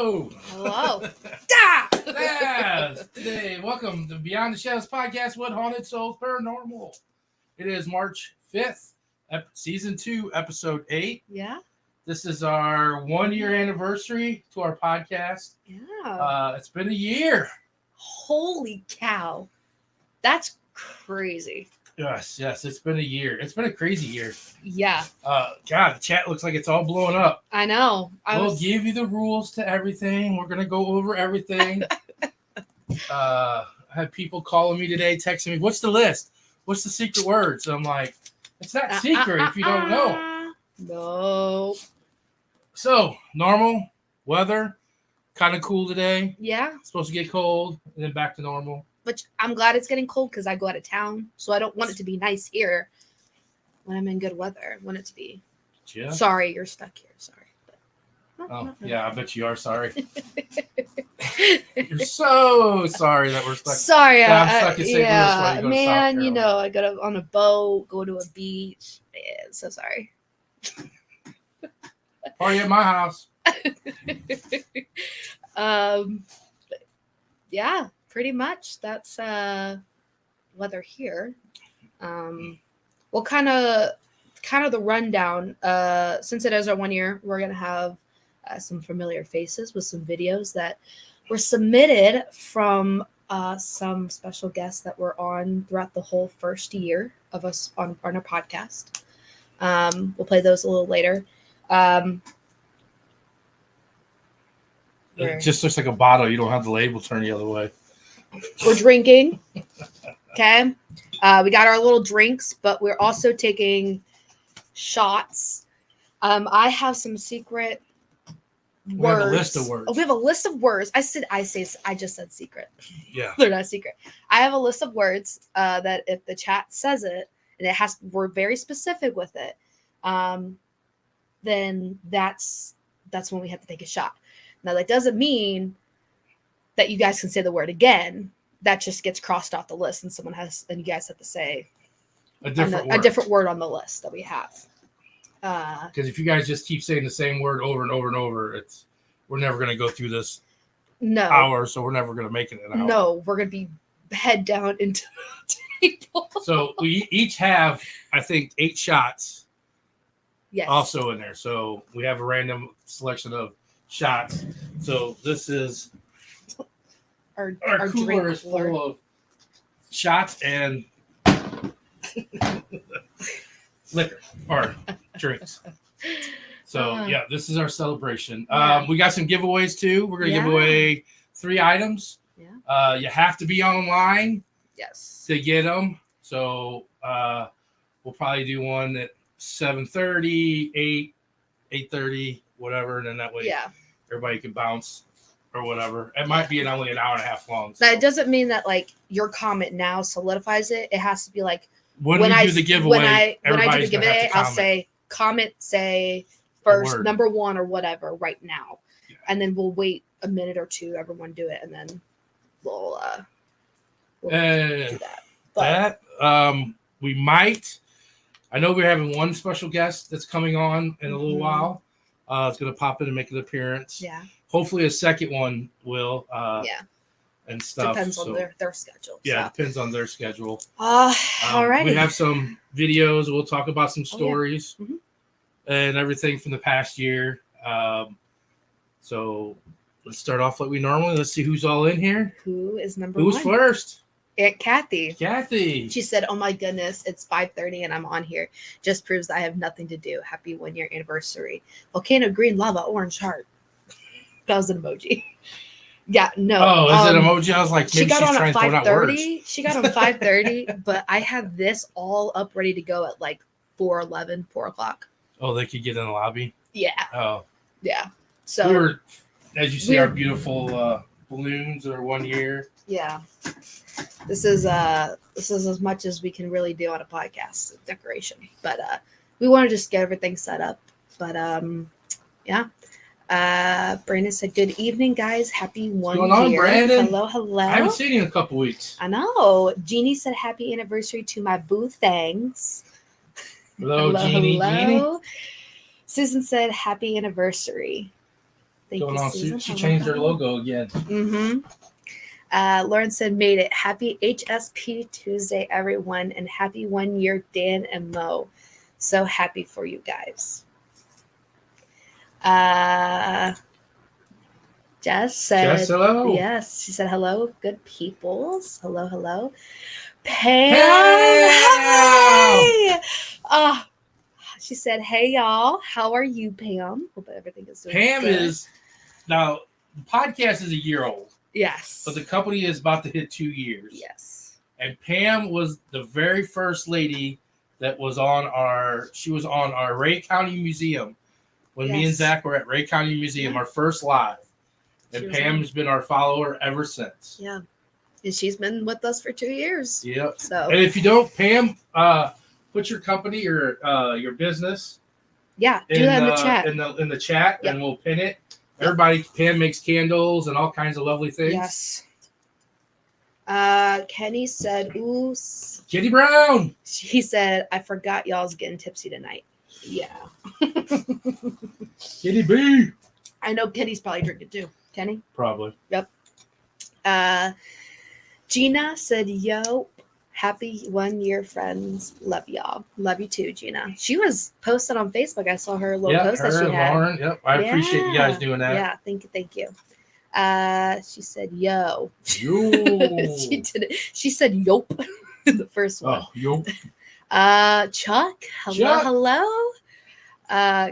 Hello. Hello. Today, welcome to Beyond the Shadowz podcast with Haunted Souls Paranormal. It is March 5th, season 2, episode 8. Yeah. This is our 1-year anniversary to our podcast. Yeah. It's been a year. Holy cow. That's crazy. Yes, it's been a year. It's been a crazy year. Yeah. God, the chat looks like it's all blowing up. I know. We'll give you the rules to everything. We're going to go over everything. I had people calling me today, texting me, what's the list? What's the secret words? And I'm like, it's not secret if you don't know. No. So, normal weather, kind of cool today. Yeah. It's supposed to get cold and then back to normal. Which I'm glad it's getting cold because I go out of town. So I don't want it to be nice here when I'm in good weather. I want it to be. Yeah. Sorry, you're stuck here. Sorry. Oh, yeah, I bet you are sorry. You're so sorry that we're stuck. Sorry, I'm stuck in St. Louis while you go to South man, you Carolina. know, I go on a boat, go to a beach. Man, so sorry. Party at my house. Yeah, pretty much. That's weather here. Well, kind of the rundown. Since it is our 1 year, we're gonna have some familiar faces with some videos that were submitted from some special guests that were on throughout the whole first year of us on our podcast. We'll play those a little later. It just looks like a bottle. You don't have the label turned the other way. We're drinking. Okay. We got our little drinks, but we're also taking shots. I have some secret words. We have a list of words. Oh, we have a list of words. I just said secret. Yeah. They're not secret. I have a list of words that if the chat says it and we're very specific with it, then that's when we have to take a shot. Now that doesn't mean that you guys can say the word again. That just gets crossed off the list, and you guys have to say a different word on the list that we have. Because if you guys just keep saying the same word over and over and over, we're never going to go through this hour, so we're never going to make it an hour. No, we're going to be head down into the table. So we each have, I think, 8 shots. Yes. Also in there, so we have a random selection of shots. So this is our cooler is full of shots and liquor or drinks. So yeah, this is our celebration. Yeah. We got some giveaways too. We're gonna give away 3 items. Yeah. You have to be online. Yes. To get them. So we'll probably do one at 7:30, 8:30, whatever, and then that way everybody can bounce or whatever. It might be only an hour and a half long. So. That doesn't mean that like your comment now solidifies it. It has to be like when we do the giveaway. When I do the giveaway, I'll say say first number 1 or whatever right now, and then we'll wait a minute or two. Everyone do it, and then we'll do that. But we might. I know we're having one special guest that's coming on in a little while. It's going to pop in and make an appearance. Yeah. Hopefully a second one will. And stuff. Depends on their schedule. Yeah, it depends on their schedule. All right. We have some videos. We'll talk about some stories and everything from the past year. So let's start off like we normally. Let's see who's all in here. Who is number 1? Who's first? Aunt Kathy. Kathy. She said, "Oh my goodness, it's 5:30 and I'm on here. Just proves that I have nothing to do. Happy 1-year anniversary. Volcano, green, lava, orange heart." That was an emoji. Yeah, no. Oh, is it emoji? I was like, maybe she got she's on trying at to throw out words. 5:30. She got on 5:30, but I have this all up ready to go at like 4:11, 4 o'clock. Oh, they could get in the lobby? Yeah. Oh. Yeah. So we were, as you see, our beautiful balloons are 1 year. Yeah. This is as much as we can really do on a podcast decoration. But we want to just get everything set up. But yeah. Brandon said, "Good evening, guys. Happy 1 year." What's going on, Brandon? Hello. I haven't seen you in a couple weeks. I know. Jeannie said, "Happy anniversary to my boo thangs." Hello, Jeannie. Susan said, "Happy anniversary." Thank you, Susan. She changed her logo again. Lauren said, made it. Happy HSP Tuesday, everyone, and happy 1 year, Dan and Mo. So happy for you guys. Jess said, hello. Yes, she said, hello, good peoples. Hello. Pam. Hey! Hey! She said, hey, y'all. How are you, Pam? Hope everything is doing Pam good. is, now, the podcast is a year old. Yes. But the company is about to hit 2 years. Yes. And Pam was the very first lady that was on our Ray County Museum when me and Zach were at Ray County Museum, our first live. And Pam's been our follower ever since. Yeah. And she's been with us for 2 years. Yep. So. And if you don't, Pam, put your company or your business. Yeah, do that in the chat. In the chat, and we'll pin it. Everybody, Pam makes candles and all kinds of lovely things. Yes. Kenny said, ooh. Kitty Brown. He said, I forgot y'all's getting tipsy tonight. Yeah. Kitty B. I know Kenny's probably drinking too. Kenny? Probably. Yep. Gina said, yo, happy 1 year, friends. Love y'all. Love you too, Gina. She was posted on Facebook. I saw her little post that she had. Lauren. Yep. I appreciate you guys doing that. Yeah, thank you. She said, yo. Yo. She did it. She said, yope. The first one. Oh, yope. Chuck. Hello.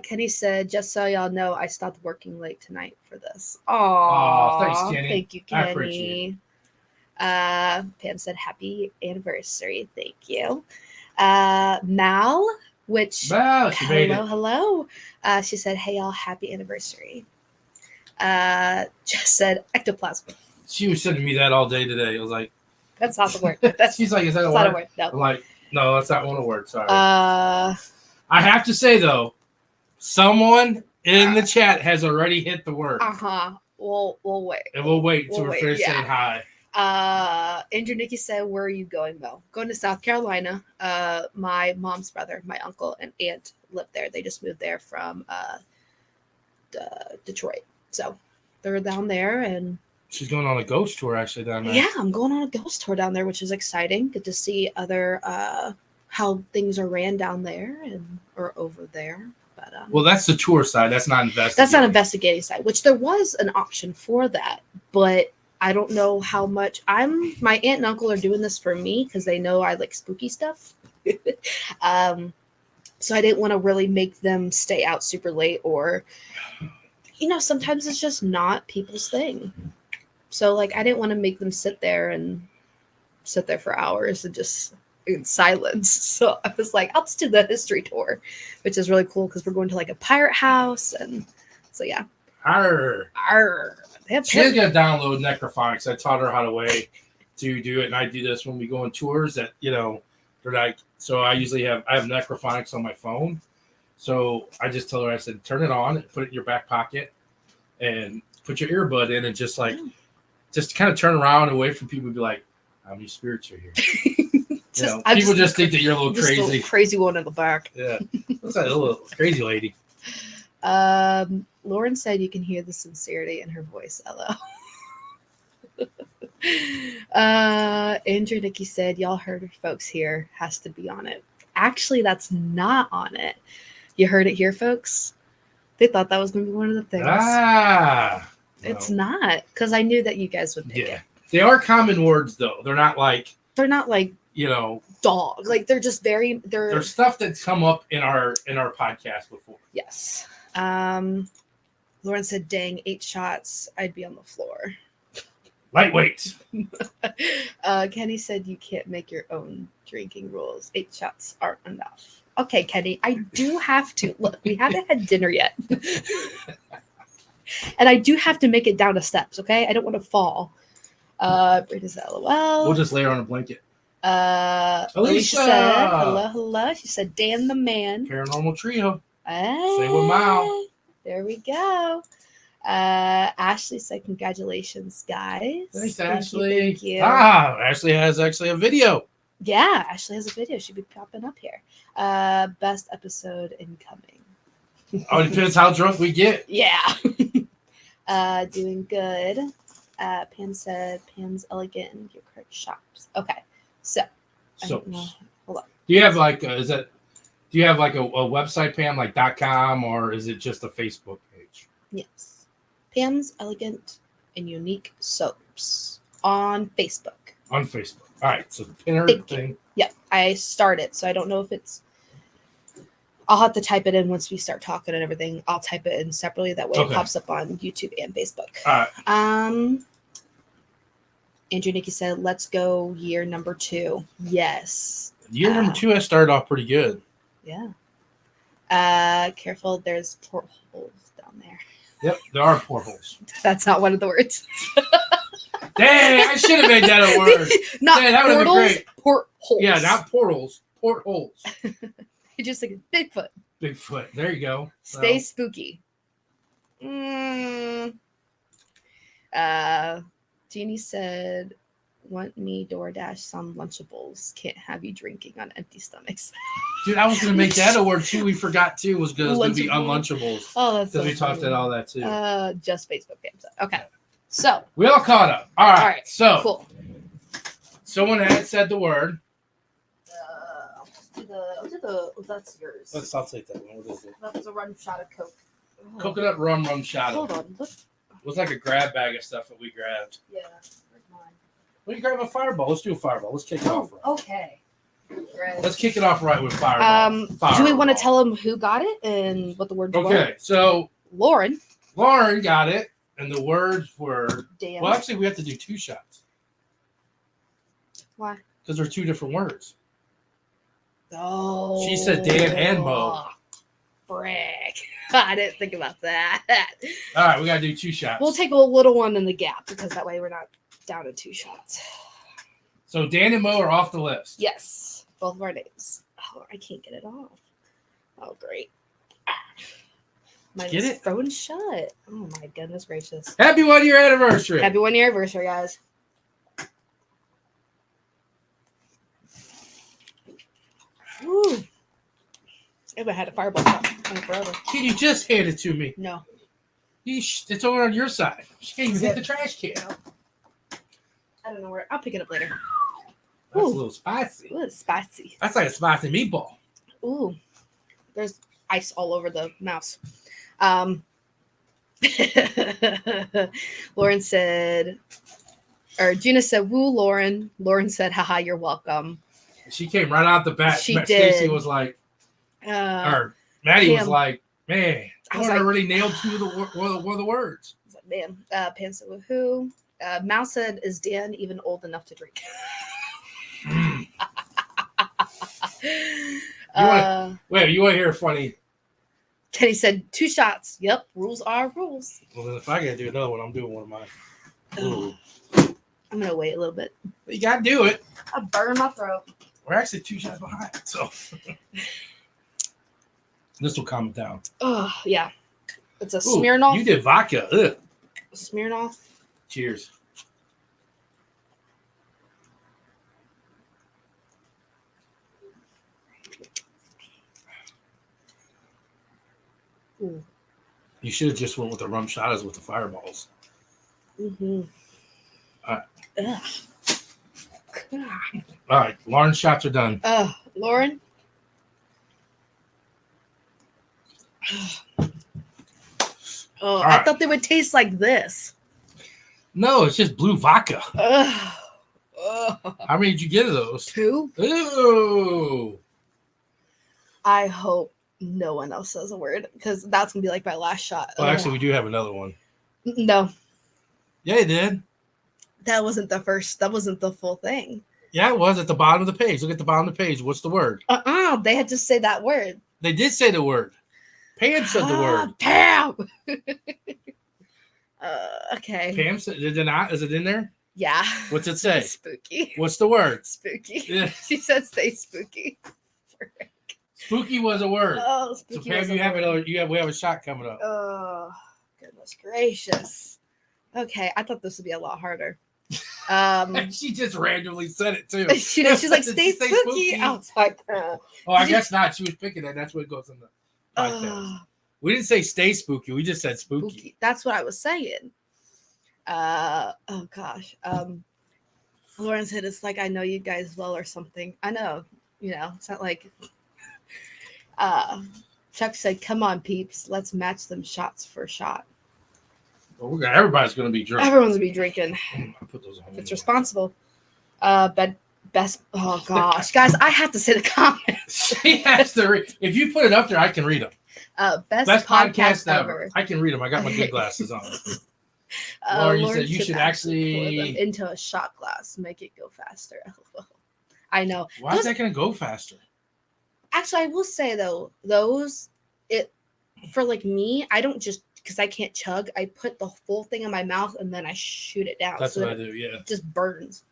Kenny said, just so y'all know, I stopped working late tonight for this. Oh, thanks, Kenny. Thank you, Kenny. I appreciate it. Pam said, happy anniversary. Thank you. Mal, which hello. She said, hey y'all, happy anniversary. Just said ectoplasm. She was sending me that all day today. I was like, that's not the word. She's like, is that a word? Not a word. No. I'm like, no, that's not one word. Sorry. I have to say though, someone in the chat has already hit the word. We'll wait. And we'll wait till we're finished saying hi. Andrew Nikki said, where are you going, Mo? Going to South Carolina. My mom's brother, my uncle and aunt live there. They just moved there from Detroit. So they're down there, and she's going on a ghost tour actually down there. Yeah, I'm going on a ghost tour down there, which is exciting. Good to see other how things are ran down there or over there. But well, that's the tour side. That's not investigating. That's not investigating side, which there was an option for that, but I don't know how much. My aunt and uncle are doing this for me because they know I like spooky stuff. So I didn't want to really make them stay out super late, or sometimes it's just not people's thing. So like I didn't want to make them sit there for hours and just in silence. So I was like, I'll just do the history tour, which is really cool because we're going to like a pirate house, and so yeah. Arr. She's gonna download Necrophonics. I taught her how to do it, and I do this when we go on tours. That they're like, so I have Necrophonics on my phone. So I just tell her, I said, turn it on, put it in your back pocket, and put your earbud in, and just kind of turn around away from people and be like, how many spirits are here? People just think that you're a little crazy. A little crazy one in the back. Yeah. What's that little crazy lady? Lauren said you can hear the sincerity in her voice. Hello. Andrew Nikki said, y'all heard her, folks here. Has to be on it. Actually, that's not on it. You heard it here, folks? They thought that was going to be one of the things. It's not, because I knew that you guys would pick it. They are common words, though. They're not like dog. Like they're just very. There's stuff that's come up in our podcast before. Yes. Lauren said, "Dang, 8 shots, I'd be on the floor." Lightweight. Kenny said, "You can't make your own drinking rules. 8 shots aren't enough." Okay, Kenny, I do have to look. We haven't had dinner yet, and I do have to make it down the steps. Okay, I don't want to fall. Brita said, "LOL." We'll just lay her on a blanket. Alicia said, hello. She said, Dan the man. Paranormal Trio. Hey, say with Mao. There we go. Ashley said, congratulations, guys. Thanks, Ashley. Thank you. Ashley has actually a video. Yeah, Ashley has a video. She'll be popping up here. Best episode incoming. Oh, it depends how drunk we get. Yeah. Doing good. Pam said, Pam's elegant in your correct shops. Okay. So. So. Hold on. Do you have like do you have like a website, Pam, like .com, or is it just a Facebook page? Yes. Pam's Elegant and Unique Soaps on Facebook. On Facebook. All right. So the pinner thing. Yeah, I started. So I don't know if it's. I'll have to type it in once we start talking and everything. I'll type it in separately. That way it pops up on YouTube and Facebook. All right. Andrew Nikki said, let's go year number 2. Yes. Year number 2, I started off pretty good. Yeah. Careful, there's portholes down there. Yep, there are portholes. That's not one of the words. Dang, I should have made that a word. Not Dang, that would have been great. Portholes. Yeah, not portals, portholes. You just like Bigfoot. Bigfoot. There you go. Stay spooky. Jeannie said, want me DoorDash some Lunchables. Can't have you drinking on empty stomachs. Dude, I was going to make that a word too. We forgot too. Was going to be Unlunchables. Oh, that's so we talked about all that too. Just Facebook games. Okay. So. We all caught up. All right. So. Cool. Someone had said the word. I'll do the that's yours. I'll take that one. What is it? That was a rum shot of Coke. Oh. Coconut rum shot. Hold on. Look. It was like a grab bag of stuff that we grabbed. Yeah. Where's mine? We can grab a fireball. Let's do a fireball. Let's kick it off right. Okay. Right. Let's kick it off right with fireball. Do we want to tell them who got it and what the words were? Okay, so Lauren got it, and the words were Dan. Well, actually, we have to do 2 shots. Why? Because they're 2 different words. Oh. She said Dan and Mo. Frick. I didn't think about that. All right, we got to do 2 shots. We'll take a little one in the gap because that way we're not down to 2 shots. So Dan and Mo are off the list. Yes, both of our names. Oh, I can't get it off. Oh, great. Mine Get is it? thrown shut. Oh, my goodness gracious. Happy 1-year anniversary. Happy 1-year anniversary, guys. Woo. I haven't had a fireball shot in forever. Can you just hand it to me? No. It's over on your side. She can't even hit the trash can. I don't know where. I'll pick it up later. That's a little spicy. Ooh, it's spicy. That's like a spicy meatball. Ooh. There's ice all over the mouse. Lauren said, or Gina said, woo, Lauren. Lauren said, haha, you're welcome. She came right out the bat. She Stacey did. was like, or Maddie was like, man, I was Lauren like, already nailed 2 of the words. I was like, man, Pam said, woohoo. Mouse said, is Dan even old enough to drink? You want to hear funny? Kenny said 2 shots. Yep, rules are rules. Well, then if I got to do another one, I'm doing one of mine. I'm going to wait a little bit. You got to do it. I burn my throat. We're actually 2 shots behind, so this will calm it down. Oh, yeah. It's a Smirnoff. You did vodka. Ugh. Smirnoff. Cheers. Ooh. You should have just went with the rum Shadowz with the fireballs. Mm-hmm. All right. Ugh. All right. Lauren's shots are done. Lauren. Oh, right. I thought they would taste like this. No, it's just blue vodka. Ugh. How many did you get of those? 2. Ooh. I hope no one else says a word because that's gonna be like my last shot. Well, actually, we do have another one. No. Yeah, it did. That wasn't the first. That wasn't the full thing. Yeah, it was at the bottom of the page. Look at the bottom of the page. What's the word? They had to say that word. They did say the word. Pam said the word. Pam. Okay. Pam said, did it not? Is it in there? Yeah. What's it say? Spooky. What's the word? Spooky. Yeah. She said stay spooky. Spooky was a word. Oh, so spooky. Pam, we have a shot coming up. Oh, goodness gracious. Okay, I thought this would be a lot harder. She just randomly said it too. She's like, stay spooky. I was like, oh, I guess not. She was picking that. That's what goes in the podcast. We didn't say stay spooky. We just said spooky. That's what I was saying. Oh gosh. Lauren said it's like I know you guys well or something. I know. It's not like. Chuck said, "Come on, peeps, let's match them shots for shot." Well, everybody's gonna be drinking. Everyone's gonna be drinking. I'll put those on. It's responsible. Best. Oh gosh, guys, I have to say the comments. She has to read. If you put it up there, I can read them. Best podcast ever. I can read them. I got my good glasses on. Lauren, you said you should actually pour them into a shot glass, make it go faster. I know. Why is that gonna go faster? Actually, I will say though, for like me, I don't just because I can't chug. I put the full thing in my mouth and then I shoot it down. That's what I do. Yeah. It just burns.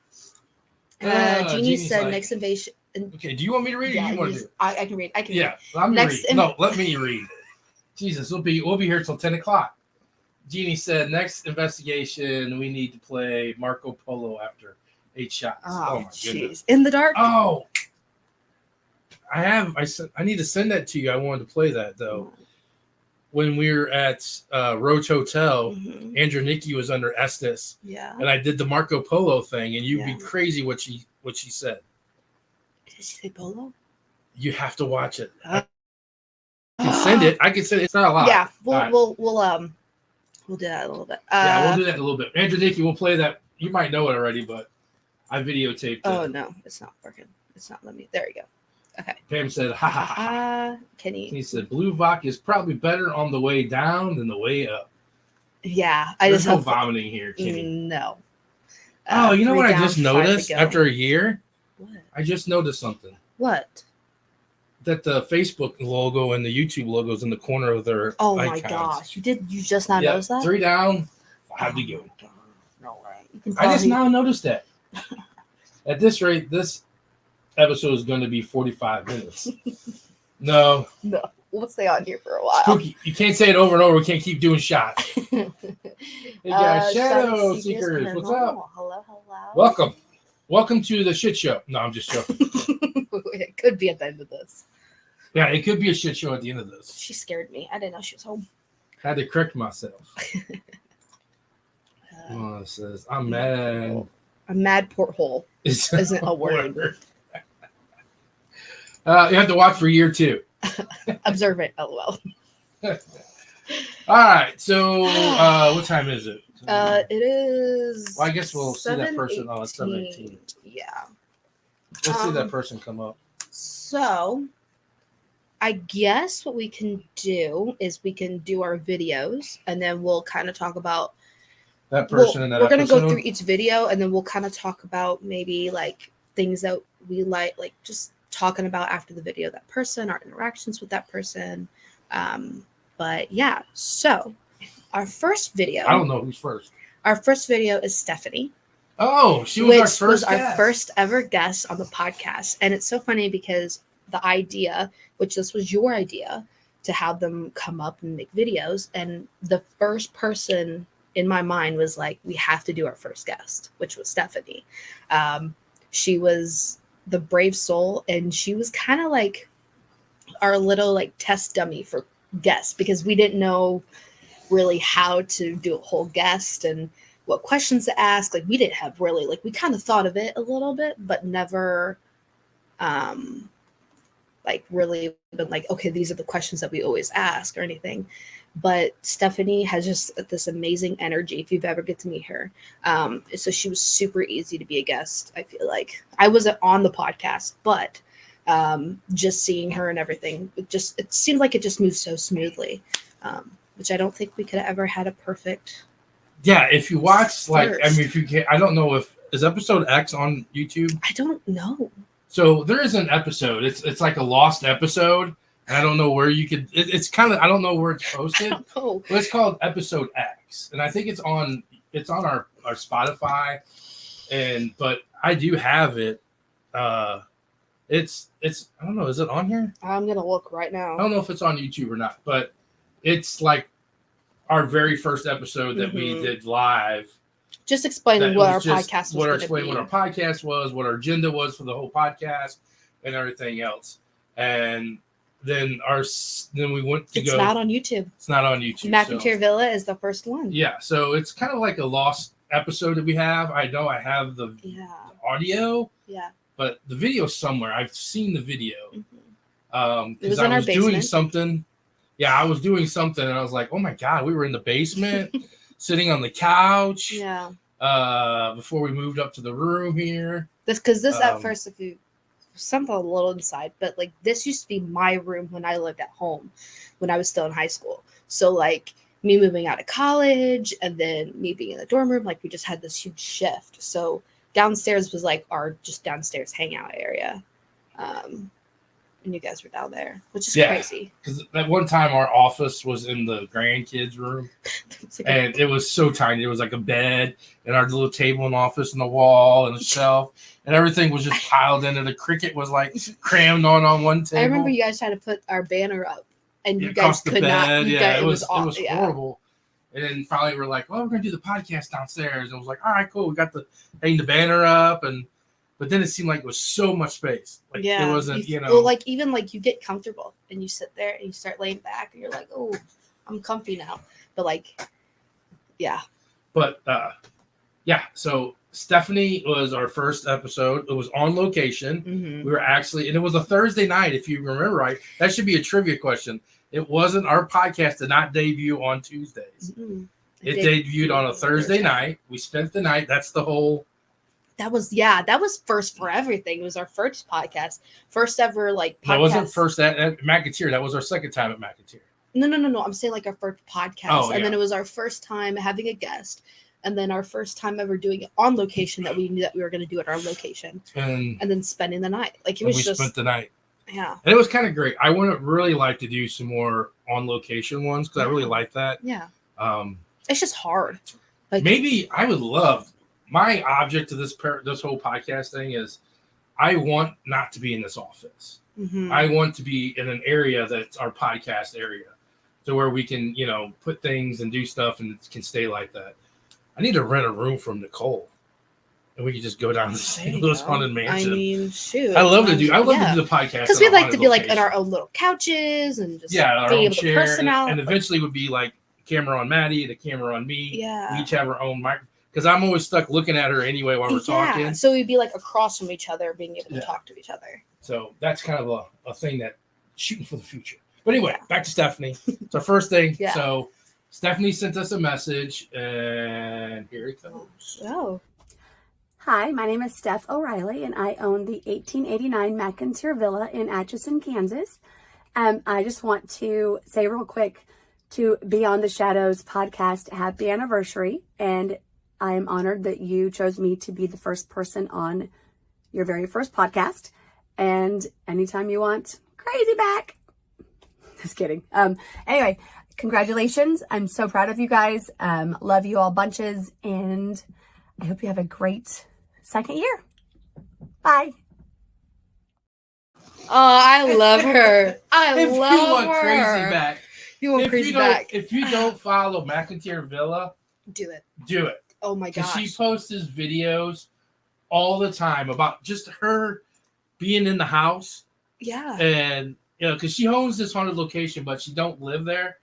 Jeannie said next invasion. Okay, do you want me to read? Yeah, or you want to do? I can read. I can. Yeah, read. Let me read. Jesus, we'll be here till 10:00. Jeannie said next investigation we need to play Marco Polo after 8 shots. Oh my goodness. In the dark. Oh. I need to send that to you. I wanted to play that though. When we were at Roach Hotel, Andrew Nikki was under Estes. Yeah. And I did the Marco Polo thing, and you'd be crazy what she said. Did she say polo? You have to watch it. I can send it. It's not a lot. Yeah, we'll do that a little bit. We'll do that in a little bit. Andrew Nikki, we'll play that. You might know it already, but I videotaped it. Oh no, it's not working. It's not letting me. There we go. Okay. Pam said, ha ha ha. He said, Blue vodka is probably better on the way down than the way up. Yeah. There's no vomiting here, Kenny. No. You know what I just noticed after a year? What? I just noticed something. What? That the Facebook logo and the YouTube logo is in the corner of their icons. My gosh. You just not notice that? 3 down, 5 to go. No way. I just now noticed that. At this rate, this episode is going to be 45 minutes. No. We'll stay on here for a while. Spooky. You can't say it over and over. We can't keep doing shots. Hey guys, Shadow Seekers, what's up? Hello. Welcome to the shit show. No, I'm just joking. It could be at the end of this. Yeah, it could be a shit show at the end of this. She scared me. I didn't know she was home. Had to correct myself. It says, I'm mad. A mad porthole isn't a word. You have to watch for year 2. Observant, LOL. All right, so what time is it? It is. Well, I guess we'll see that person. Oh, it's 7:18. Yeah. Let's see that person come up. So, I guess what we can do is we can do our videos, and then we'll kind of talk about that person in that episode. We're going to go through each video, and then we'll kind of talk about maybe like things that we like just talking about after the video, that person, our interactions with that person. But yeah, so our first video. I don't know who's first. Our first video is Stephanie. Oh, she was our first ever guest on the podcast. And it's so funny because the idea, which this was your idea, to have them come up and make videos. And the first person in my mind was like, we have to do our first guest, which was Stephanie. She was the brave soul, and she was kind of like our little like test dummy for guests, because we didn't know really how to do a whole guest and what questions to ask. Like we didn't have really, like we kind of thought of it a little bit, but never like really been like, okay, these are the questions that we always ask or anything. But Stephanie has just this amazing energy if you've ever get to meet her. So she was super easy to be a guest. I feel like I wasn't on the podcast, but just seeing her and everything, it seemed like it just moved so smoothly, which I don't think we could have ever had a perfect. Yeah, if you watch, if you can, I don't know is episode X on YouTube? I don't know. So there is an episode. It's like a lost episode, and I don't know where you could. It's kind of, I don't know where it's posted. But it's called episode X, and I think it's on our Spotify, but I do have it. It's I don't know. Is it on here? I'm gonna look right now. I don't know if it's on YouTube or not, but it's like our very first episode that we did live. Just explaining what our podcast was. What our podcast was, what our agenda was for the whole podcast, and everything else. And then we went to It's go. not on YouTube. It's not on YouTube. McIntyre Villa is the first one. Yeah, so it's kind of like a lost episode that we have. I know I have the audio. Yeah. But the video's somewhere. I've seen the video. It Because was I in our was doing basement. something. Yeah, I was doing something, and I was like, "Oh my god, we were in the basement, sitting on the couch." Yeah. Before we moved up to the room here. This at first, if you something a little inside, but like this used to be my room when I lived at home, when I was still in high school. So like me moving out of college and then me being in the dorm room, like we just had this huge shift. So downstairs was like our just downstairs hangout area. And you guys were down there, which is crazy. Because at one time our office was in the grandkids' room, and it was so tiny. It was like a bed and our little table and office and the wall and the shelf, and everything was just piled into. The cricket was like crammed on one table. I remember you guys tried to put our banner up, and you guys could not. It was horrible. And then finally we're like, well, we're gonna do the podcast downstairs. And I was like, all right, cool. We got hang the banner up But then it seemed like it was so much space. Like it wasn't, Well, like even like you get comfortable and you sit there and you start laying back and you're like, oh, I'm comfy now. But like, yeah. But so Stephanie was our first episode. It was on location. Mm-hmm. We were actually, and it was a Thursday night, if you remember right. That should be a trivia question. It wasn't, our podcast did not debut on Tuesdays. Mm-hmm. It debuted on a Thursday night. We spent the night. That's the whole. That was first for everything. It was our first podcast, first ever like podcast. That wasn't first at McIntyre. That was our second time at McIntyre. No. I'm saying like our first podcast, and then it was our first time having a guest, and then our first time ever doing it on location that we knew that we were going to do at our location, and then spending the night. Like we spent the night. Yeah, and it was kind of great. I would really like to do some more on location ones because I really like that. Yeah, it's just hard. Like maybe I would love. My object to this whole podcast thing is I want not to be in this office. Mm-hmm. I want to be in an area that's our podcast area to where we can, put things and do stuff and it can stay like that. I need to rent a room from Nicole and we can just go down to St. Louis Haunted Mansion. I mean, shoot. I love to do the podcast. Because we like to be like in our own little couches and just our being own able chair. to person out. And eventually would be like camera on Maddie, the camera on me. Yeah. We each have our own microphone. Because I'm always stuck looking at her anyway while we're talking. So we'd be like across from each other, being able to talk to each other. So that's kind of a thing that shooting for the future. But anyway, back to Stephanie. It's our first thing. Yeah. So Stephanie sent us a message, and here it comes. Oh. Hi, my name is Steph O'Reilly, and I own the 1889 McIntyre Villa in Atchison, Kansas. I just want to say real quick to Beyond the Shadowz podcast, happy anniversary, and I am honored that you chose me to be the first person on your very first podcast. And anytime you want crazy back. Just kidding. Anyway, congratulations. I'm so proud of you guys. Love you all bunches. And I hope you have a great second year. Bye. Oh, I love her. If you want crazy back. You want crazy back. If you don't follow McIntyre Villa, do it. Do it. Oh my gosh. She posts videos all the time about just her being in the house. Yeah. And because she owns this haunted location, but she don't live there.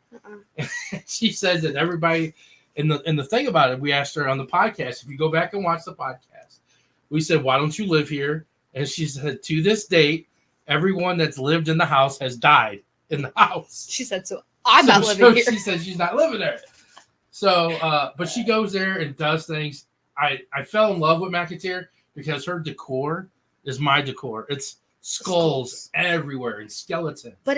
She says that everybody and the thing about it, we asked her on the podcast, if you go back and watch the podcast, we said, why don't you live here? And she said, to this date, everyone that's lived in the house has died in the house. She said, so I'm not living here. She said she's not living there. So, but she goes there and does things. I fell in love with McIntyre because her decor is my decor. It's skulls everywhere and skeletons. But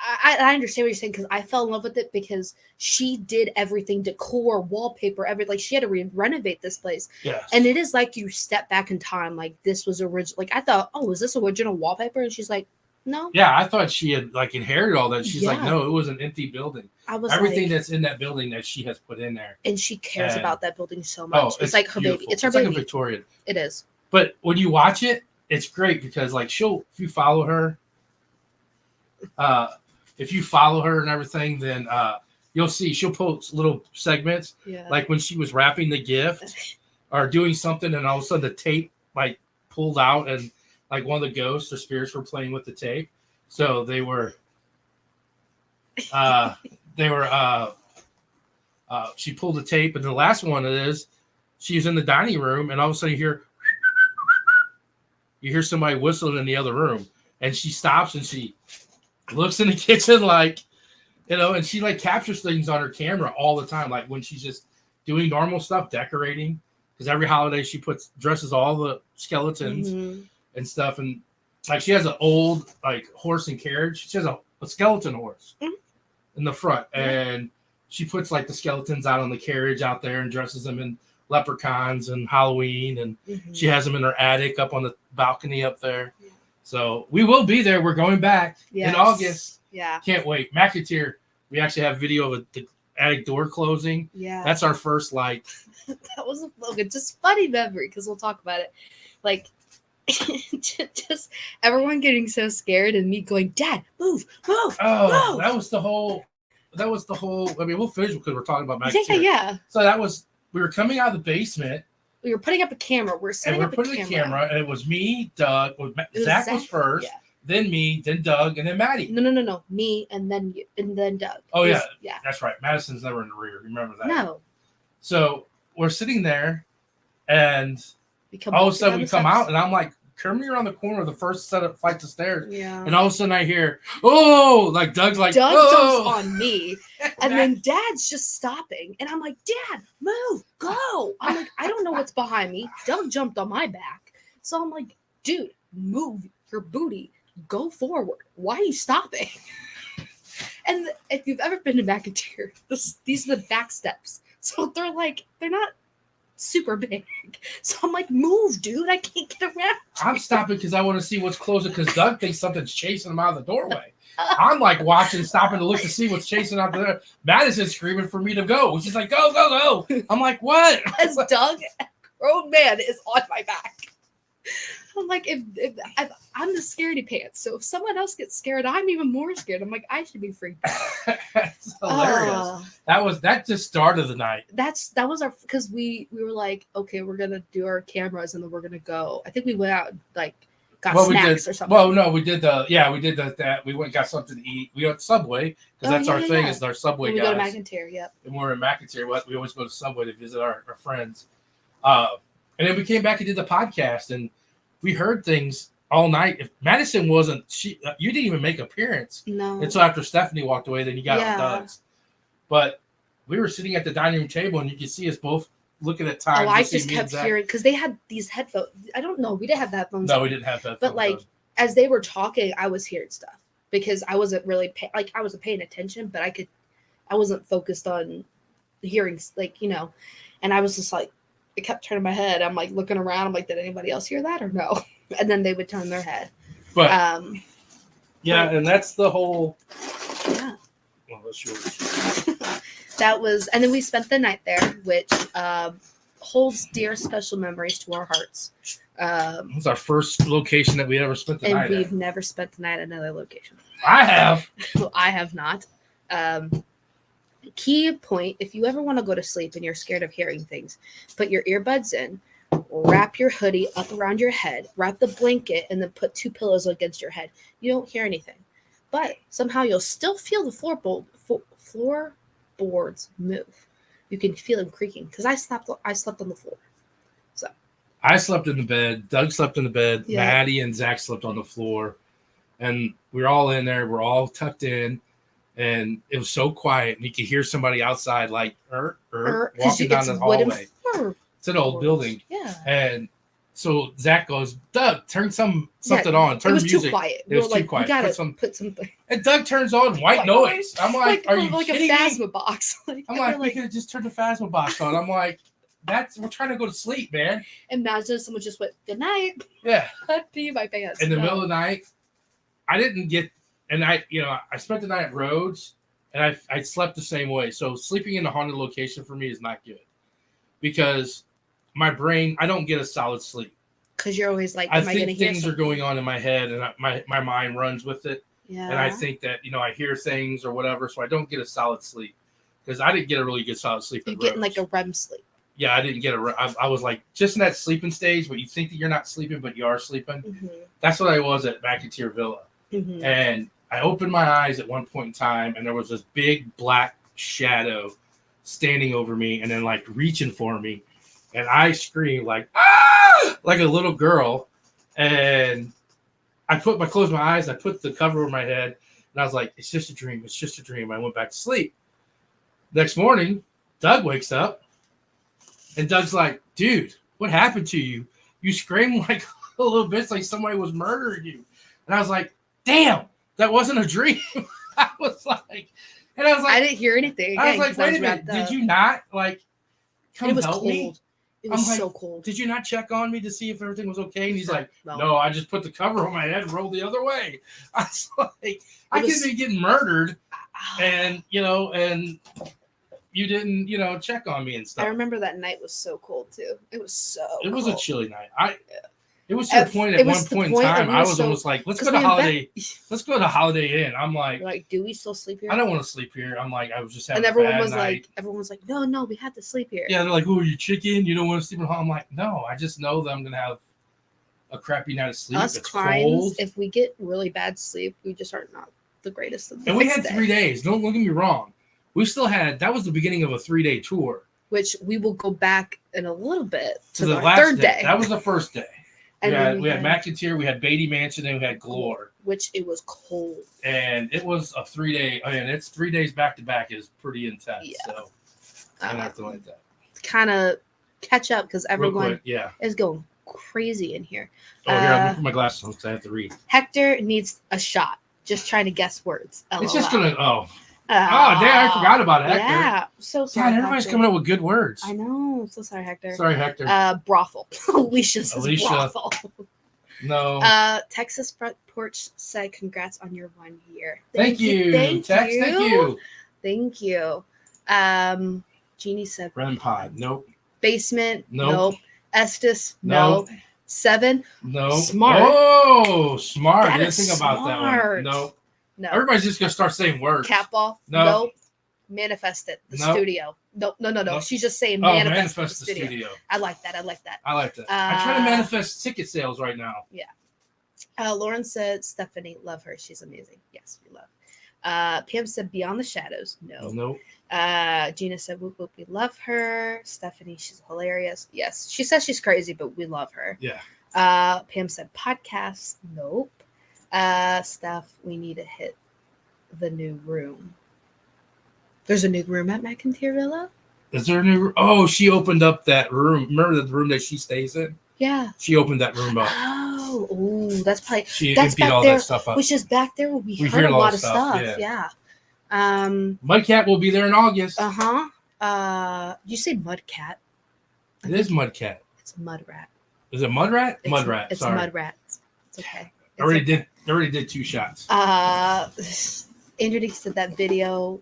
I understand what you're saying because I fell in love with it because she did everything, decor, wallpaper, everything. Like she had to renovate this place. Yes. And it is like you step back in time. Like this was original. Like I thought, oh, is this original wallpaper? And she's like, no. Yeah, I thought she had like inherited all that. She's like, no, it was an empty building. I was everything that's in that building that she has put in there. And she cares about that building so much. Oh, it's like her beautiful. Baby. It's her baby. Like a Victorian. It is. But when you watch it, it's great because like if you follow her, and everything, then you'll see she'll post little segments. Yeah. Like when she was wrapping the gift or doing something, and all of a sudden the tape like pulled out and like one of the ghosts or spirits were playing with the tape. So they were she pulled the tape, and the last one is she's in the dining room, and all of a sudden you hear somebody whistling in the other room, and she stops and she looks in the kitchen like, and she like captures things on her camera all the time, like when she's just doing normal stuff, decorating, because every holiday she dresses all the skeletons and stuff, and like she has an old like horse and carriage. She has a skeleton horse in the front, and she puts like the skeletons out on the carriage out there and dresses them in leprechauns and Halloween, and she has them in her attic up on the balcony up there. Yeah. So we will be there. We're going back in August. Yeah, can't wait. McIntyre. We actually have video of the attic door closing. Yeah, that's our first like. That was a just funny memory because we'll talk about it. Like, just everyone getting so scared and me going, "Dad, move!" Oh, move. That was the whole. I mean, we'll finish because we're talking about McIntyre. Yeah. So we were coming out of the basement. We were putting up a camera. We're putting up a camera. And it was me, Doug. Zach was first. Yeah. Then me, then Doug, and then Maddie. No. Me, and then you, and then Doug. Oh, yeah. That's right. Madison's never in the rear. Remember that? No. So we're sitting there, and all of a sudden we come out, and I'm like, coming around the corner of the first set of flights of stairs. Yeah. And all of a sudden I hear, oh, like Doug's like, Doug oh! jumps on me. And then Dad's just stopping. And I'm like, Dad, move, go. I'm like, I don't know what's behind me. Doug jumped on my back. So I'm like, dude, move your booty. Go forward. Why are you stopping? And if you've ever been to McIntyre, these are the back steps. So they're not super big. So I'm like, move, dude. I can't get around. I'm stopping because I want to see what's closer because Doug thinks something's chasing him out of the doorway. I'm like watching, stopping to look to see what's chasing out there. Madison's screaming for me to go. She's like, go, go, go. I'm like, what? As Doug, a grown man, is on my back. I'm like, if I'm the scaredy pants. So if someone else gets scared, I'm even more scared. I'm like, I should be freaked out. That's hilarious. That just started the night. That was our, because we were like, okay, we're gonna do our cameras and then we're gonna go. I think we went out and like got snacks or something. Well, no, we did that. We went and got something to eat. We went to Subway because that's our thing. Is our Subway guys. We go to McIntyre, yep. And we're in McIntyre. We always go to Subway to visit our friends. And then we came back and did the podcast, and we heard things all night. If Madison wasn't, you didn't even make an appearance. No. Until after Stephanie walked away, then you got on Doug's. But we were sitting at the dining room table, and you could see us both looking at time. Oh, I just kept hearing, because they had these headphones. I don't know. We didn't have headphones. No, we didn't have headphones. But like, as they were talking, I was hearing stuff because I wasn't really I wasn't paying attention, but I wasn't focused on hearing, and I was just like, I kept turning my head. I'm like looking around. I'm like, did anybody else hear that or no? And then they would turn their head. But and that's the whole. Yeah. Well, that's yours. That was, and then we spent the night there, which holds dear special memories to our hearts. It was our first location that we ever spent the night at. And we've never spent the night at another location. I have. Well, I have not. Key point, if you ever want to go to sleep and you're scared of hearing things, put your earbuds in, wrap your hoodie up around your head, wrap the blanket, and then put 2 pillows against your head. You don't hear anything. But somehow you'll still feel the floorboards move. You can feel them creaking because I slept on the floor. So I slept in the bed. Doug slept in the bed. Yeah. Maddie and Zach slept on the floor. And we're all in there. We're all tucked in. And it was so quiet, and you could hear somebody outside, like, walking down the hallway. It's an old building. Yeah. And so Zach goes, Doug, turn something on. Turn music. It was too quiet. It was too quiet. You gotta put something. And Doug turns on white noise. I'm like, are you kidding me? Like a Phasma box. I'm like, we could have just turned the Phasma box on. I'm like, we're trying to go to sleep, man. Imagine if someone just went, good night. Yeah. I'd pee my pants. In the middle of the night, I didn't get. And I spent the night at Rhodes, and I slept the same way. So sleeping in a haunted location for me is not good because my brain, I don't get a solid sleep. Because you're always like, I think things are going on in my head, and my mind runs with it. Yeah. And I think that, I hear things or whatever, so I don't get a solid sleep because I didn't get a really good solid sleep. You're getting like a REM sleep. Yeah, I didn't get I was like just in that sleeping stage where you think that you're not sleeping, but you are sleeping. Mm-hmm. That's what I was at McIntyre Villa. Mm-hmm. And I opened my eyes at one point in time, and there was this big black shadow standing over me and then like reaching for me. And I screamed like, ah, like a little girl. And I closed my eyes, I put the cover over my head, and I was like, it's just a dream. It's just a dream. I went back to sleep. Next morning, Doug wakes up, and Doug's like, dude, what happened to you? You screamed like a little bit, like somebody was murdering you. And I was like, damn, that wasn't a dream. I was like, I didn't hear anything. I was like, wait a minute, did you not like come help me? It was so cold. Did you not check on me to see if everything was okay? And he's like, no, I just put the cover on my head and rolled the other way. I was like, I could be getting murdered, and and you didn't, check on me and stuff. I remember that night was so cold too. It was cold. A chilly night. It was to the point at one point in time I was almost like, let's go to Holiday Inn. I'm like, do we still sleep here? I don't want to sleep here. I'm like, I was just having and everyone a was bad night. Everyone was like, no, we had to sleep here. Yeah, they're like, oh, you chicken? You don't want to sleep at home? I'm like, no, I just know that I'm gonna have a crappy night of sleep. Us it's clients, cold. If we get really bad sleep, we just are not the greatest of the And we had 3 days. Don't get me wrong. We still had, that was the beginning of a 3-day tour. Which we will go back in a little bit to the last third day. That was the first day. And we had McIntyre, we had Beatty Mansion, and we had Glore. Which it was cold. And it was a 3-day. I mean, it's 3 days back to back is pretty intense. Yeah. So I have to like that. Kind of catch up because everyone is going crazy in here. Oh, here, I'm put my glasses on because I have to read. Hector needs a shot. Just trying to guess words. LOL. It's just gonna. Damn! I forgot about Hector. Yeah, so sorry. God, everybody's coming up with good words. I know. So sorry, Hector. Sorry, Hector. Brothel. Alicia says brothel. No. Texas Front Porch said, "Congrats on your 1 year." Thank you. Thank you. Thank you. Jeannie said, Ren Pod. Nope. Basement. Nope. Estes. Nope. 7. No. Smart. Oh, smart. That I didn't is think about that one. No. No. Everybody's just gonna start saying words. Cat ball. No. Nope. Manifest it. The studio. No. She's just saying manifest the studio. I like that. I like that. I'm trying to manifest ticket sales right now. Yeah. Lauren said, Stephanie, love her. She's amazing. Yes, we love. Pam said, Beyond the Shadows. No. Nope. Gina said, whoop, whoop, we love her. Stephanie, she's hilarious. Yes. She says she's crazy, but we love her. Yeah. Pam said, podcasts. Nope. Steph, we need to hit the new room. There's a new room at McIntyre Villa? Is there a new? Oh, she opened up that room. Remember the room that she stays in? Yeah. She opened that room up. Oh, that's probably. She that's emptied all that stuff up. Which is back there where we heard a lot of stuff. Yeah. Mudcat will be there in August. You say Mudcat? It is Mudcat. It's Mudrat. Is it Mudrat? Mudrat. It's sorry. Mudrat. It's okay. I already did 2 shots. Andrew said that video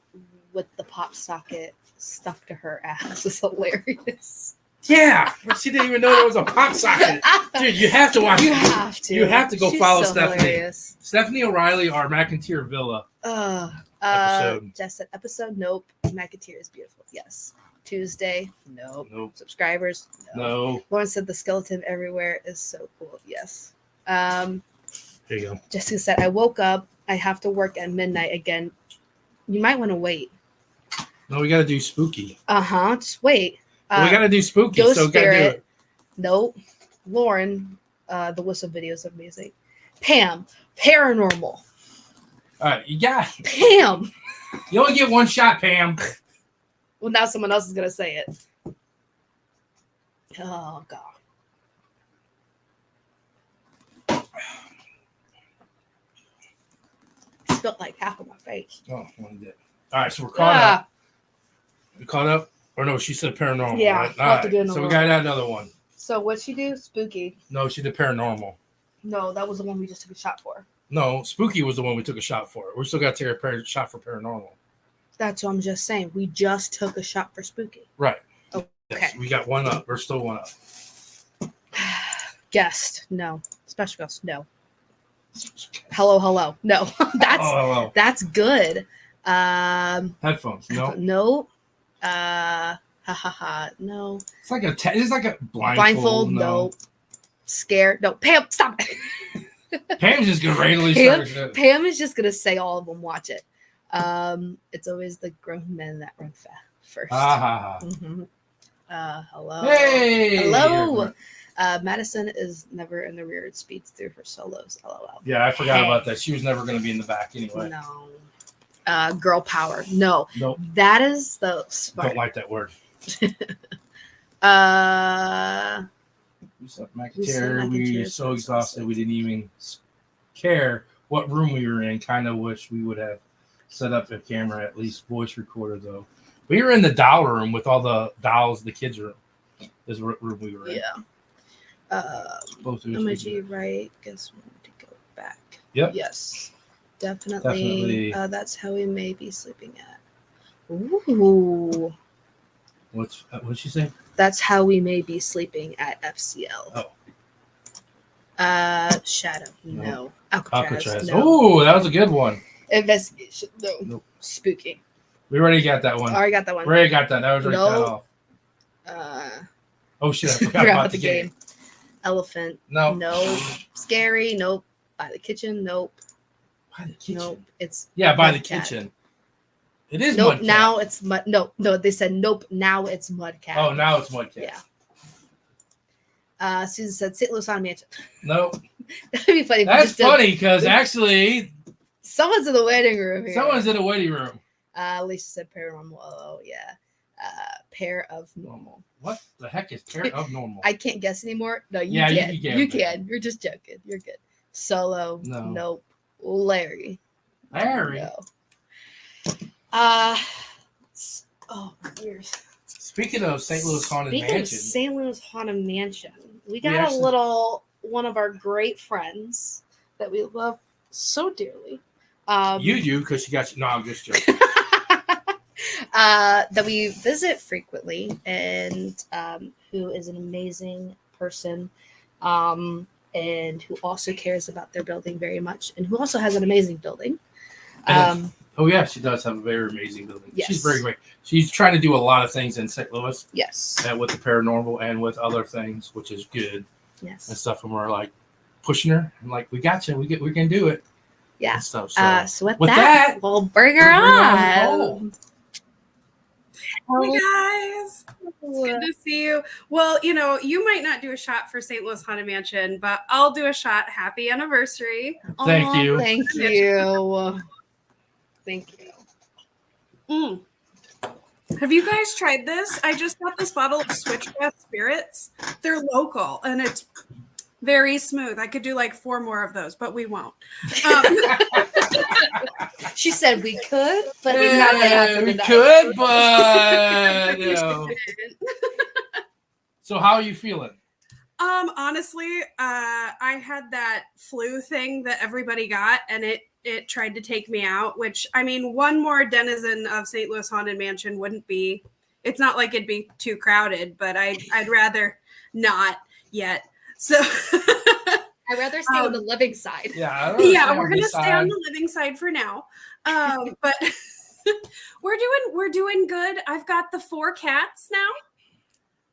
with the pop socket stuck to her ass is hilarious. Yeah, she didn't even know there was a pop socket. Dude, you have to watch. You have to. You have to go follow so Stephanie. Hilarious. Stephanie O'Reilly, our McIntyre Villa episode. Jess said episode. Nope. McIntyre is beautiful. Yes. Tuesday. Nope. Subscribers. No. Lauren said the skeleton everywhere is so cool. Yes. There you go. Jessica said, I woke up. I have to work at midnight again. You might want to wait. No, we got to do spooky. Just wait. We got to do spooky. Ghost so Spirit. Gotta do it. Nope. Lauren, the whistle video is amazing. Pam, paranormal. All right, you got it. Pam. You only get 1 shot, Pam. Well, now someone else is going to say it. Oh, God. Spilled like half of my face. Oh, one did. All right, so we're caught up. We caught up? Or no, she said paranormal. Yeah, right? All right. So we got another one. So what'd she do? Spooky. No, she did paranormal. No, that was the one we just took a shot for. No, spooky was the one we took a shot for. We still got to take a shot for paranormal. That's what I'm just saying. We just took a shot for spooky. Right. Okay. Yes, we got 1 up. We're still 1 up. Guest. No. Special guest. No. Hello. No. That's good. Headphones. No. No. No. It's like a blindfold. Blindfold. No. Scared. No. Pam, stop it. Pam's just gonna randomly start. Pam is just gonna say all of them. Watch it. It's always the grown men that run first. Mm-hmm. Hello. Hey. Hello. Madison is never in the rear. It speeds through her solos. LOL. Yeah, I forgot about that. She was never going to be in the back anyway. No. Girl power. No. Nope. That is the smart. Don't like that word. We were so exhausted we didn't even care what room we were in. Kind of wish we would have set up a camera, at least voice recorder though. We were in the doll room with all the dolls, the kids' room. This is what room we were in. Yeah. Emoji, right? Guess we need to go back. Yep. Yes. Definitely. That's how we may be sleeping at. Ooh. What'd she say? That's how we may be sleeping at FCL. Oh. Shadow. No. Alcatraz. No. Oh, that was a good one. Investigation. No. Nope. Spooky. We already got that one. Already got that one. We already got that. That was already cut off. Oh shit! I forgot about the game. Elephant. No. Nope. Scary. Nope. By the kitchen. Nope. By the kitchen. Nope. It's by the kitchen. It is nope. Mud Cat. Now it's mud. No. They said nope. Now it's Mud Cat. Oh, now it's Mud Cat. Yeah. Susan said St. Louis Haunted Mansion. Nope. That'd be funny. That's funny because actually, someone's in the waiting room here. Someone's in the waiting room. Lisa said paranormal. Oh yeah. Pair of normal. What the heck is pair of normal? I can't guess anymore. No, you can. You can. You're just joking. You're good. Solo. No. Nope. Larry. No. Oh my ears. Speaking of St. Louis Haunted Mansion. St. Louis Haunted Mansion. We got one of our great friends that we love so dearly. You do because she got you. No, I'm just joking. That we visit frequently and who is an amazing person and who also cares about their building very much and who also has an amazing building. Oh yeah, she does have a very amazing building. Yes. She's very great. She's trying to do a lot of things in St. Louis. Yes. With the paranormal and with other things, which is good. Yes. And stuff, and we're like pushing her. I'm like, we got you. We can do it. Yeah. And stuff. So with that, we'll bring her on. Hey guys, it's good to see you. Well, you might not do a shot for St. Louis Haunted Mansion, but I'll do a shot. Happy anniversary. Thank you. Thank you. Thank you. Have you guys tried this? I just got this bottle of Switchgrass Spirits. They're local and it's very smooth. I could do like 4 more of those, but we won't. She said we could, but we could, but So how are you feeling? Honestly, I had that flu thing that everybody got, and it tried to take me out. Which I mean, one more denizen of St. Louis Haunted Mansion wouldn't be. It's not like it'd be too crowded, but I'd rather not yet. So I'd rather stay on the living side. Yeah, we're gonna stay on the living side for now. But we're doing good. I've got the 4 cats now.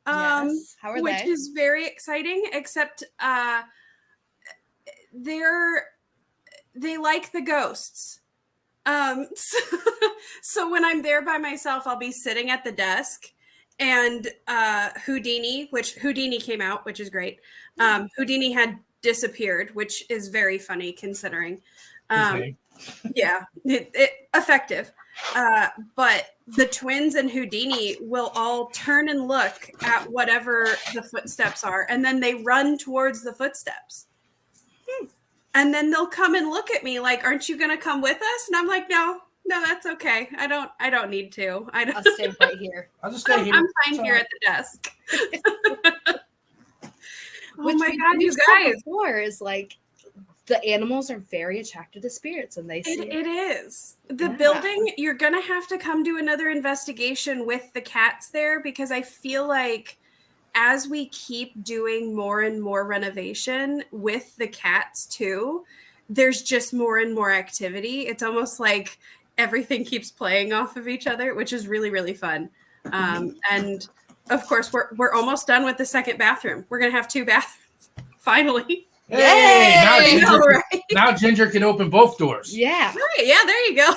Yes. How are which is very exciting, except they like the ghosts. So when I'm there by myself, I'll be sitting at the desk and Houdini came out, which is great. Houdini had disappeared, which is very funny considering. Yeah, it effective. But the twins and Houdini will all turn and look at whatever the footsteps are, and then they run towards the footsteps. And then they'll come and look at me like, "Aren't you going to come with us?" And I'm like, "No, that's okay. I don't need to. I'll stay right here. I'll just stay here. I'm fine here at the desk." Oh my God, you guys! Before is like the animals are very attracted to spirits, and they see it is the building. You're gonna have to come do another investigation with the cats there, because I feel like as we keep doing more and more renovation with the cats too, there's just more and more activity. It's almost like everything keeps playing off of each other, which is really, really fun. And of course, we're almost done with the second bathroom. We're gonna have 2 bathrooms finally. Hey, now Yay! Ginger, Right? now Ginger can open both doors. Yeah. Right. Yeah, there you go.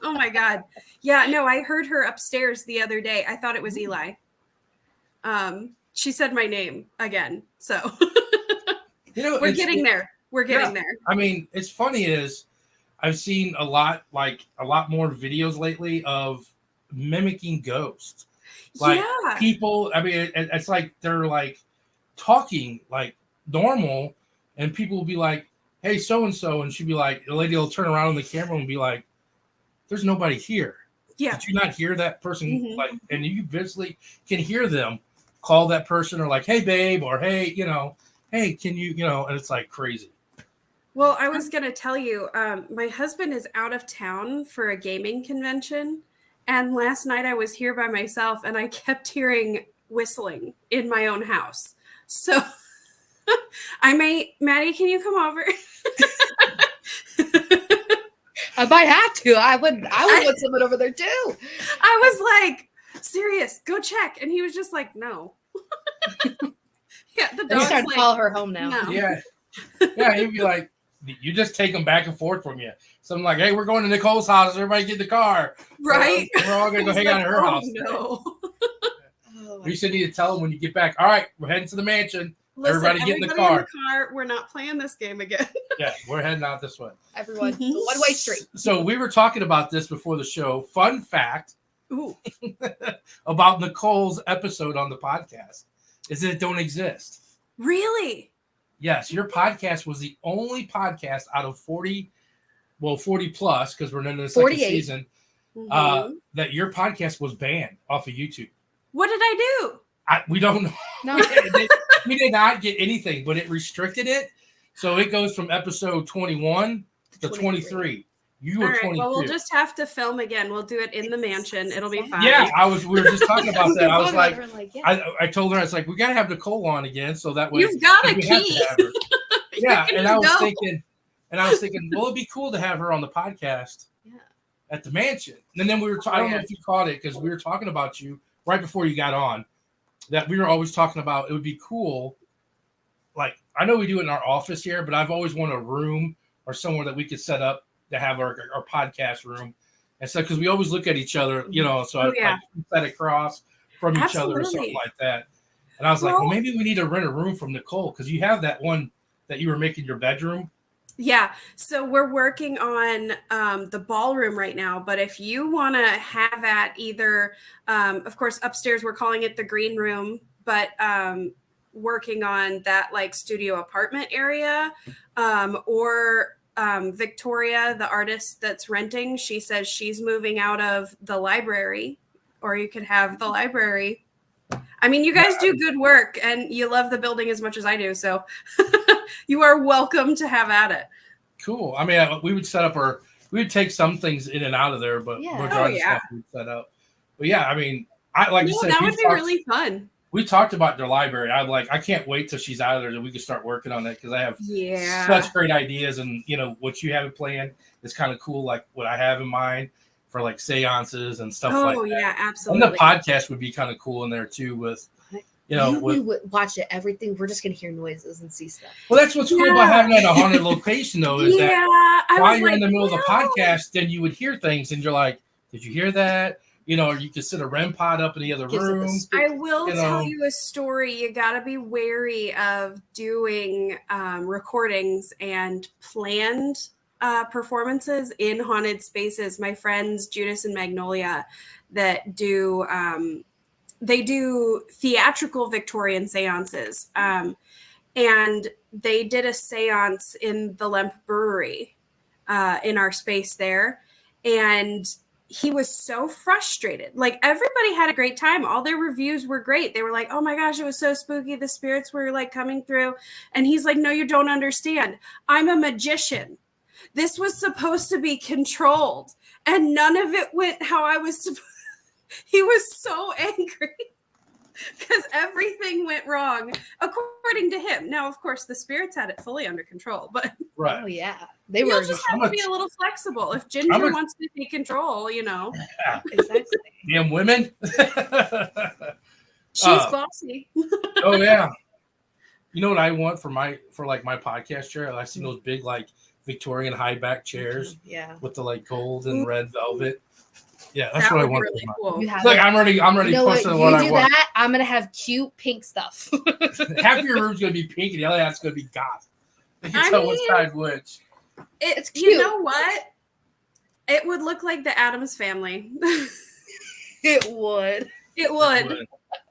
Oh my God. Yeah, no, I heard her upstairs the other day. I thought it was Eli. She said my name again. So we're getting there. We're getting there. I mean, it's funny is I've seen a lot more videos lately of mimicking ghosts. Like people, I mean, it's like they're like talking like normal, and people will be like, "Hey, so and so," and she'd be like, the lady will turn around on the camera and be like, "There's nobody here. Yeah. Did you not hear that person?" Like, and you visibly can hear them call that person or like, "Hey, babe," or "Hey, hey, can you," and it's like crazy. Well, I was going to tell you, my husband is out of town for a gaming convention. And last night I was here by myself and I kept hearing whistling in my own house. So Maddie, can you come over? I might have to. I would want someone over there too. I was like, serious, go check. And he was just like, no. Yeah, the dog's trying to call her home now. No. Yeah. Yeah, he'd be like, you just take them back and forth from you. So I'm like, hey, we're going to Nicole's house. Everybody get in the car. Right. We're all going to go hang out at her house. No. You should need to tell them when you get back. All right, we're heading to the mansion. Listen, everybody get in the car. We're not playing this game again. Yeah, we're heading out this way. Everyone, one-way street. So we were talking about this before the show. Fun fact Ooh. about Nicole's episode on the podcast is that it don't exist. Really? Yes, your podcast was the only podcast out of 40 plus, because we're in the second season, that your podcast was banned off of YouTube. What did I do? We don't know. No. We did not get anything, but it restricted it. So it goes from episode 21 to 23. You were 22. Well, we'll just have to film again. We'll do it in the mansion. It'll be fine. Yeah, we were just talking about that. I was like, yeah. I told her, I was like, we got to have Nicole on again. So that way. You've got a key. Yeah. And I was thinking, well, it'd be cool to have her on the podcast at the mansion. And then we were, I don't know if you caught it, because we were talking about you right before you got on, that we were always talking about, it would be cool. Like, I know we do it in our office here, but I've always wanted a room or somewhere that we could set up to have our podcast room. And so, because we always look at each other, so I like set across from each other or something like that. And I was like, well, maybe we need to rent a room from Nicole, because you have that one that you were making your bedroom. Yeah. So we're working on the ballroom right now. But if you want to have at either, of course, upstairs, we're calling it the green room, but working on that like studio apartment area, or Victoria, the artist that's renting, she says she's moving out of the library, or you could have the library. I mean, you guys do good work and you love the building as much as I do. So you are welcome to have at it. Cool. I mean, we would set up we would take some things in and out of there, but majority of stuff we'd set up. But yeah, I mean, I like you said, that would be really fun. We talked about their library. I can't wait till she's out of there that we can start working on that, because I have such great ideas, and what you have planned is kind of cool. Like what I have in mind for like seances and stuff like that. Oh yeah, absolutely. And the podcast would be kind of cool in there too. With we would watch it. Everything. We're just gonna hear noises and see stuff. Well, that's what's cool about having it at a haunted location, though, is that while you're in the middle of the podcast, then you would hear things, and you're like, "Did you hear that?" Or you could sit a REM pod up in the other room. I will tell you a story. You got to be wary of doing recordings and planned performances in haunted spaces. My friends Judas and Magnolia that do they do theatrical Victorian seances, and they did a seance in the Lemp Brewery in our space there, and he was so frustrated. Like, everybody had a great time. All their reviews were great. They were like, oh my gosh, it was so spooky. The spirits were like coming through. And he's like, no, you don't understand. I'm a magician. This was supposed to be controlled, and none of it went how I was supposed. He was so angry because everything went wrong according to him. Now, of course, the spirits had it fully under control, but right. Oh yeah, they were just have to be a little flexible. If Ginger wants to take control, Yeah. Exactly. Damn women. She's bossy. Oh yeah. You know what I want for my podcast chair? I see those big like Victorian high back chairs. Yeah. With the like gold and red velvet. Yeah, that's That what I would be want. really cool. Like I'm ready. You know what? pushing You what I do want. that, I'm gonna have cute pink stuff. Half your room's gonna be pink, and the other half's gonna be goth. You can I tell which mean, side which. It's cute. You know what? It would look like the Addams Family. It would. It would.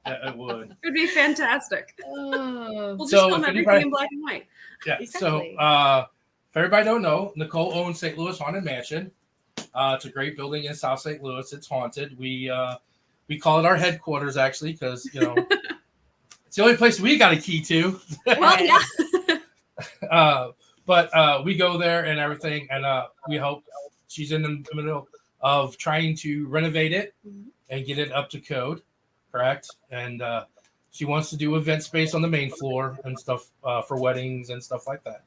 Yeah, it would. It would be fantastic. We'll just So film if everything anybody- in black and white. Yeah. Exactly. So if everybody don't know, Nicole owns St. Louis Haunted Mansion. It's a great building in South St. Louis. It's haunted. We call it our headquarters actually because it's the only place we got a key to. Well, yeah. But we go there and everything, and we hope she's in the middle of trying to renovate it and get it up to code, correct? And she wants to do event space on the main floor and stuff for weddings and stuff like that,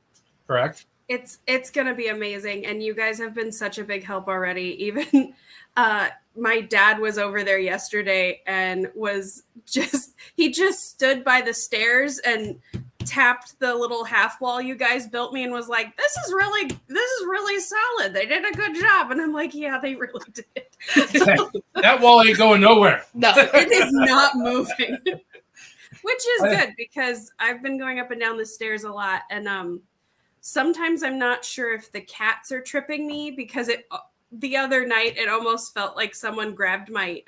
correct? It's gonna be amazing, and you guys have been such a big help already. Even my dad was over there yesterday and he just stood by the stairs and tapped the little half wall you guys built me and was like, this is really solid. They did a good job. And I'm like, yeah, they really did. That wall ain't going nowhere. No. It is not moving. Which is good because I've been going up and down the stairs a lot, and sometimes I'm not sure if the cats are tripping me because the other night it almost felt like someone grabbed my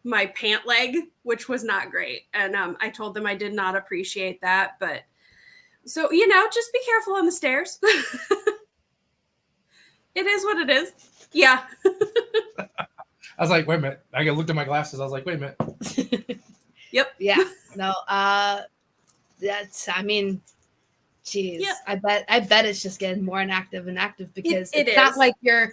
my pant leg, which was not great. And I told them I did not appreciate that. But so, just be careful on the stairs. It is what it is. Yeah. I was like, wait a minute. I looked at my glasses. I was like, wait a minute. Yep. Yeah. No. Geez. Yeah. I bet it's just getting more inactive because It it's not is. like you're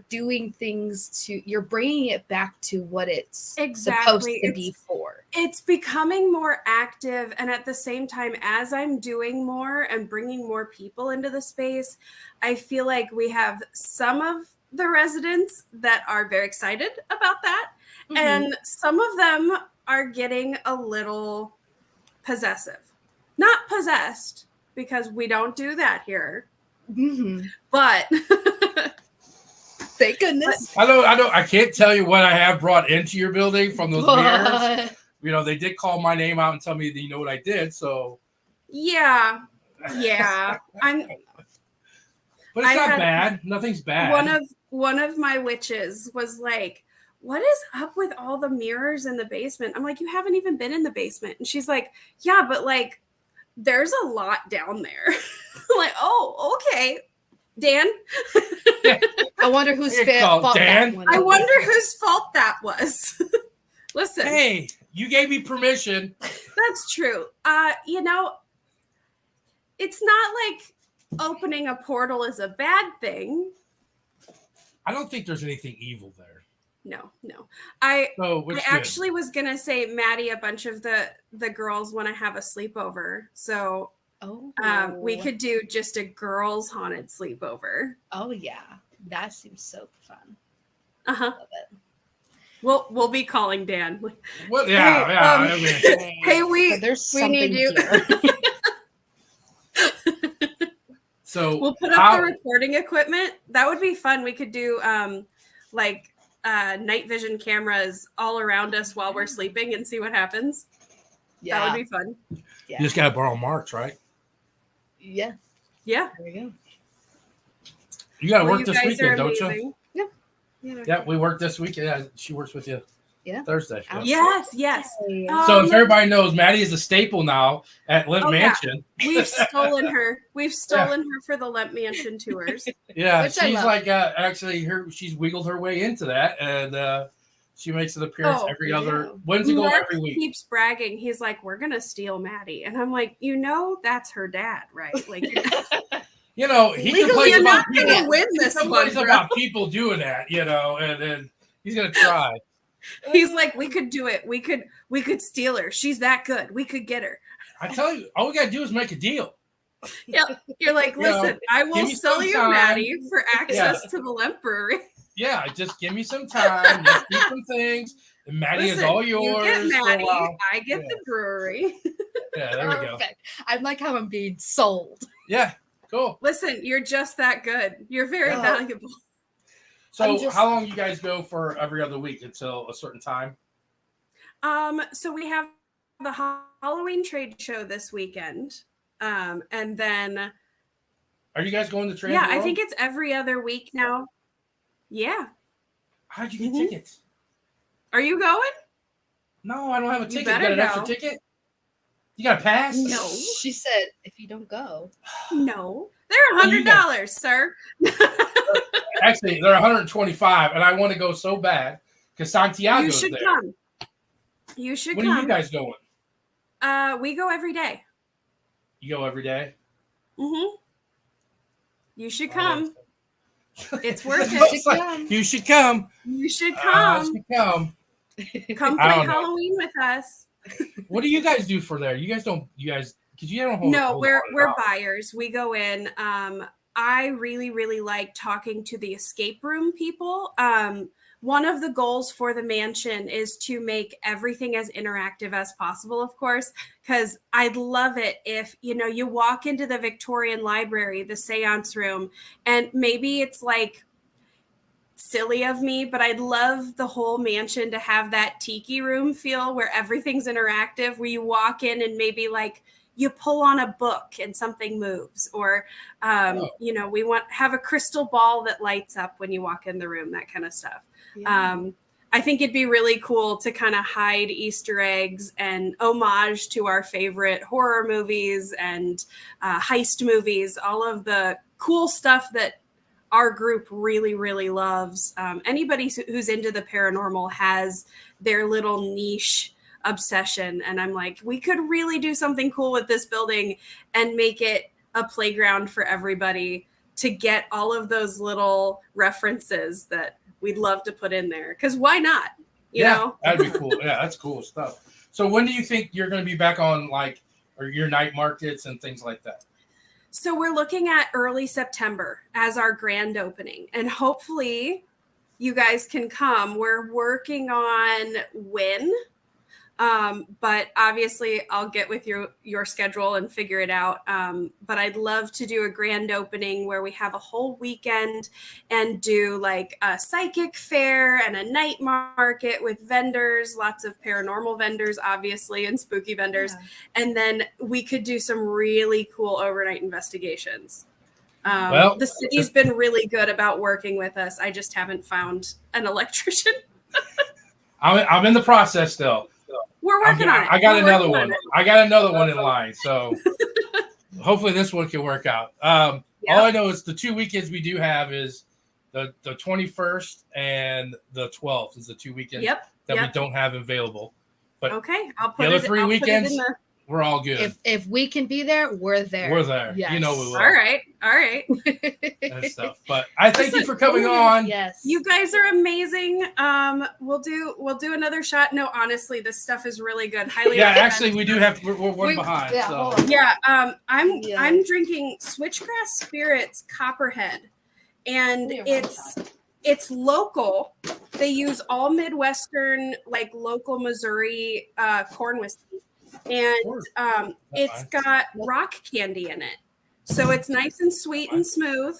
doing things you're bringing it back to what it's supposed to be for. It's becoming more active, and at the same time, as I'm doing more and bringing more people into the space, I feel like we have some of the residents that are very excited about that, and some of them are getting a little possessive. Not possessed, because we don't do that here. But thank goodness. I can't tell you what I have brought into your building from those mirrors. They did call my name out and tell me that what I did. So yeah. But it's not bad. Nothing's bad. One of my witches was like, what is up with all the mirrors in the basement? I'm like, you haven't even been in the basement. And she's like, yeah, but like, there's a lot down there. I'm like, oh, okay. Dan? I wonder whose fault Dan? that one. I wonder whose fault that was. Listen. Hey, you gave me permission. That's true. It's not like opening a portal is a bad thing. I don't think there's anything evil there. No. I actually was gonna say, Maddie, a bunch of the girls want to have a sleepover, so we could do just a girls haunted sleepover. Oh yeah, that seems so fun. Love it. We'll be calling Dan. Well, yeah. Hey, there's we need you. So we'll put up the recording equipment. That would be fun. We could do night vision cameras all around us while we're sleeping and see what happens. Yeah, that would be fun. Yeah. You just gotta borrow Mark's, right? Yeah. There we go. You gotta work this weekend, don't you? Yeah. Yeah, we work this weekend. Yeah, she works with you. Yeah. Thursday. Yes. So if everybody knows, Maddie is a staple now at Lemp Mansion. Yeah. We've stolen her. We've stolen her for the Lemp Mansion tours. Yeah, she's like she's wiggled her way into that, and she makes an appearance every other Wednesday. Every week. Keeps bragging. He's like, "We're gonna steal Maddie," and I'm like, that's her dad, right? Like, he complains about people. Gonna win this he complains about people doing that, and then he's gonna try. He's like, we could do it. We could steal her. She's that good. We could get her. I tell you, all we gotta do is make a deal. Yeah, you're like, listen, I will sell you Maddie for access to the Lemp Brewery. Yeah, just give me some time. Just do some things, and Maddie is all yours. You get Maddie. I get the brewery. Yeah, there we go. Perfect. I like how I'm being sold. Yeah, cool. Listen, you're just that good. You're very Oh. valuable. So how long you guys go for every other week until a certain time? So we have the Halloween trade show this weekend. And then Are you guys going to trade? Yeah, I think it's every other week now. Yeah. How'd you get tickets? Are you going? No, I don't have a You ticket. You better got an extra go. ticket? You got a pass? No. She said, if you don't go. No. They're $100, sir. Actually, they're 125, and I want to go so bad because Santiago's You should there. come. You should When come. are you guys going? We go every day. You go every day? Mm-hmm. You should come. It's worth It's it. like, you should come. You should come. Come. Come I play don't know. Halloween with us. What do you guys do for there? You guys because you don't hold. No, hold we're on at all. buyers. We go in. I really, really like talking to the escape room people. One of the goals for the mansion is to make everything as interactive as possible, of course, because I'd love it if, you walk into the Victorian Library, the seance room, and maybe it's like silly of me, but I'd love the whole mansion to have that tiki room feel where everything's interactive, where you walk in and maybe like you pull on a book and something moves, or we have a crystal ball that lights up when you walk in the room, that kind of stuff. Yeah. I think it'd be really cool to kind of hide Easter eggs and homage to our favorite horror movies and heist movies, all of the cool stuff that our group really, really loves. Anybody who's into the paranormal has their little niche obsession. And I'm like, we could really do something cool with this building and make it a playground for everybody to get all of those little references that we'd love to put in there. Because why not? You know? That'd be cool. Yeah, that's cool stuff. So when do you think you're going to be back on or your night markets and things like that? So we're looking at early September as our grand opening, and hopefully you guys can come. We're working on when, but obviously I'll get with your schedule and figure it out. But I'd love to do a grand opening where we have a whole weekend and do like a psychic fair and a night market with vendors, lots of paranormal vendors, obviously, and spooky vendors. Yeah. And then we could do some really cool overnight investigations. The city's been really good about working with us. I just haven't found an electrician. I'm in the process still. We're working on it. I got another one. I got another one in line. So hopefully this one can work out. All I know is the 2 weekends we do have is the 21st and the 12th is the 2 weekends that we don't have available. But okay, I'll put the other it, 3 I'll weekends, put it in we're all good. If we can be there, we're there. We're there. Yes. You know we will. All right. And stuff. But I thank you for coming on. Yes. You guys are amazing. We'll do another shot. No, honestly, this stuff is really good. Highly recommend. Actually we do have we're one behind. Yeah, so. Yeah, I'm drinking Switchgrass Spirits Copperhead. And it's local. They use all Midwestern, like local Missouri corn whiskey. And it's got rock candy in it. So it's nice and sweet and smooth.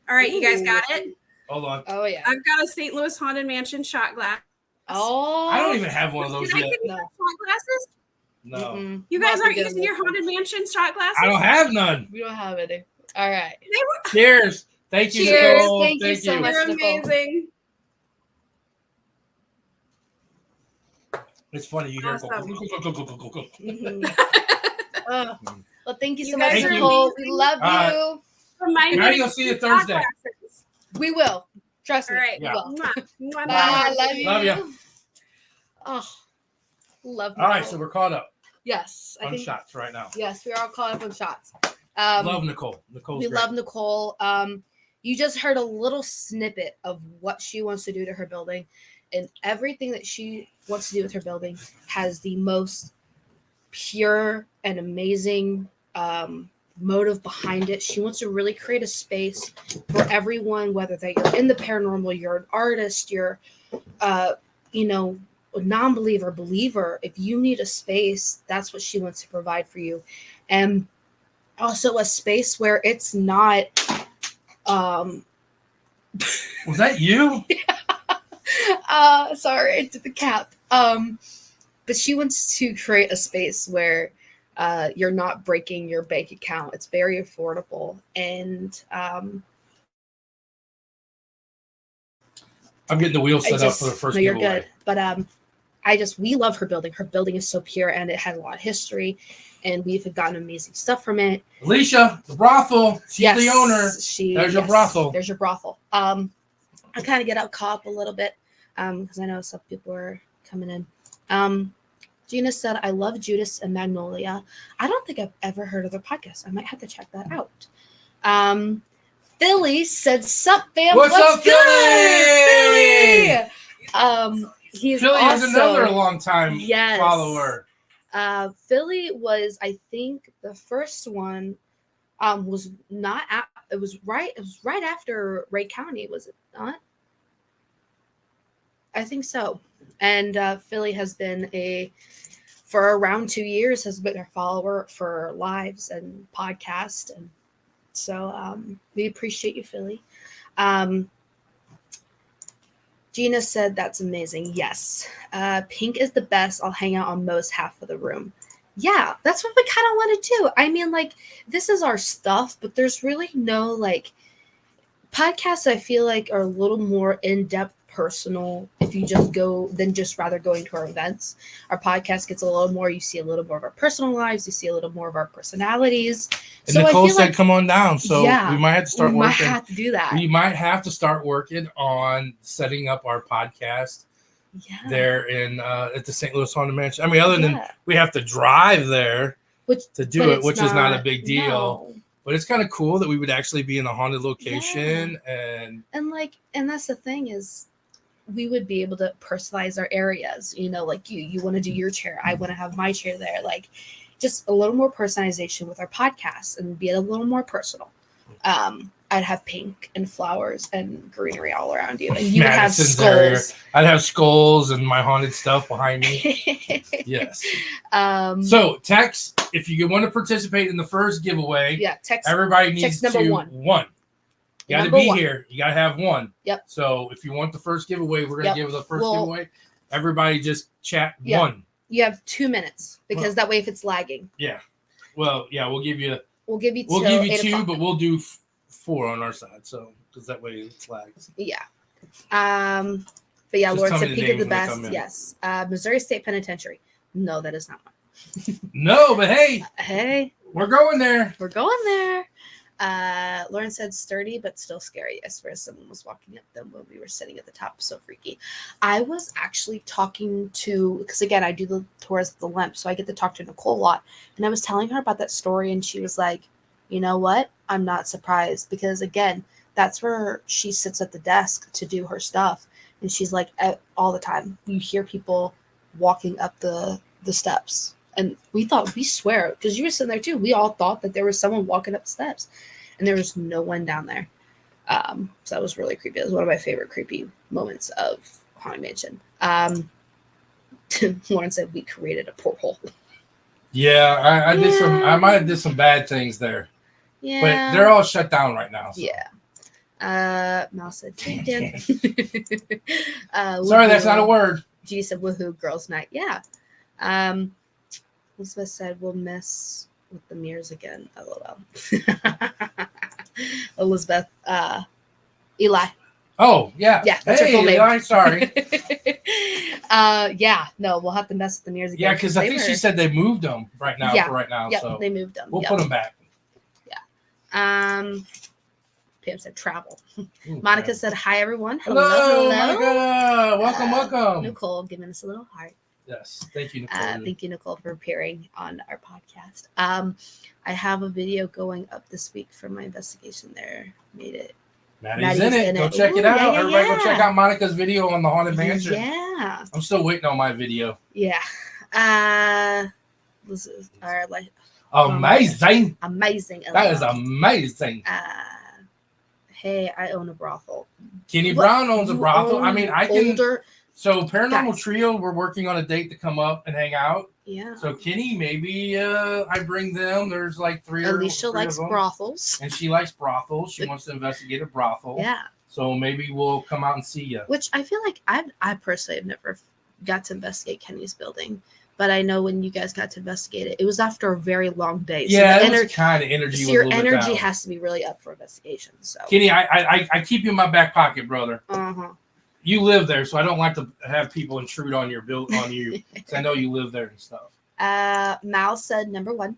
All right, you guys got it? Hold on. Oh, yeah. I've got a St. Louis Haunted Mansion shot glass. Oh. I don't even have one of those yet. Can I give you shot glasses? No. Mm-hmm. You guys aren't using your Haunted Mansion shot glasses? I don't have none. We don't have any. All right. Cheers. Thank you, Cheers. Nicole. Thank you so much, You're Nicole. amazing. It's funny. You hear Awesome. Mm-hmm. Well, thank you so You much, guys are Nicole. We amazing. love you. Remind Now me you'll see you Thursday. glasses. We will. Trust me. All right. We will. Mwah. Mwah. Bye. Love you. Love you. Oh, love All right, Nicole. so we're caught up Yes. on shots right now. Yes, we are all caught up on shots. Love Nicole. Nicole's we great. love Nicole. You just heard a little snippet of what she wants to do to her building, and everything that she wants to do with her building has the most pure and amazing motive behind it. She wants to really create a space for everyone, whether that you're in the paranormal, you're an artist, you're non-believer, believer, if you need a space, that's what she wants to provide for you. And also a space where it's not Was that you? sorry, I did the cap. But she wants to create a space where you're not breaking your bank account. It's very affordable. And I'm getting the wheel set up for the first you're giveaway. good. But we love her building. Her building is so pure and it has a lot of history, and we've gotten amazing stuff from it. Alicia, the brothel. She's the owner. There's your brothel. There's your brothel. I kind of get out caught up a little bit because I know some people are coming in. Gina said, I love Judas and Magnolia. I don't think I've ever heard of their podcast. I might have to check that out. Philly said, sup, fam? What's up, Philly? He's Philly also, is another long-time follower. Philly was, I think, the first one was not at, it was right after Ray County, was it not? I think so. And Philly has been for around 2 years, has been a follower for lives and podcast. And so we appreciate you, Philly. Gina said, that's amazing. Yes. Pink is the best. I'll hang out on most half of the room. Yeah, that's what we kind of want to do. I mean, like, this is our stuff, but there's really no, like, podcasts I feel like are a little more in-depth, personal if you just go than just rather going to our events. Our podcast gets a little more, you see a little more of our personal lives, you see a little more of our personalities. And so Nicole said, come on down. So we might have to start working. We might have to do that. We might have to start working on setting up our podcast there in at the St. Louis Haunted Mansion. I mean, other than we have to drive there to do it, which is not a big deal. No. But it's kind of cool that we would actually be in a haunted location and that's the thing is we would be able to personalize our areas, you know, like you want to do your chair, I want to have my chair there, like just a little more personalization with our podcast and be a little more personal. I'd have pink and flowers and greenery all around you, and you would have skulls. Area. I'd have skulls and my haunted stuff behind me. Yes. So text if you want to participate in the first giveaway. Yeah, text. Everybody needs text number one. You got to be here. You got to have one. Yep. So if you want the first giveaway, we're gonna give the first giveaway. Everybody just chat one. You have 2 minutes because that way if it's lagging. Yeah. Well, yeah, we'll give you. We'll give you 2, but we'll do 4 on our side, so because that way it flags. Yeah. But yeah, Lord said Pink is the best. Yes. Missouri State Penitentiary. No, that is not one. No, but hey, we're going there. We're going there. Lauren said sturdy but still scary. I swear someone was walking up them when we were sitting at the top. So freaky. I was actually talking to, because again, I do the tours of the Limp, so I get to talk to Nicole a lot. And I was telling her about that story, and she was like, you know what? I'm not surprised, because again, that's where she sits at the desk to do her stuff. And she's like, all the time, you hear people walking up the steps. And we swear, because you were sitting there too, we all thought that there was someone walking up the steps, and there was no one down there. So that was really creepy. It was one of my favorite creepy moments of Haunted Mansion. Lauren said we created a porthole. Yeah, I did some. I might have did some bad things there. Yeah, but they're all shut down right now. So. Yeah. Mal said, sorry, that's not a word. G said, woohoo, girls' night. Yeah. Elizabeth said, we'll mess with the mirrors again. LOL. Elizabeth, Eli. Oh, yeah. Yeah, that's her full name. Eli, sorry. Yeah, no, we'll have to mess with the mirrors again. Yeah, because I think she said they moved them right now. Yeah, for right now. Yeah, so they moved them. We'll put them back. Yeah. Pam said travel. Ooh, Monica man. said, hi, everyone. Hello. Monica. Welcome. Nicole giving us a little heart. Yes. Thank you, Nicole. Thank you, Nicole, for appearing on our podcast. I have a video going up this week from my investigation there. Made it. Maddie's in it. Go check it out. Yeah, Everybody go check out Monica's video on the Haunted Mansion. Yeah. I'm still waiting on my video. Yeah. This is our like amazing. Amazing. That is amazing. Hey, I own a brothel. Kenny Brown owns a brothel. I mean, I can. So Paranormal Guys. Trio, we're working on a date to come up and hang out. Yeah. So Kenny, maybe I bring them. There's like three Alicia or three likes of them. brothels. And she likes brothels. She wants to investigate a brothel. Yeah. So maybe we'll come out and see you. Which I feel like I personally have never got to investigate Kenny's building. But I know when you guys got to investigate it, it was after a very long day. So Yeah, it was kind of energy. So your energy has to be really up for investigation. So Kenny, I keep you in my back pocket, brother. Uh-huh. You live there, so I don't like to have people intrude on your on you. Because I know you live there and stuff. Mal said number 1.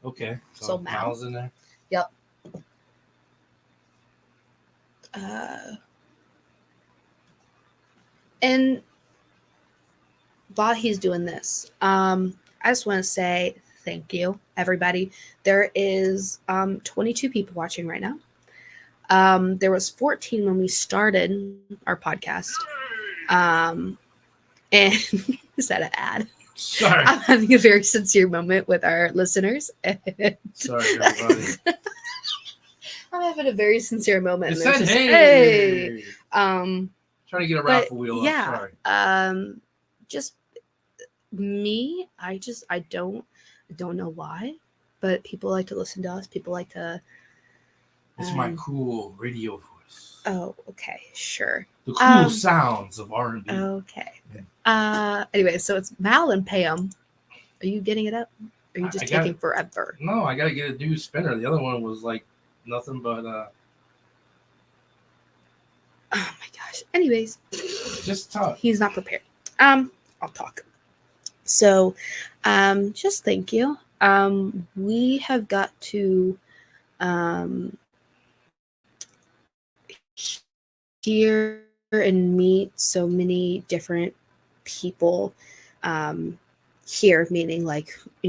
Okay, so Mal's in there. Yep. And while he's doing this, I just want to say thank you, everybody. There is 22 people watching right now. There was 14 when we started our podcast. And is that an ad? Sorry. I'm having a very sincere moment with our listeners. Sorry, everybody. I'm having a very sincere moment. It said, just, hey. Trying to get a raffle wheel yeah, up. Sorry. Just me. I don't know why, but people like to listen to us. People like to. It's my cool radio voice. Oh, okay, sure. The cool sounds of R&B. Okay. Yeah. Anyway, so it's Mal and Pam. Are you getting it up? Or are you just taking forever? No, I gotta get a new spinner. The other one was like nothing but oh my gosh. Anyways. Just talk. He's not prepared. I'll talk. So just thank you. We have got to hear and meet so many different people here, meaning like, we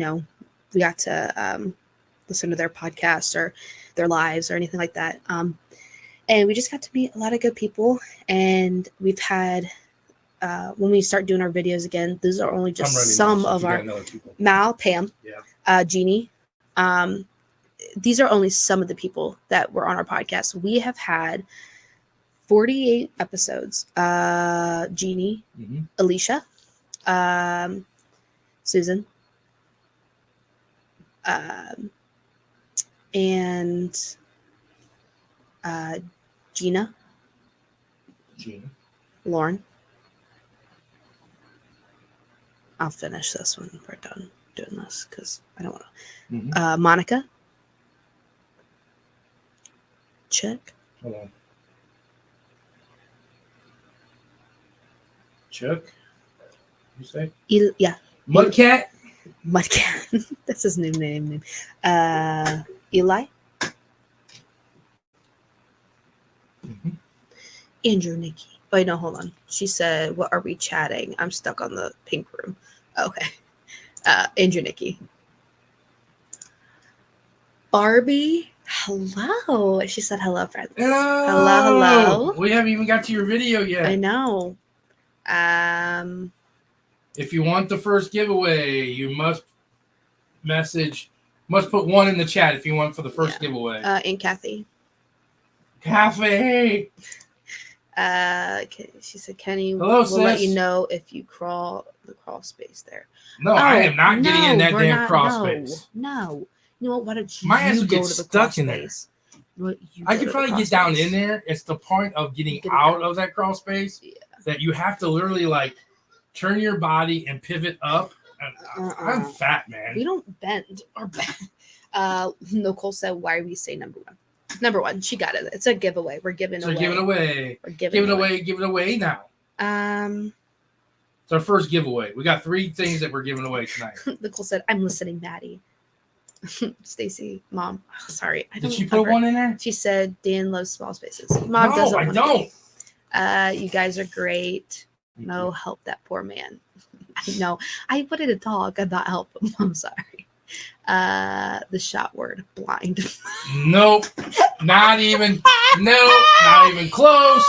got to listen to their podcasts or their lives or anything like that. And we just got to meet a lot of good people. And we've had, when we start doing our videos again, these are only just some of our Mal, Pam, Jeannie. These are only some of the people that were on our podcast. We have had 48 episodes. Jeannie, Alicia, Susan, and Gina, Lauren. I'll finish this when we're done doing this because I don't want to. Monica, Chuck. Hold on. Chuck, you say? Yeah. Mudcat. Mudcat. That's his new name. Eli. Andrew, Nikki. Wait, no, hold on. She said, "What are we chatting?" I'm stuck on the pink room. Okay. Andrew, Nikki. Barbie. Hello. She said, "Hello, friends." Hello. We haven't even got to your video yet. I know. If you want the first giveaway, you must put 1 in the chat if you want for the first giveaway. And Kathy. Kathy. She said, Kenny, hello, we'll let you know if you crawl the crawl space there. No, I am not getting in that damn crawl space. No. You know what? Why don't you my ass would go get to the stuck crawl in there. space? I could probably get down in there. It's the point of getting out of that crawl space that you have to literally like turn your body and pivot up. I'm fat, man. We don't bend or bend. Nicole said, why are we saying number 1? Number 1, she got it. It's a giveaway. We're giving away. Give it away. We're giving Give it away now. It's our first giveaway. We got 3 things that we're giving away tonight. Nicole said, I'm listening, Maddie. Stacy, Mom. Oh, sorry. Did she put 1 in there? She said, Dan loves small spaces. Mom doesn't. I don't. You guys are great. No, help that poor man. I know. I wanted to talk and not help him. I'm sorry. The shot word, blind. Nope. Not even. Nope. Not even close.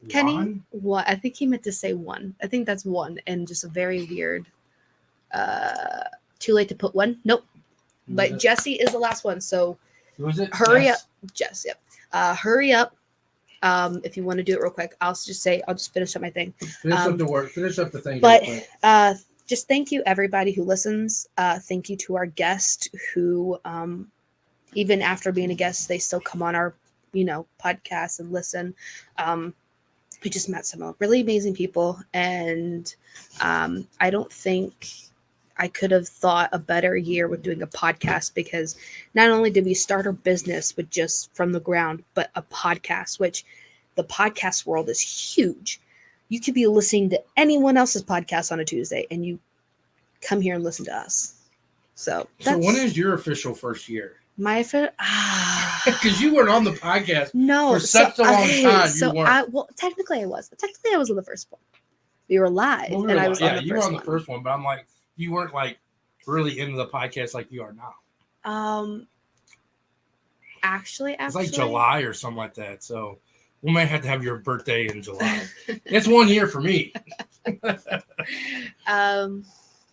Kenny, what? I think he meant to say 1. I think that's 1, and just a very weird. Too late to put 1. Nope. But Jesse is the last one, so who is it? Hurry up, Jess. Yep. Hurry up If you want to do it real quick, I'll just finish up my thing. Finish up the work. Finish up the thing. But just thank you everybody who listens. Thank you to our guest who, even after being a guest, they still come on our, podcast and listen. We just met some really amazing people, and I don't think I could have thought a better year with doing a podcast, because not only did we start our business with just from the ground, but a podcast, which the podcast world is huge. You could be listening to anyone else's podcast on a Tuesday and you come here and listen to us. So when is your official first year? Because you weren't on the podcast for such a long time. Technically I was. Technically I was on the first one. We were live, and I was on the first one. Yeah, you were on the first one, but I'm like, you weren't like really into the podcast like you are now. Actually, it's like July or something like that. So we might have to have your birthday in July. It's 1 year for me.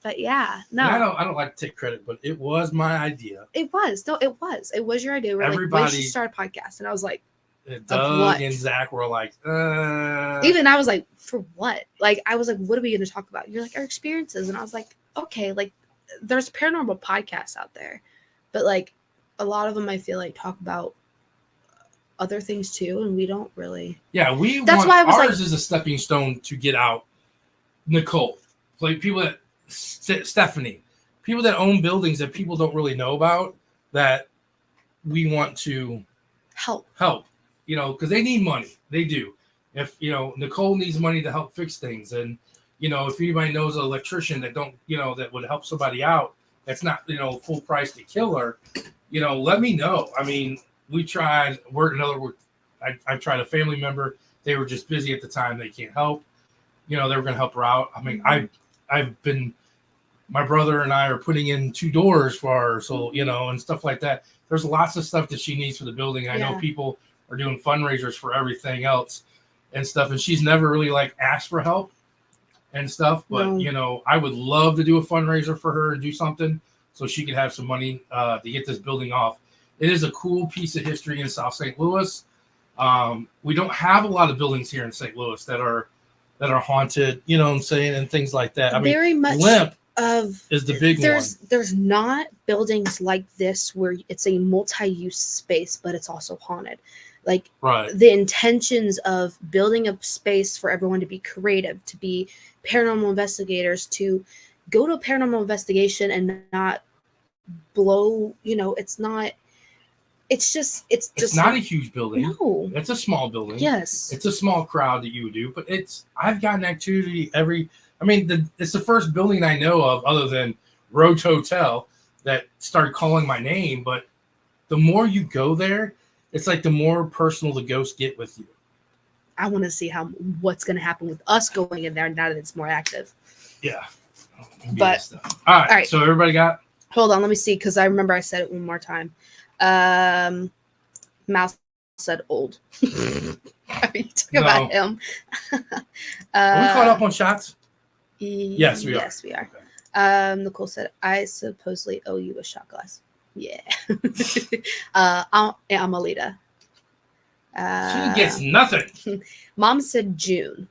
But yeah, no. And I don't like to take credit, but it was my idea. It was. No, it was. It was your idea. We're like, we should start a podcast. And I was like, Doug and Zach were like, Even I was like, for what? Like, I was like, what are we going to talk about? You're like, our experiences. And I was like, okay, like, there's paranormal podcasts out there. But like, a lot of them I feel like talk about other things too. And we don't really. Yeah, that's why I was ours is a stepping stone to get out. Nicole. Like, people that. Stephanie, people that own buildings that people don't really know about, that we want to help, because they need money. They do. If Nicole needs money to help fix things, and if anybody knows an electrician that that would help somebody out, that's not full price to kill her, let me know. I mean, we tried. I tried a family member. They were just busy at the time. They can't help. They were going to help her out. I mean, my brother and I are putting in 2 doors for her. So, and stuff like that. There's lots of stuff that she needs for the building. I know people are doing fundraisers for everything else and stuff. And she's never really like asked for help and stuff. But, I would love to do a fundraiser for her and do something so she could have some money to get this building off. It is a cool piece of history in South St. Louis. We don't have a lot of buildings here in St. Louis that are haunted, and things like that. I mean, very much Limp is the big one. There's not buildings like this where it's a multi-use space, but it's also haunted. Like the intentions of building a space for everyone to be creative, to be paranormal investigators, to go to a paranormal investigation and not blow, it's not. It's not a huge building. No, it's a small building. Yes, it's a small crowd that you would do, but I've gotten activity it's the first building I know of other than Roach Hotel that started calling my name. But the more you go there, it's like the more personal the ghosts get with you. I want to see what's going to happen with us going in there now that it's more active. Yeah, but all right. So everybody got. Hold on, let me see, because I remember I said it one more time. Mouse said old. Are you talking about him? Are we caught up on shots? Yes, we are. Yes, we are. Nicole said, I supposedly owe you a shot glass. Yeah. I'm Alita. She gets nothing. Mom said June.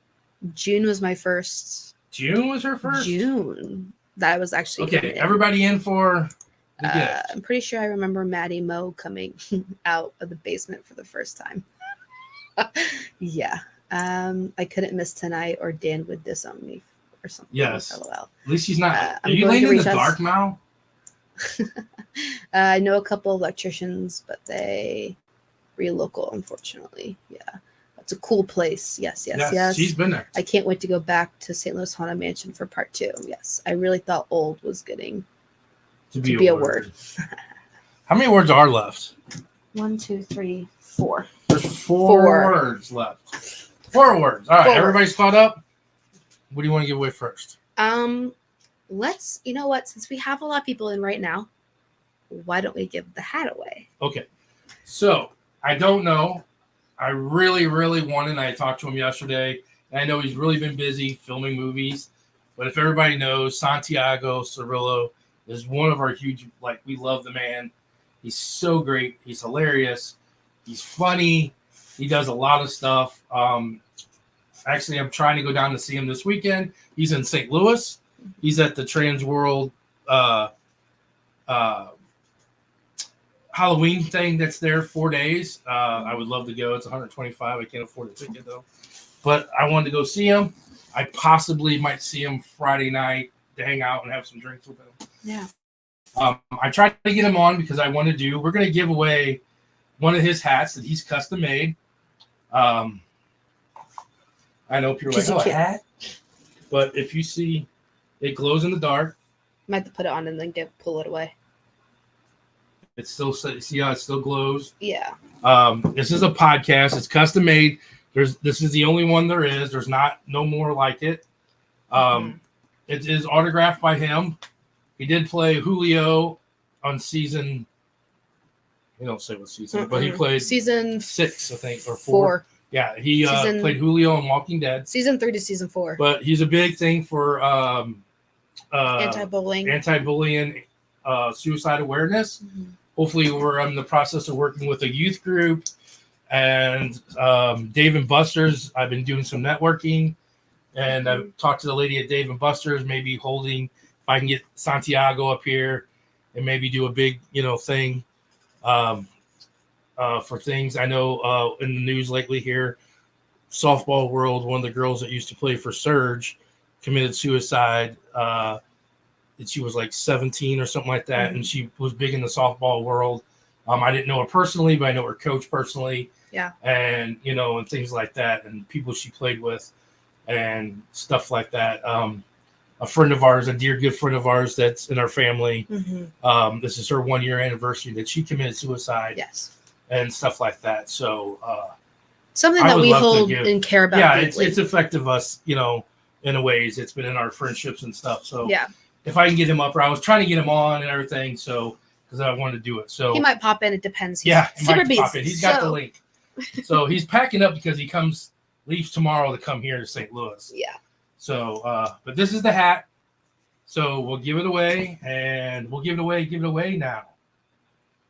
June was my first. June was her first? June. That was actually. Okay, everybody in for the gift. I'm pretty sure I remember Maddie Moe coming out of the basement for the first time. Yeah. I couldn't miss tonight, or Dan would disown me or something. Yes. LOL. At least he's not. Are you laying in the dark now? I know a couple of electricians, but they relocal, unfortunately. Yeah. It's a cool place. Yes. She's been there. I can't wait to go back to St. Louis Haunted Mansion for part 2. Yes. I really thought old was getting to be a word. How many words are left? 1, 2, 3, 4. There's 4 words left. 4 words. All right. Everybody's caught up. What do you want to give away first? Let's, you know what? Since we have a lot of people in right now, why don't we give the hat away? Okay. So I don't know. I really, really wanted. I talked to him yesterday. And I know he's really been busy filming movies. But if everybody knows, Santiago Cirillo is one of our huge, we love the man. He's so great. He's hilarious. He's funny. He does a lot of stuff. Actually, I'm trying to go down to see him this weekend. He's in St. Louis. He's at the Trans World Halloween thing that's there 4 days. I would love to go. It's $125. I can't afford a ticket though. But I wanted to go see him. I possibly might see him Friday night to hang out and have some drinks with him. Yeah. I tried to get him on because we're going to give away one of his hats that he's custom made. I know people are like, oh, a hat? But if you see, it glows in the dark. Might have to put it on and then pull it away. It's still, see how it still glows? Yeah. This is a podcast. It's custom made. This is the only one there is. There's no more like it. It is autographed by him. He did play Julio on season. They don't say what season, but he played season 6, I think, or 4. Yeah, he played Julio in Walking Dead. Season 3 to season 4. But he's a big thing for anti-bullying, suicide awareness. Hopefully, we're in the process of working with a youth group. And Dave and Buster's, I've been doing some networking. And I've talked to the lady at Dave and Buster's, maybe if I can get Santiago up here and maybe do a big, thing. For things I know in the news lately here, softball world, one of the girls that used to play for Surge committed suicide. And she was like 17 or something like that. And she was big in the softball world. I didn't know her personally, but I know her coach personally. Yeah. And, and things like that, and people she played with and stuff like that. A friend of ours, a dear good friend of ours that's in our family. This is her 1-year anniversary that she committed suicide. Yes. And stuff like that. So something that we hold and care about. Yeah, deeply. it's affected us, in a ways. It's been in our friendships and stuff. So yeah, if I can get him up, or I was trying to get him on and everything, so because I wanted to do it. So he might pop in. It depends. He might busy. pop in. He's got the link. So he's packing up because he leaves tomorrow to come here to St. Louis. Yeah. So, but this is the hat. So we'll give it away, and we'll give it away now.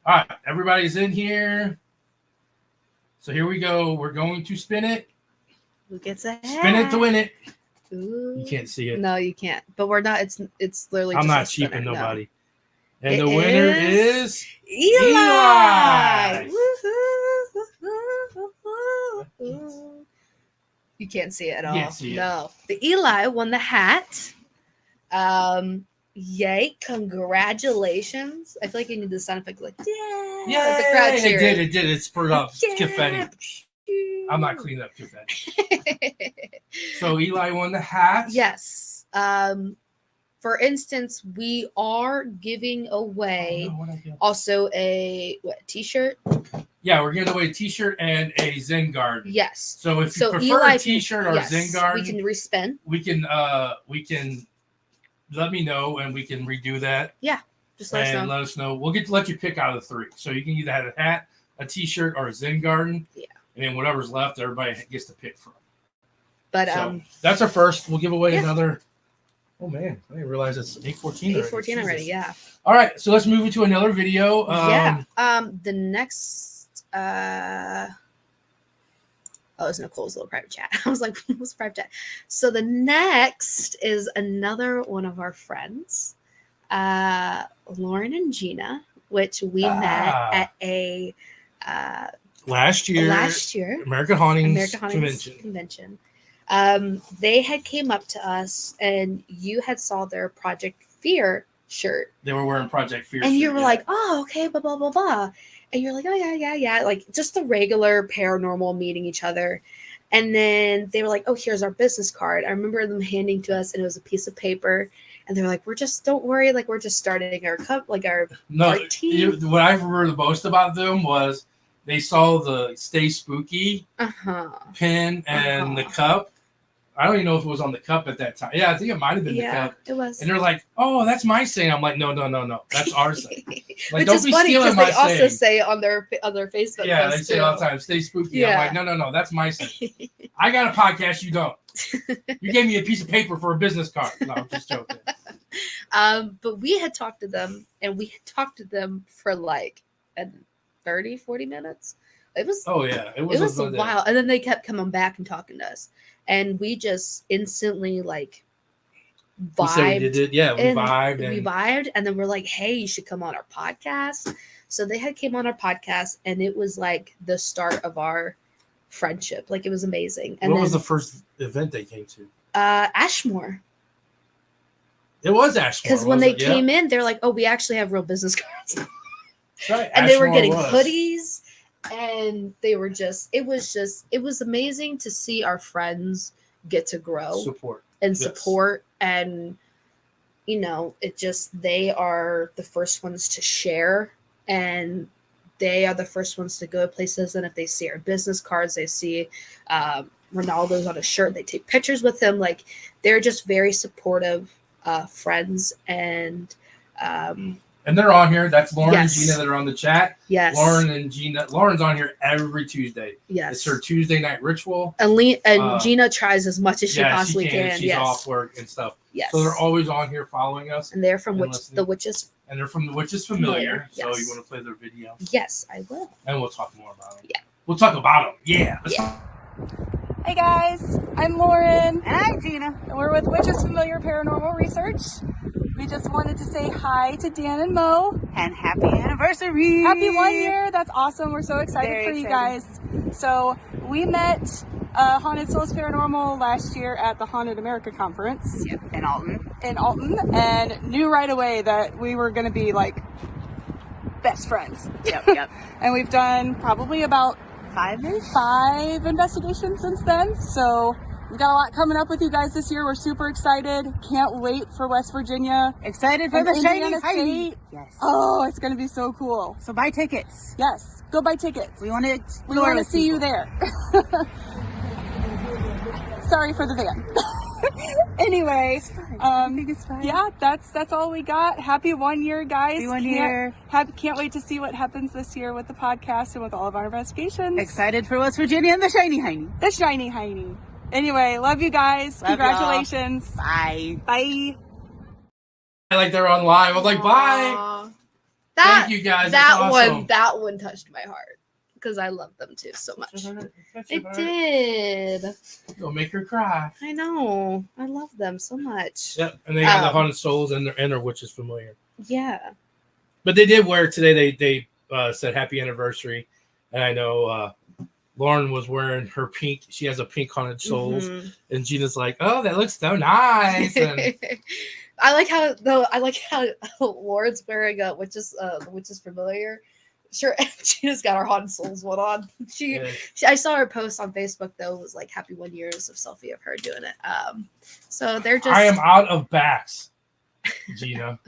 All right, everybody's in here. So here we go. We're going to spin it. Who gets a hat? Spin it to win it. Ooh. You can't see it. No, you can't. But we're not. It's literally. I'm just not a spinner. cheaping nobody. No. And the winner is Eli. You can't see it at all. Can't see it. No. The Eli won the hat. Yay. Congratulations. I feel like you need the sound effect like, yeah. Like the crowd cheering. It did. It spurred up confetti. I'm not cleaning up confetti. So Eli won the hat. Yes. For instance, we are giving away also a t-shirt. Yeah, we're giving away a t-shirt and a Zen Garden. Yes. So if you prefer a t-shirt or a Zen Garden, we can respin. We can let me know and we can redo that. Yeah. Just let us know. We'll let you pick out of the 3. So you can either have a hat, a t-shirt, or a Zen Garden. Yeah. And then whatever's left, everybody gets to pick from. But so that's our first. We'll give away another. Oh man, I didn't realize it's 8:14. 8:14 already. Yeah. All right, so let's move into another video. The next. Oh, it's Nicole's little private chat. I was like, what's private chat? So the next is another one of our friends, Lauren and Gina, which we met at a last year American Hauntings convention. They had came up to us and you had saw their Project Fear shirt. They were wearing Project Fear and you were like, oh, okay, blah, blah, blah, blah. And you're like, oh, yeah. Like just the regular paranormal meeting each other. And then they were like, oh, here's our business card. I remember them handing to us and it was a piece of paper. And they're like, don't worry. Like, we're just starting our team. What I remember the most about them was they saw the Stay Spooky pin and the cup. I don't even know if it was on the cup at that time. Yeah, I think it might have been the cup. It was. And they're like, oh, that's my saying. I'm like, no. That's our saying. Like, which is funny because they also say on their Facebook. Yeah, they say all the time, Stay Spooky. Yeah. I'm like, no, that's my saying. I got a podcast, you don't. You gave me a piece of paper for a business card. No, I'm just joking. But we had talked to them, and we had talked to them for like 30, 40 minutes. It was. Oh yeah, it was a while, and then they kept coming back and talking to us, and we just instantly like vibed. We vibed, and then we're like, "Hey, you should come on our podcast." So they came on our podcast, and it was like the start of our friendship. Like it was amazing. And what was the first event they came to? Ashmore. It was Ashmore. Because when they came in, they're like, "Oh, we actually have real business cards." Right. And they were getting hoodies, and they were it was amazing to see our friends get to grow, support, and they are the first ones to share, and they are the first ones to go to places, and if they see our business cards, they see Ronaldo's on a shirt, they take pictures with him. Like they're just very supportive friends, and they're on here. That's Lauren and Gina that are on the chat. Yes. Lauren and Gina. Lauren's on here every Tuesday. Yes. It's her Tuesday night ritual. And Gina tries as much as she possibly can. She's off work and stuff. Yes. So they're always on here following us. And they're from the Witches. And they're from the Witches Familiar. Yes. So you want to play their video? Yes, I will. And we'll talk more about them. Yeah. We'll talk about them. Yeah. Hey guys, I'm Lauren. And I'm Gina. And we're with Witches Familiar Paranormal Research. We just wanted to say hi to Dan and Mo. And happy anniversary. Happy 1 year. That's awesome. We're so excited for you guys. So we met Haunted Souls Paranormal last year at the Haunted America Conference. Yep, in Alton. And knew right away that we were going to be like best friends. Yep. And we've done probably about 5 investigations since then. So we've got a lot coming up with you guys this year. We're super excited. Can't wait for West Virginia. Excited for the Shiny State. Yes. Oh, it's going to be so cool. So buy tickets. Yes. Go buy tickets. We want to see you there. Sorry for the van. Anyway, it's fine. Yeah, that's all we got. Happy 1 year, guys. Happy 1 year. Can't wait to see what happens this year with the podcast and with all of our investigations. Excited for West Virginia and the Shiny Heiny. The Shiny Heiny. Anyway, love you guys. Love Congratulations. Y'all. Bye. Bye. Like they're on live. I was like, bye. Thank you guys. That one touched my heart. Because I love them too so much. It did. You'll make her cry. I know. I love them so much. Yep. And they have the Haunted Souls and their Witches Familiar. Yeah. But they did wear today. They said happy anniversary, and I know Lauren was wearing her pink. She has a pink Haunted Souls, and Gina's like, "Oh, that looks so nice." And I like how Lauren's wearing a Witches Familiar. Sure, Gina's got her Haunted Souls one on. I saw her post on Facebook though. It was like happy 1 year of selfie of her doing it. So they're just. I am out of backs, Gina.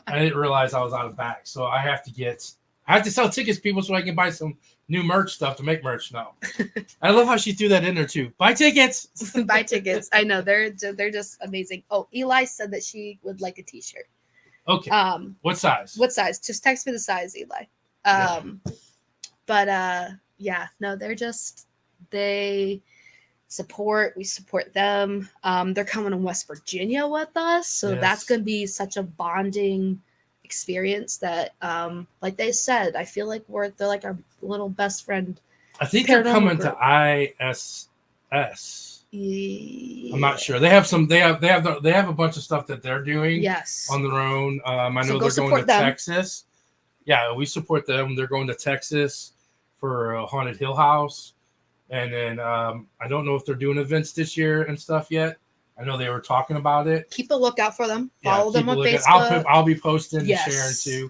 I didn't realize I was out of backs, so I have to sell tickets, people, so I can buy some new merch stuff to make merch now. I love how she threw that in there too. Buy tickets. Buy tickets. I know they're just amazing. Oh, Eli said that she would like a T-shirt. Okay. What size? Just text me the size, Eli. They support. We support them. They're coming to West Virginia with us, so that's gonna be such a bonding experience that like they said, I feel like they're like our little best friend. I think they're coming to ISS. Yeah. I'm not sure. They have a bunch of stuff that they're doing on their own. I know they're going to Texas. Yeah, we support them. They're going to Texas for a Haunted Hill House. And then I don't know if they're doing events this year and stuff yet. I know they were talking about it. Keep a lookout for them. Follow them on Facebook. I'll be posting and sharing too.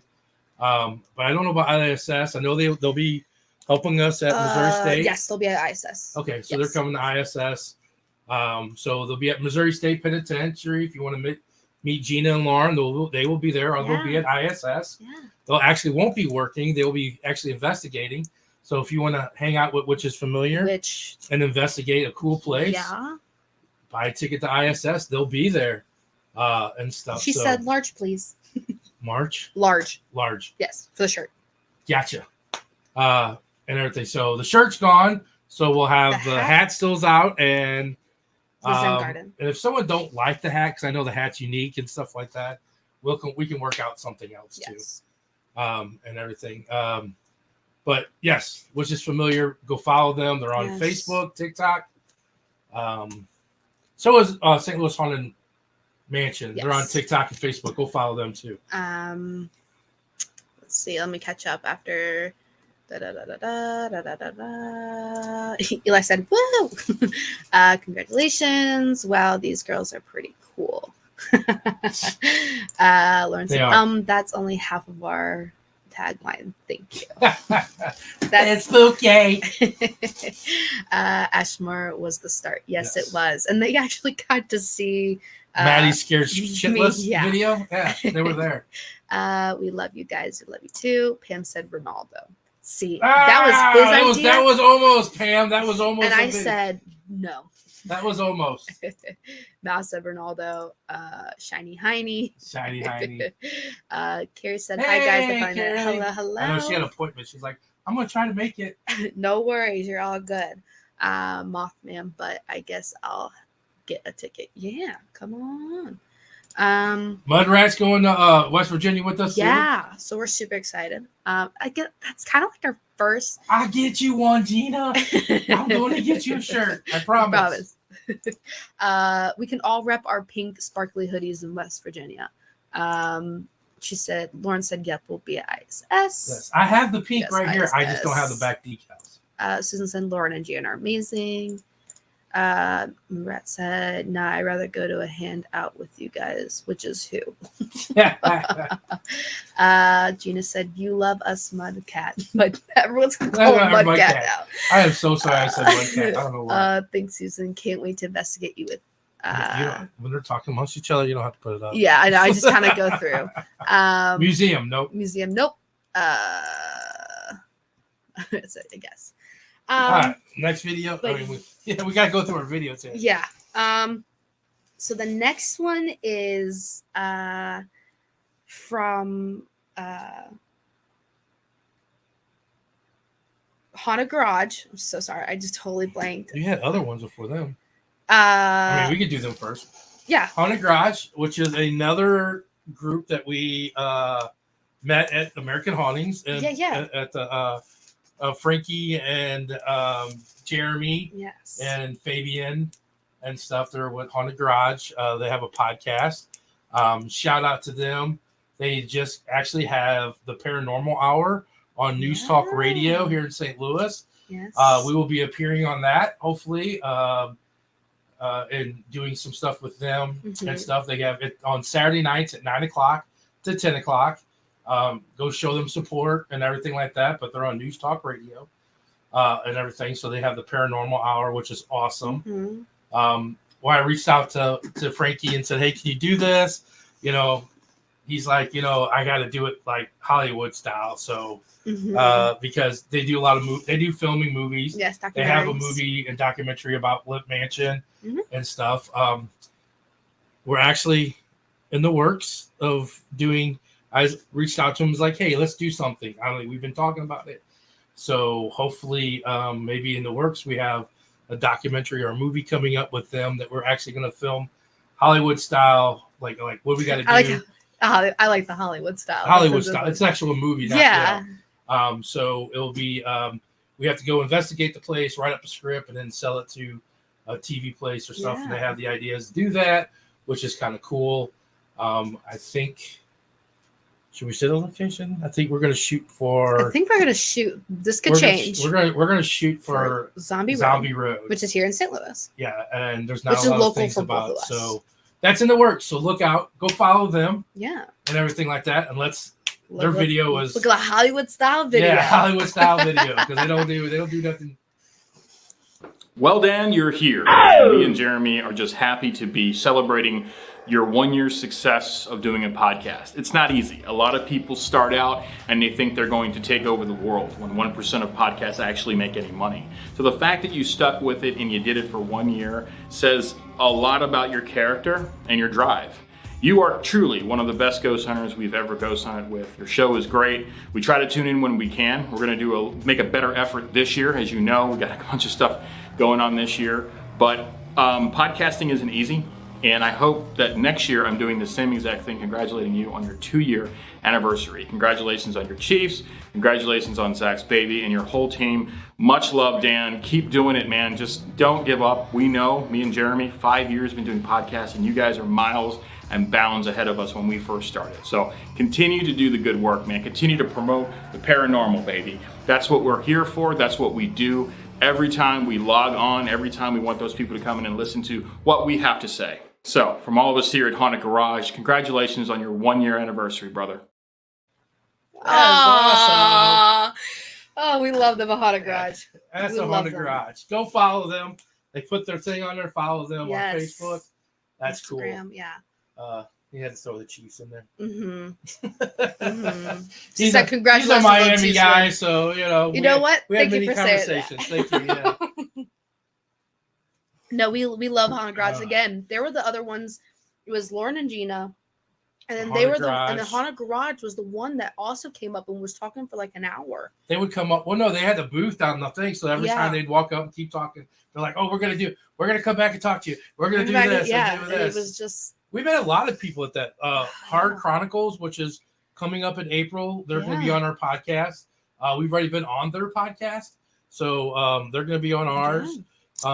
But I don't know about ISS. I know they'll be helping us at Missouri State. Yes, they'll be at ISS. Okay, so they're coming to ISS. So they'll be at Missouri State Penitentiary. If you want to meet Gina and Lauren, they will be there, or they'll be at ISS. Yeah. They'll actually won't be working. They'll be actually investigating. So if you want to hang out with Witches Familiar and investigate a cool place, buy a ticket to ISS. They'll be there and stuff. She said large, please. March? Large. Yes, for the shirt. Gotcha. And everything. So the shirt's gone. So we'll have the hat still's out and Garden. And if someone don't like the hat, because I know the hat's unique and stuff like that, we can work out something else too. And everything. But yes, which is familiar, go follow them. They're on Yes. Facebook, TikTok. So is St. Louis Haunted Mansion. Yes. They're on TikTok and Facebook. Go follow them too. Let's see. Let me catch up after. Eli said, "Woo! Congratulations! Wow, these girls are pretty cool." Lauren said, that's only half of our tagline. Thank you. That's spooky. Ashmore was the start. Yes, it was, and they actually got to see Maddie's scared shitless yeah. video. Yeah, they were there. We love you guys. We love you too. Pam said Ronaldo. See, that was his idea. That was almost, Pam. That was almost. And I said no. That was almost. Mal said Ronaldo. Shiny Heine. Shiny Heine. Carrie said, "Hi guys, the Carrie. Hello, hello." I know she had an appointment. She's like, "I'm gonna try to make it." No worries, you're all good. Mothman, but I guess I'll get a ticket. Yeah, come on. Mudrat's going to West Virginia with us. Yeah, so we're super excited. I get that's kind of like our first. I'll get you one, Gina. I'm going to get you a shirt. I promise. We can all rep our pink sparkly hoodies in West Virginia. She said, Lauren said, "Yep, we'll be at ISS." Yes, I have the pink right here. ISS. I just don't have the back decals. Susan said, "Lauren and Gian are amazing." Rat said, "Nah, I'd rather go to a handout with you guys," which is who? Gina said, "You love us, Mudcat," but everyone's gonna call Mudcat now. I am so sorry I said Mudcat. I don't know why. Thanks, Susan. Can't wait to investigate you with. When they're talking amongst each other, you don't have to put it up. Yeah, I know. I just kind of go through. Museum, nope. Museum, nope. That's it, I guess. All right, next video. But, we gotta go through our videos here. Yeah. So the next one is from Haunted Garage. I'm so sorry. I just totally blanked. You had other ones before them. I mean, we could do them first. Yeah. Haunted Garage, which is another group that we met at American Hauntings. And at the Frankie and Jeremy and Fabian and stuff. They're with Haunted Garage. They have a podcast. Shout out to them. They just actually have the Paranormal Hour on News Talk Radio here in St. Louis. Yes. We will be appearing on that, hopefully, and doing some stuff with them and stuff. They have it on Saturday nights at 9 o'clock to 10 o'clock. Go show them support and everything like that. But they're on News Talk Radio and everything. So they have the Paranormal Hour, which is awesome. I reached out to Frankie and said, "Hey, can you do this?" You know, he's like, I got to do it like Hollywood style. So because they do a lot of they do filming movies. Yes, they have a movie and documentary about Lip Mansion and stuff. We're actually in the works of doing. I reached out to him, was like, "Hey, let's do something." We've been talking about it, so hopefully, maybe in the works we have a documentary or a movie coming up with them that we're actually going to film Hollywood style, like what we got to do. I like the Hollywood style. Hollywood style. It's actually a movie. Yeah. So it'll be. We have to go investigate the place, write up a script, and then sell it to a TV place or stuff. And they have the ideas to do that, which is kind of cool. I think. Should we say the location? I think we're going to shoot for. I think we're going to shoot. This could change. We're going to shoot for Zombie Road, which is here in St. Louis. Yeah, and there's not a lot of things about it, so that's in the works. So look out, go follow them. Yeah, and everything like that, and their video was look at a Hollywood style video. Yeah, Hollywood style video because they don't do nothing. Well, Dan, you're here. Me and Jeremy are just happy to be celebrating your 1 year success of doing a podcast. It's not easy. A lot of people start out and they think they're going to take over the world when 1% of podcasts actually make any money. So the fact that you stuck with it and you did it for 1 year says a lot about your character and your drive. You are truly one of the best ghost hunters we've ever ghost hunted with. Your show is great. We try to tune in when we can. We're going to make a better effort this year. As you know, we got a bunch of stuff going on this year, but podcasting isn't easy. And I hope that next year I'm doing the same exact thing, congratulating you on your 2-year anniversary. Congratulations on your Chiefs. Congratulations on Zach's baby and your whole team. Much love, Dan. Keep doing it, man. Just don't give up. We know, me and Jeremy, 5 years been doing podcasts, and you guys are miles and bounds ahead of us when we first started. So continue to do the good work, man. Continue to promote the paranormal, baby. That's what we're here for. That's what we do. Every time we log on, every time we want those people to come in and listen to what we have to say. So, from all of us here at Haunted Garage, congratulations on your 1-year anniversary, brother. Awesome. Oh, we love them at Haunted Garage. That's a Haunted Garage. Go follow them. They put their thing on there. Follow them on Facebook. That's Instagram, cool. Yeah. You had to throw the Chiefs in there. He said, congratulations. He's a Miami guy, so you know what? We had Thank many you for conversations. Thank you. Yeah. No, we love Haunted Garage. Again, there were the other ones. It was Lauren and Gina. And then and the Haunted Garage was the one that also came up and was talking for like an hour. They would come up. Well, no, they had the booth down the thing. So every time they'd walk up and keep talking, they're like, "Oh, we're gonna come back and talk to you. We're gonna do this." Yeah, and do this. It was just. We met a lot of people at that Hard Chronicles, which is coming up in April. They're going to be on our podcast. We've already been on their podcast, so they're going to be on ours.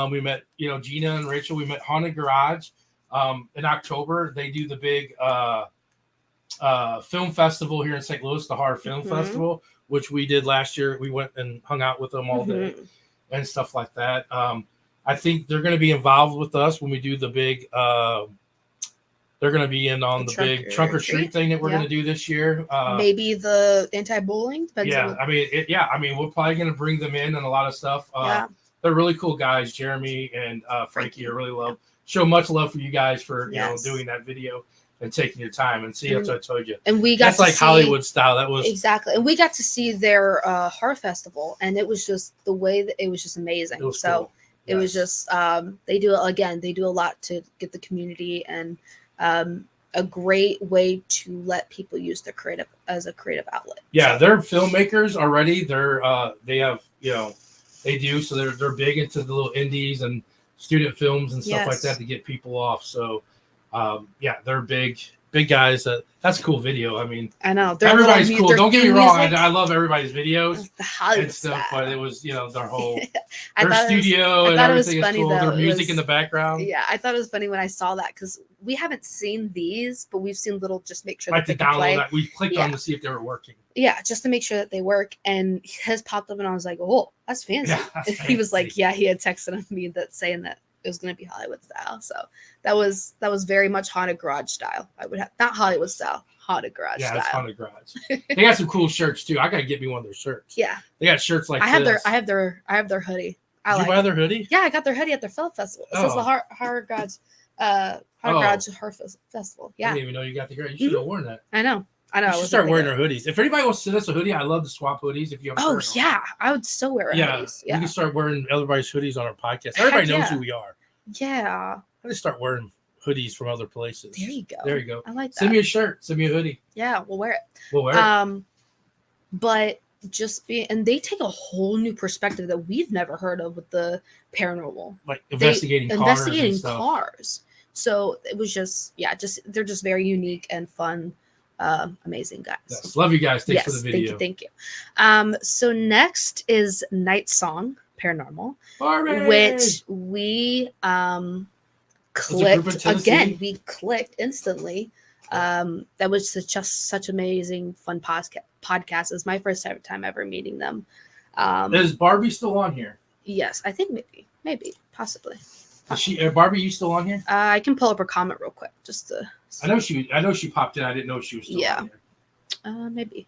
We met, Gina and Rachel. We met Haunted Garage in October. They do the big film festival here in St. Louis, the Horror Film Festival, which we did last year. We went and hung out with them all day and stuff like that. I think they're going to be involved with us when we do the big. They're going to be in on the big trunk or treat thing that we're going to do this year. Maybe the anti-bullying. Yeah, I mean, we're probably going to bring them in and a lot of stuff. They're really cool guys. Jeremy and Frankie are really show much love for you guys for doing that video and taking your time and see. That's what I told you. And we got that's like Hollywood style. That was exactly, and we got to see their horror festival, and it was just the way that it was just amazing. It was cool. It was just they do a lot to get the community and. A great way to let people use their creative outlet. Yeah, they're filmmakers already. They have they do, so they're big into the little indies and student films and stuff like that to get people off. So they're big guys. That's a cool video. I mean, I know everybody's cool. Don't get me wrong. I love everybody's videos the Hollywood and stuff, but it was their whole their studio and everything is cool. Their music in the background. Yeah, I thought it was funny when I saw that because we haven't seen these, but we've seen little just make sure that they download that. We clicked on to see if they were working. Yeah, just to make sure that they work. And his popped up and I was like, "Oh, that's fancy." Yeah, that's fancy. He was like, "Yeah," he had texted me that saying that it was going to be Hollywood style. So that was very much Haunted Garage style. I would have not Hollywood style, Haunted Garage style. Yeah, it's Haunted Garage. They got some cool shirts too. I gotta get me one of their shirts. Yeah, they got shirts like I have their hoodie. Did you buy their hoodie? Yeah, I got their hoodie at their film festival. It says the Horror Garage. Garage Horror Festival. Yeah. I didn't even know you got the hoodie. You should have worn that. I know. You should start wearing our hoodies. If anybody wants to send us a hoodie, I'd love to swap hoodies. If you have I would still wear hoodies. Yeah. We can start wearing everybody's hoodies on our podcast. Everybody knows who we are. Yeah. I just start wearing hoodies from other places. There you go. I like that. Send me a shirt. Send me a hoodie. Yeah, we'll wear it. We'll wear it. But and they take a whole new perspective that we've never heard of with the paranormal. Like investigating cars. So it was they're just very unique and fun, amazing guys. Yes, love you guys. Thanks for the video. Thank you. So next is Night Song Paranormal, Barbie! Which we clicked again. We clicked instantly. That was just such amazing, fun podcast. It was my first time ever meeting them. Is Barbie still on here? Yes, I think maybe, possibly. Is she Barbie? You still on here? I can pull up her comment real quick, just to. I know she popped in. I didn't know she was still on here. Maybe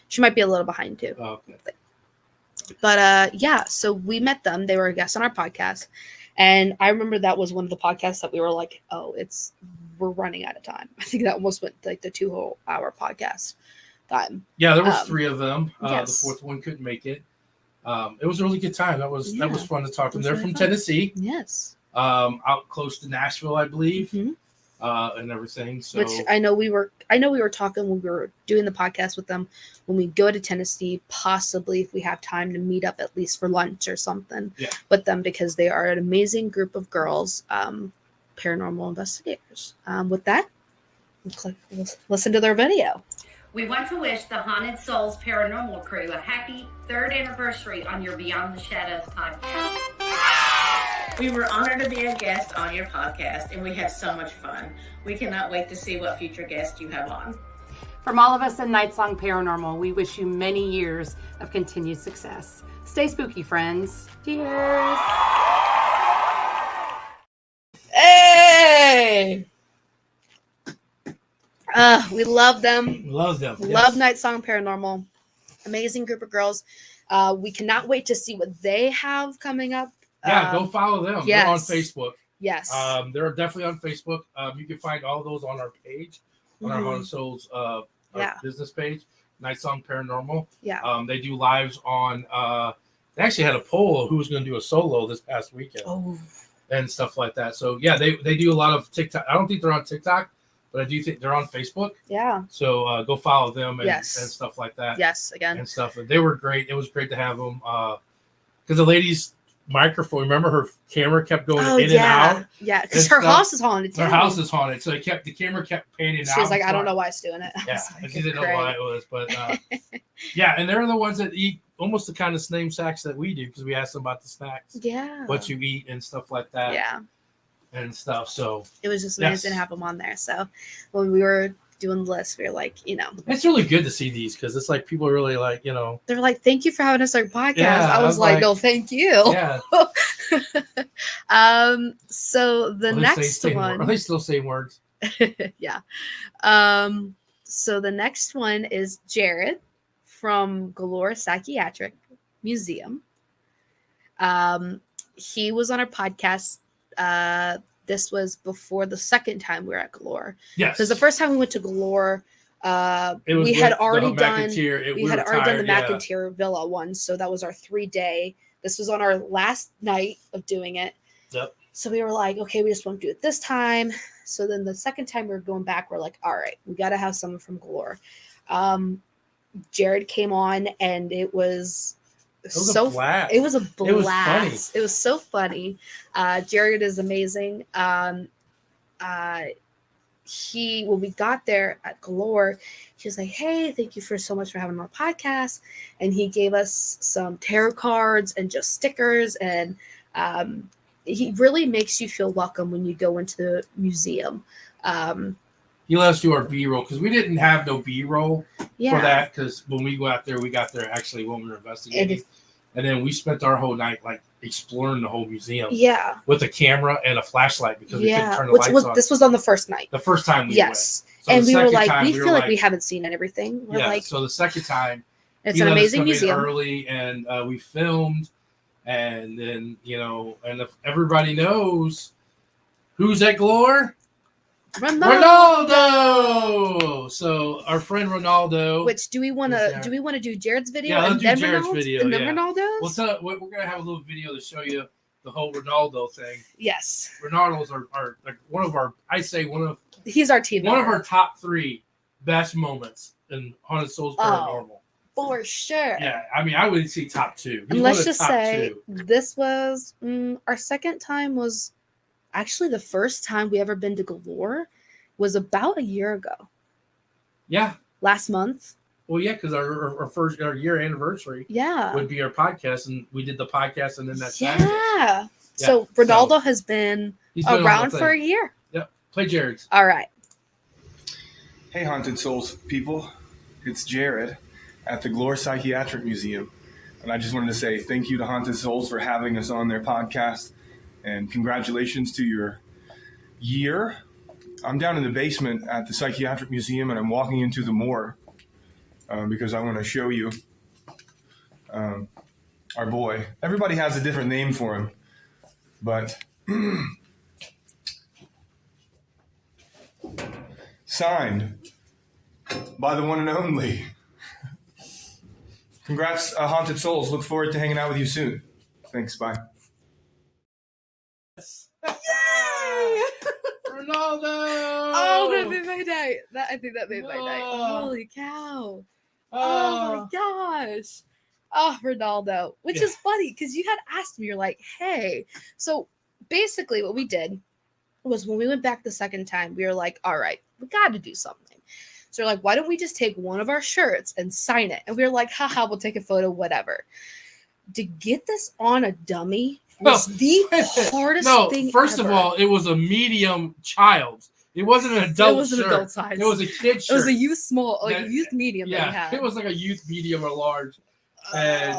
she might be a little behind too. Oh, okay. But so we met them. They were a guest on our podcast, and I remember that was one of the podcasts that we were like, "Oh, we're running out of time." I think that almost went like the 2-hour podcast time. Yeah, there was 3 of them. The fourth one couldn't make it. It was a really good time. That was fun to talk to them. They're from Tennessee. Yes. Out close to Nashville, I believe, and everything. So, which I know we were talking when we were doing the podcast with them. When we go to Tennessee, possibly if we have time to meet up at least for lunch or something with them, because they are an amazing group of girls. paranormal investigators. With that, we'll listen to their video. We want to wish the Haunted Souls Paranormal crew a happy 3rd anniversary on your Beyond the Shadows podcast. We were honored to be a guest on your podcast, and we had so much fun. We cannot wait to see what future guests you have on. From all of us at Nightsong Paranormal, we wish you many years of continued success. Stay spooky, friends. Cheers. Hey! We love them. Love them. Love Nightsong Paranormal. Amazing group of girls. We cannot wait to see what they have coming up. Yeah, go follow them. Yes. They're on Facebook. Yes. They're definitely on Facebook. You can find all those on our page, on our Haunted Souls business page, Nightsong Paranormal. Yeah. They do lives on. They actually had a poll of who was going to do a solo this past weekend. Oh. And stuff like that. So yeah, they do a lot of TikTok. I don't think they're on TikTok, but I do think they're on Facebook. Yeah. So go follow them and, Yes. and stuff like that. Yes, again. And stuff. They were great. It was great to have them. Because the lady's microphone, remember her camera kept going in and out. Yeah, because her house is haunted too. Her house is haunted, so the camera kept panning out. She was like, I don't know why it's doing it. Yeah, Like, she didn't know why it was, but yeah, and they're the ones that eat almost the kind of same snacks that we do because we asked them about the snacks. Yeah. What you eat and stuff like that. Yeah. And stuff. So it was just amazing to have them on there. So when we were doing the list, we were like, it's really good to see these because it's like people are really like, they're like, thank you for having us on your podcast. Yeah, I was like, no, thank you. Yeah. So the next one, are they still saying words? Yeah. So the next one is Jared from Galore Psychiatric Museum. He was on our podcast. This was before the second time we were at Galore. Yes. Because the first time we went to Galore, we had already done the McIntyre Villa one, so that was our 3-day. This was on our last night of doing it. Yep. So we were like, okay, we just want to do it this time. So then the second time we were going back, we're like, all right, we got to have someone from Galore. Jared came on, and it was so blast. It was a blast. It was funny. It was so funny. Jared is amazing. When we got there at Galore, he was like, hey, thank you so much for having our podcast. And he gave us some tarot cards and just stickers. And he really makes you feel welcome when you go into the museum. He let us do our B-roll because we didn't have no B-roll for that because when we got there actually when we were investigating. And then we spent our whole night like exploring the whole museum. Yeah. With a camera and a flashlight because we couldn't turn the lights on. This was on the first night. The first time we went. So and we were like, we feel like we haven't seen everything. We're like, so the second time it's an amazing museum. Early and we filmed, and then and if everybody knows who's at Galore. Ronaldo. So our friend Ronaldo. Which do we want to do Jared's video? Yeah, and let's do Jared's video. And then Ronaldo's? We're gonna have a little video to show you the whole Ronaldo thing. Yes. Ronaldo's our like one of our he's our team. One of our top 3 best moments in Haunted Souls Paranormal. For sure. Yeah, I mean I would say top 2. And let's just say this was our second time was actually the first time we ever been to Galore was about a year ago. Yeah. Last month. Well, yeah, because our year anniversary would be our podcast, and we did the podcast, and then that Saturday. Yeah. So Ronaldo has been around for a year. Yep. Play Jared's. All right. Hey, Haunted Souls people. It's Jared at the Galore Psychiatric Museum. And I just wanted to say thank you to Haunted Souls for having us on their podcast. And congratulations to your year. I'm down in the basement at the Psychiatric Museum, and I'm walking into the morgue because I want to show you our boy. Everybody has a different name for him, but signed by the one and only. Congrats, Haunted Souls. Look forward to hanging out with you soon. Thanks. Bye. Yay! Ronaldo! Oh, that made my night. I think that made my night. Holy cow. Oh my gosh. Oh, Ronaldo. Which is funny because you had asked me, you're like, hey. So basically what we did was when we went back the second time, we were like, all right, we got to do something. So we're like, why don't we just take one of our shirts and sign it? And we were like, haha, we'll take a photo, whatever. To get this on a dummy was the hardest thing first ever. of all, it was a medium child. It wasn't an adult It was an shirt. adult size. It was a kid shirt. It was a youth small, like a youth medium that we had. It was like a youth medium or large. And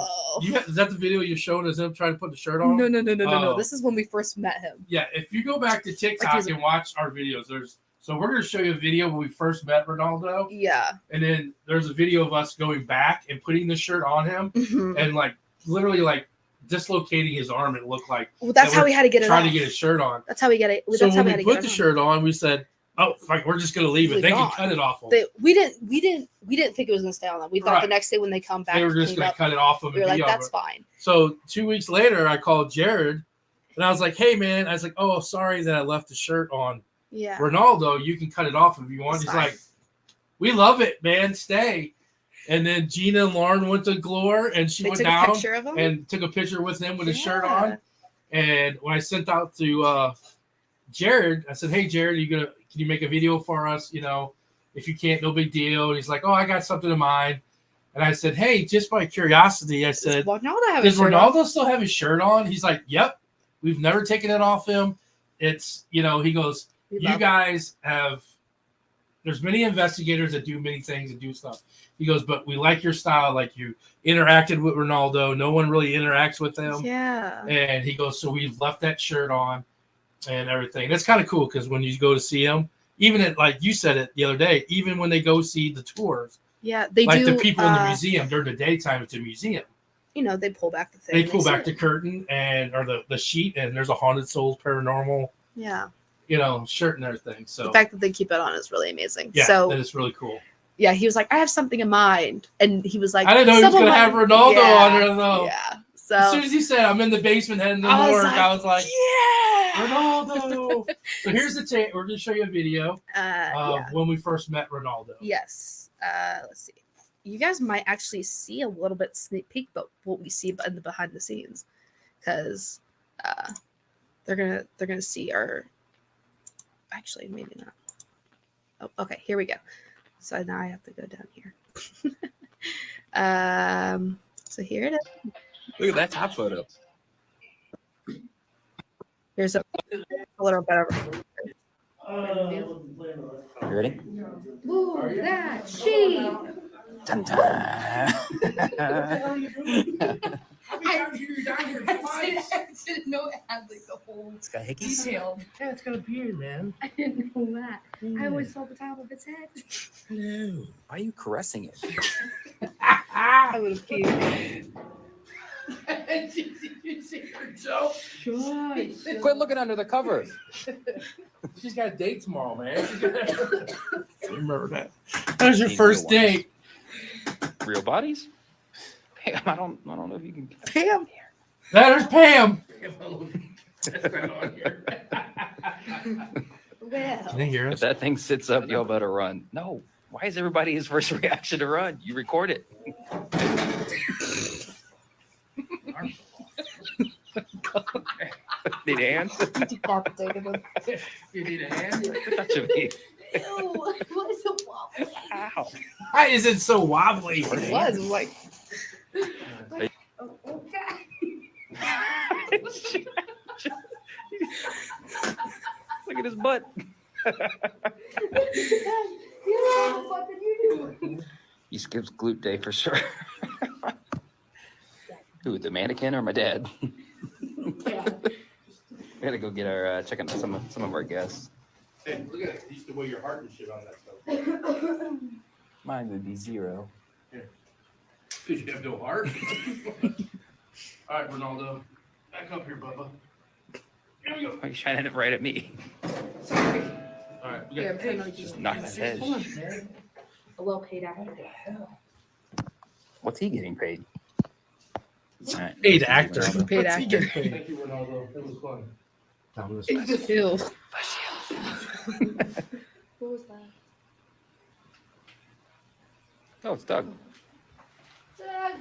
is that the video you're showing us him trying to put the shirt on? No. This is when we first met him. Yeah, if you go back to TikTok and watch our videos, so we're going to show you a video when we first met Ronaldo. Yeah. And then there's a video of us going back and putting the shirt on him and like literally like dislocating his arm. It looked like that's how we had to get it trying off. to get his shirt on. That's how we get it. So when we put the shirt on, we said, "Oh, fuck, we're just gonna leave it. They can cut it off." We didn't think it was gonna stay on them. We thought the next day when they come back, they were just gonna cut it off. We were like, "That's fine." So 2 weeks later, I called Jared, and I was like, "Hey, man," I was like, "Oh, sorry that I left the shirt on. Yeah, Ronaldo, you can cut it off if you want." He's like, "We love it, man. Stay." And then Gina and Lauren went to Glore, and she went down and took a picture with him with his shirt on. And when I sent out to Jared, I said, "Hey, Jared, can you make a video for us? You know, if you can't, no big deal." And he's like, "Oh, I got something in mind." And I said, "Hey, just by curiosity," I said, "Does Ronaldo still have his shirt on?" He's like, "Yep, we've never taken it off him. It's, he goes, you guys have. There's many investigators that do many things and do stuff." He goes, "But we like your style. Like you interacted with Ronaldo. No one really interacts with him." Yeah. And he goes, "So we've left that shirt on and everything." That's kind of cool because when you go to see him, even at, like you said it the other day, even when they go see the tours, they like do, the people in the museum during the daytime, it's a museum. They pull back the thing. They pull back the curtain or the sheet, and there's a Haunted Souls Paranormal. Yeah. Shirt and everything. So the fact that they keep it on is really amazing. Yeah, so that is really cool. Yeah, he was like, "I have something in mind," and he was like, "I didn't know he was going to have Ronaldo on there, though." Yeah. So as soon as he said, "I'm in the basement heading to work," I was like, "Yeah, Ronaldo." So here's the tape. We're going to show you a video of when we first met Ronaldo. Yes. Let's see. You guys might actually see a little bit sneak peek, but what we see in the behind the scenes, because they're gonna see our. Actually, maybe not. Oh, okay. Here we go. So now I have to go down here. So here it is. Look at that top photo. Here's a little bit of. You ready? Ooh, that sheep. Dun, dun. I didn't know it had like the whole detail. Yeah, it's got a beard, man. I didn't know that. I always saw the top of its head. Hello. Why are you caressing it? I would have peed. You see her joke? Quit looking under the covers. She's got a date tomorrow, man. Remember that. That was your first date. Real bodies? Pam, I don't know if you can. Pam. There's Pam. Well. Can they hear us? If that thing sits up, y'all better run. No. Why is everybody his first reaction to run? You record it. Need a hand? You need a hand? Touch of me. Ew, what is so wobbly? Ow. Why is it so wobbly? It was like. Look at his butt. He skips glute day for sure. Who, the mannequin or my dad? We gotta go get our check on some of our guests. Hey, look at it. You used to weigh your heart and shit on that stuff. Mine would be 0. Here. Because you have no heart. All right, Ronaldo. Back up here, Bubba. Here we go. Why are you shining it right at me? Sorry. All right. We got Just knock his head. Hold on, man. A well-paid actor. What's he getting paid? All right. Paid actor. Paid actor. Thank you, Ronaldo. It was fun. That was Ew. What was that? Oh, it's Doug. Doug.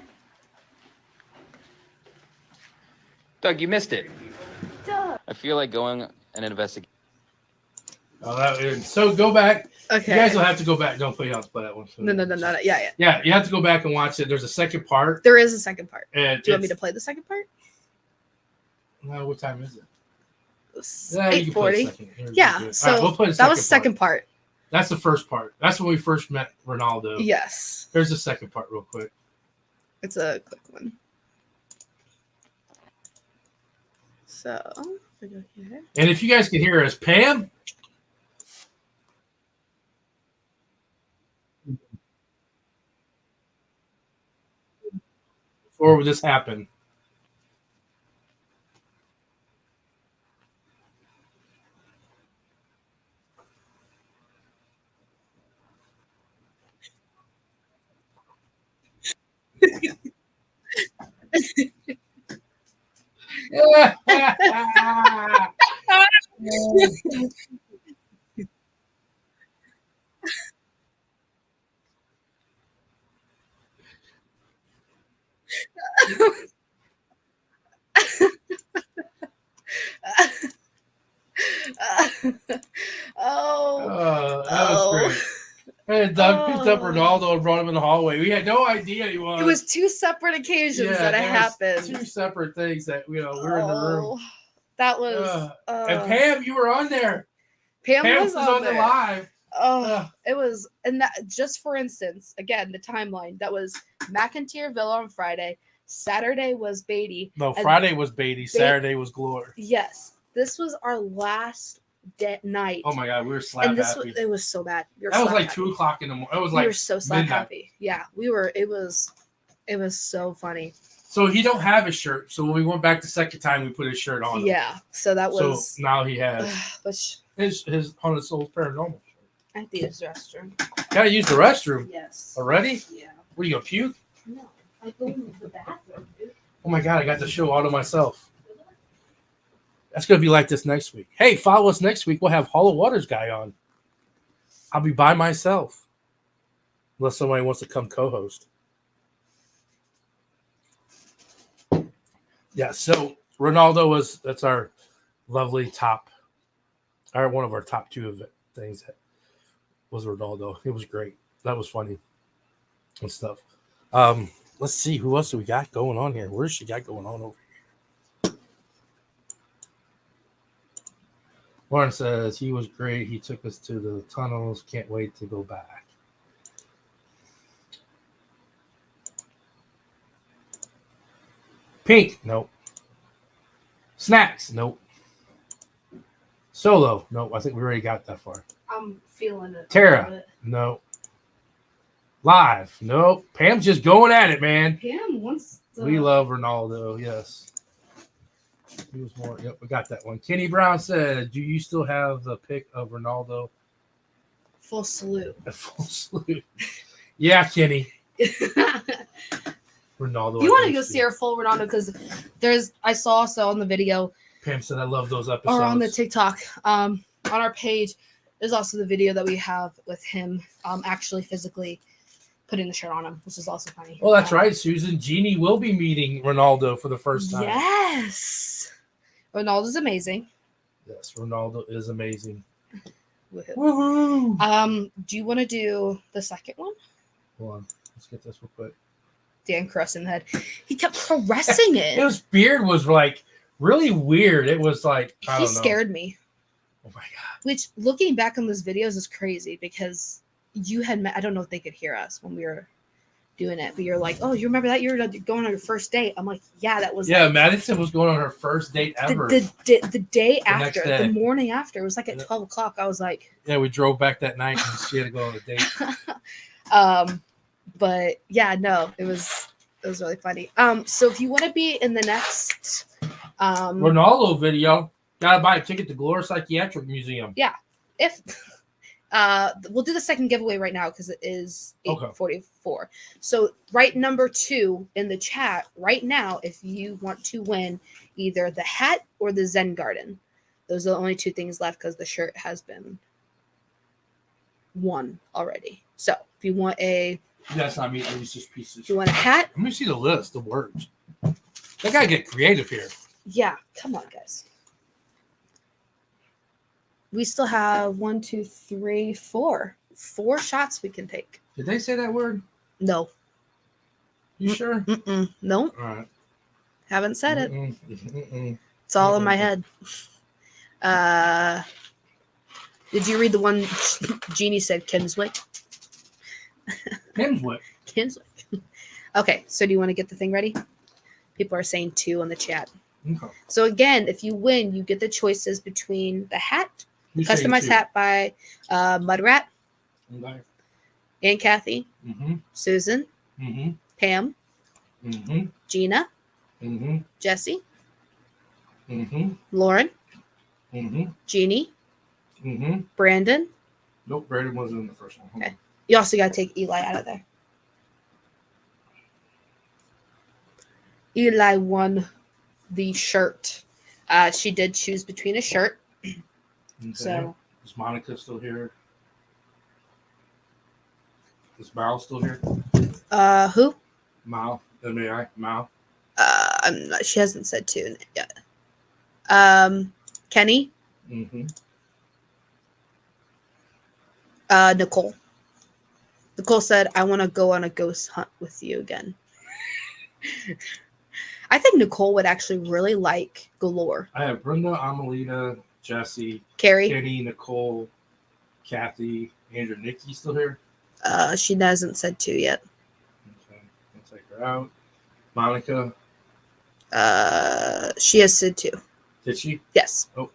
Doug, you missed it. Doug. I feel like going and investigating. So go back. Okay. You guys will have to go back. Don't play on play that one. No. Yeah. Yeah, you have to go back and watch it. There's a second part. There is a second part. And do you want me to play the second part? No, what time is it? 8:40. Yeah. So right, we'll play that was the second part. That's the first part. That's when we first met Ronaldo. Yes. There's the second part real quick. It's a quick one. So, we go here. And if you guys can hear us, Pam. Before this happened. That was great. And Doug picked up Ronaldo and brought him in the hallway. We had no idea he was. It was two separate occasions that it happened. Two separate things that we were in the room. That was. And Pam, you were on there. Pam was on the live. It was, and that just for instance, again the timeline. That was McIntyre Villa on Friday. Saturday was Beatty. No, Friday was Beatty. Saturday was Glory. Yes, this was our last night. Oh my God, we were slap happy. It was so bad. That was like 2 o'clock in the morning. It was like we were so slap midnight. happy. Yeah, we were. It was so funny. So he don't have his shirt. So when we went back the second time, we put his shirt on him. Yeah. So that was. So now he has which his Haunted Souls Paranormal shirt. I have to use the restroom. Gotta use the restroom. Yes. Already? Yeah. What are you gonna puke? No, I go to the bathroom, dude. Oh my God, I got the show all to myself. That's gonna be like this next week. Hey, follow us next week. We'll have Hollow Waters guy on. I'll be by myself. Unless somebody wants to come co-host. Yeah, so Ronaldo that's our lovely one of our top two of things that was Ronaldo. It was great. That was funny and stuff. Let's see, who else do we got going on here? Where's she got going on over here? Lauren says he was great. He took us to the tunnels. Can't wait to go back. Pink, nope. Snacks, nope. Solo, nope. I think we already got that far. I'm feeling it. Tara, nope. Live, nope. Pam's just going at it, man. Pam wants to... We love Ronaldo, yes. He was more. Yep, we got that one. Kenny Brown said, "Do you still have the pic of Ronaldo?" Full salute. A full salute. Yeah, Kenny. Ronaldo. You want to go see our full Ronaldo because I saw also on the video. Pam said, "I love those episodes." Or on the TikTok, on our page, there's also the video that we have with him, actually physically putting the shirt on him, which is also funny. Well, that's right, Susan. Jeannie will be meeting Ronaldo for the first time. Yes, Ronaldo's amazing. Yes, Ronaldo is amazing. Woohoo! Do you want to do the second one? Hold on, let's get this real quick. Dan caressing the head. He kept caressing it. His beard was like really weird. It was like he scared me. Oh my God! Which, looking back on those videos, is crazy because you had met. I don't know if they could hear us when we were doing it, but you're like, "Oh, you remember that you were going on your first date?" I'm like, "Yeah, that was." Yeah, like, Madison was going on her first date ever. The day after, the morning after, it was like at 12 o'clock. I was like, "Yeah, we drove back that night and she had to go on a date." But yeah, no, it was really funny. So if you want to be in the next Ronaldo video, gotta buy a ticket to Glory Psychiatric Museum. Yeah, if we'll do the second giveaway right now because it is 8:44. So write number 2 in the chat right now if you want to win either the hat or the Zen Garden. Those are the only 2 things left because the shirt has been won already. So if you want That's not me. It's just pieces. You want a hat? Let me see the list of words. They gotta get creative here. Yeah, come on, guys. We still have 1, 2, 3, 4. 4 shots we can take. Did they say that word? No. You sure? Mm-mm. No. All right. Haven't said it. Mm-mm. It's all in my head. Did you read the one Jeannie said Kinswick? Kinswick. Kinswick. Okay, so do you want to get the thing ready? People are saying 2 on the chat. Okay. So again, if you win, you get the choices between the hat, Who's saying customized 2? hat by Mudrat, Okay. Aunt Kathy, Mm-hmm. Susan, Mm-hmm. Pam, Mm-hmm. Gina, Mm-hmm. Jesse, Mm-hmm. Lauren, Mm-hmm. Jeannie, Mm-hmm. Brandon. Nope, Brandon wasn't in the first one. Okay. You also got to take Eli out of there. Eli won the shirt. She did choose between a shirt. Okay. So is Monica still here? Is Mal still here? who? Mal. M-A-I. Mal. I'm not, she hasn't said 2 yet. Kenny. Mm-hmm. Nicole. Nicole said, I want to go on a ghost hunt with you again. I think Nicole would actually really like Galore. I have Brenda, Amelita, Jesse, Carrie. Kenny, Nicole, Kathy, Andrew, Nikki still here? She hasn't said 2 yet. Okay, I'll take her out. Monica. She has said 2. Did she? Yes. Oh.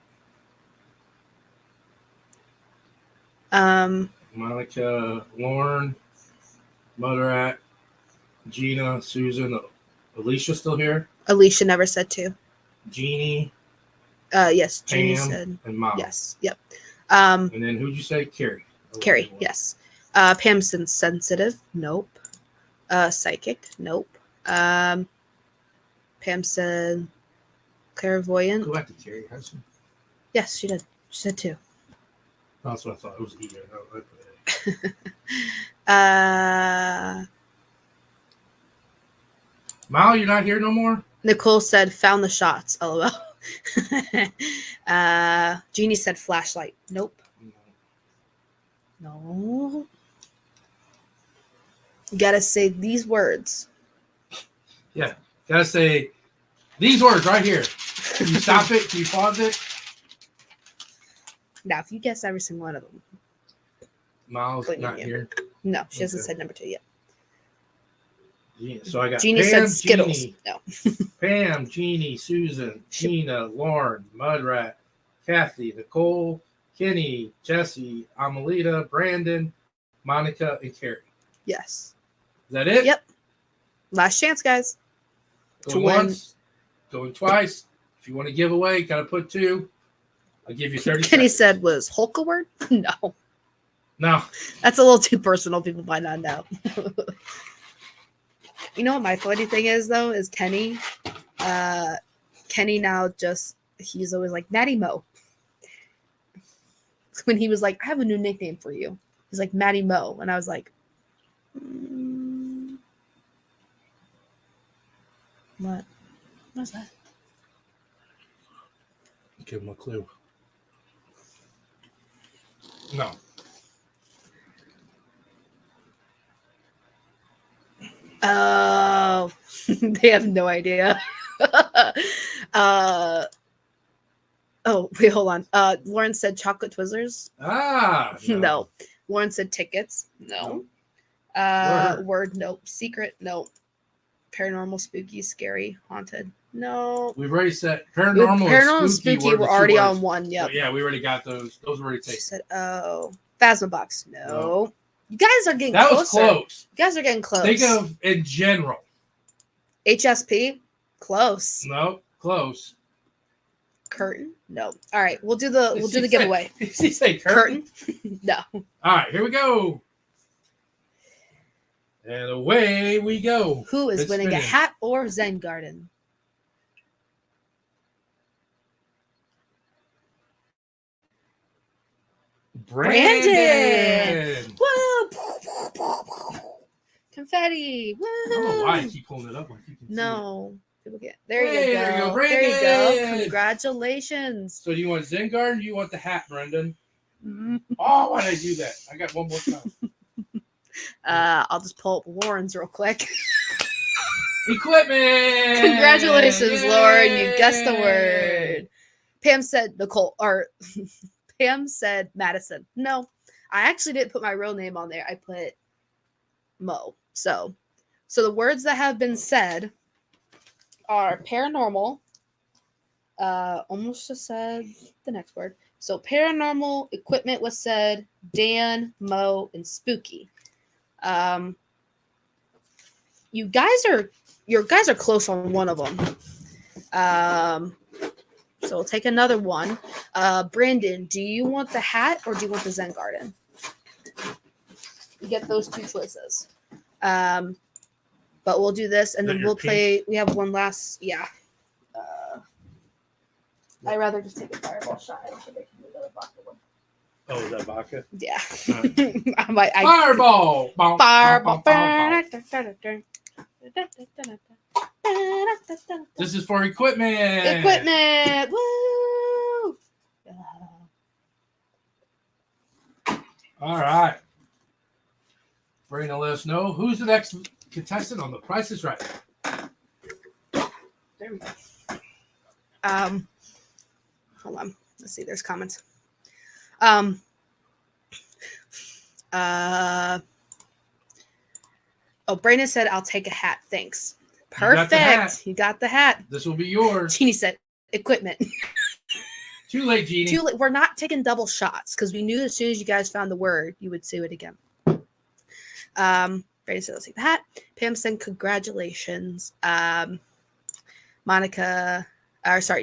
Monica, Lauren, Motherrat, Gina, Susan, Alicia still here? Alicia never said 2. Jeannie. Yes, Jeannie Pam, said. and Mom. Yes. Yep. And then who'd you say? Carrie. Carrie. Yes. Pam said sensitive. Nope. Psychic. Nope. Pam said clairvoyant. Go back to Carrie. Has she? Yes, she did. She said 2. That's what I thought. It was E. Mal, you're not here no more? Nicole said found the shots. LOL. Jeannie said flashlight. Nope. No. You gotta say these words. Yeah. Gotta say these words right here. Can you stop it? Can you pause it? Now, if you guess every single one of them. Mal's not here. No, she hasn't said number 2 yet. Yeah, so I got Jeannie Pam, said Skittles. Jeannie, No. Pam, Jeannie, Susan, Gina, Lauren, Mudrat, Kathy, Nicole, Kenny, Jesse, Amelita, Brandon, Monica, and Carrie. Yes. Is that it? Yep. Last chance, guys. Going once, going twice. If you want to give away, gotta put 2. I'll give you 30 Kenny seconds. said, was Hulk a word? No. No. That's a little too personal. People might not know. You know what my funny thing is, though, is Kenny. Kenny now he's always like, Maddie Mo. When he was like, I have a new nickname for you. He's like, Maddie Mo. And I was like, what? What's that? Give him a clue. No. Oh, they have no idea. Oh, wait, hold on. Lauren said chocolate Twizzlers. No. Lauren said tickets. No. Word. Nope. Secret. Nope. Paranormal, spooky, scary, haunted. No. We've already said paranormal and spooky were already on one. Yep. So yeah, we already got those. Those were already taken. She said, oh. Phasmabox. No. You guys are getting that closer. was close. You guys are getting close. Think of in general. HSP? Close. No, close. Curtain? No. All right, we'll do the giveaway. Did she say curtain? No. All right, here we go. And away we go. Who is It's winning spinning. a hat or Zen Garden? Brandon! Woo! Confetti! Woo! I don't know why I keep pulling it up. Like you can No. People get there. Hey, You go. there you go, There you go. Brandon. Congratulations. So do you want Zen Guard or do you want the hat, Brendan? Oh, why did I do that? I got one more time. I'll just pull up Lauren's real quick. Equipment! Congratulations, Yay! Lauren. You guessed the word. Pam said Nicole, or Pam said Madison. No, I actually didn't put my real name on there. I put Mo. So the words that have been said are paranormal. Almost just said the next word. So paranormal, equipment was said, Dan, Mo, and spooky. You guys are close on one of them. So we'll take another one. Brandon, do you want the hat or do you want the Zen Garden? You get those two choices. But we'll do this and then we'll play. We have one last. Yeah. I'd rather just take a fireball shot. I don't think I can do the other vodka one. Oh, is that vodka? Yeah. Fireball! Fireball. This is for equipment. Equipment. Woo! All right. Brandon, let us know who's the next contestant on The Price is Right. There we go. Hold on. Let's see. There's comments. Brandon said, "I'll take a hat. Thanks." Perfect. You got the hat. This will be yours. Jeannie said, "Equipment." Too late, Jeannie. Too late. We're not taking double shots because we knew as soon as you guys found the word, you would say it again. Brandon said, "I'll take the hat." Pam said, "Congratulations."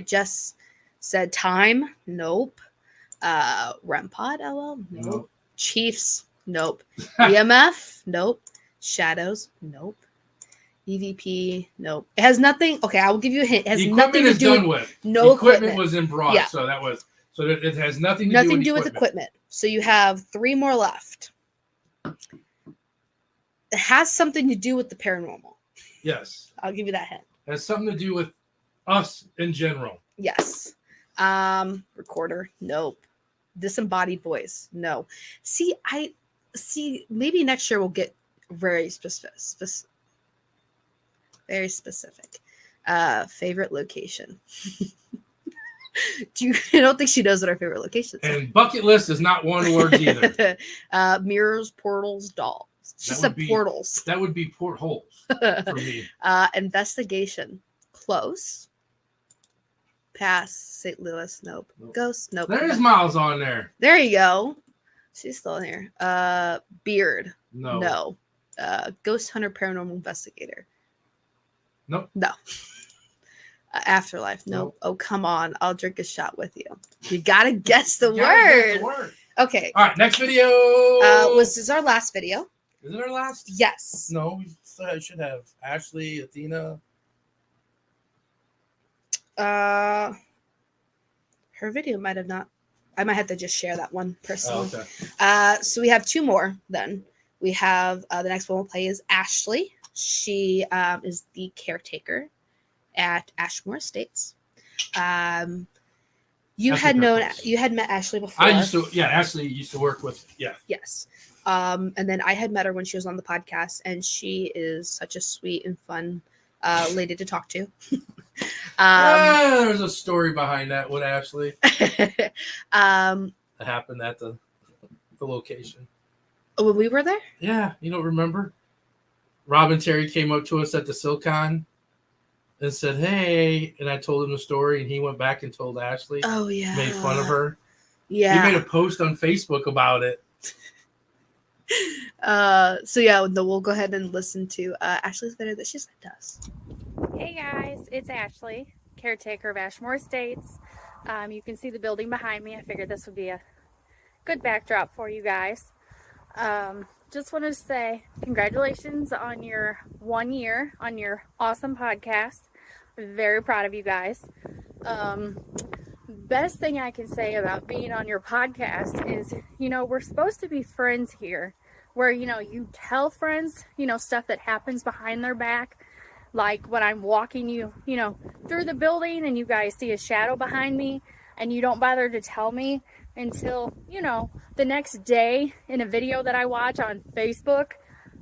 Jess said, "Time." Nope. Rempod. LL. Nope. Chiefs. Nope. EMF. Nope. Shadowz. Nope. EVP. Nope. It has nothing. Okay, I will give you a hint. It has nothing to do with no equipment. Was in bronze, yeah. So it has nothing to do with equipment. So you have 3 more left. It has something to do with the paranormal. Yes. I'll give you that hint. It has something to do with us in general. Yes. Recorder. Nope. Disembodied voice. No. See, maybe next year we'll get very specific. Very specific. Favorite location. I don't think she knows what our favorite location is. And bucket list is not one word either. Mirrors, portals, dolls. She said portals. That would be portholes for me. Investigation. Close. Pass. St. Louis. Nope. Ghost. Nope. There's Miles on there. There you go. She's still in here. Beard. No. Ghost hunter, paranormal investigator. Nope. No. Afterlife. Nope. Oh, come on. I'll drink a shot with you. You gotta guess the word. Okay. All right. Next video. This is our last video. Is it our last? Yes. No, I should have Ashley, Athena. Her video might have not. I might have to just share that one personally. Oh, okay. So we have 2 more then. We have the next one we'll play is Ashley. She is the caretaker at Ashmore Estates. You had met Ashley before. Ashley used to work with, Yes. And then I had met her when she was on the podcast, and she is such a sweet and fun lady to talk to. There's a story behind that with Ashley. That happened at the location. When we were there? Yeah, you don't remember? Rob and Terry came up to us at the Silcon and said, "Hey," and I told him the story, and he went back and told Ashley. Oh yeah, made fun of her. Yeah, he made a post on Facebook about it. We'll go ahead and listen to Ashley's video that she sent us. Hey guys, it's Ashley, caretaker of Ashmore Estates. You can see the building behind me. I figured this would be a good backdrop for you guys. Just wanted to say congratulations on your 1 year on your awesome podcast. Very proud of you guys. Best thing I can say about being on your podcast is, we're supposed to be friends here, where, you tell friends, stuff that happens behind their back. Like when I'm walking you know, through the building and you guys see a shadow behind me and you don't bother to tell me until, you know, the next day in a video that I watch on Facebook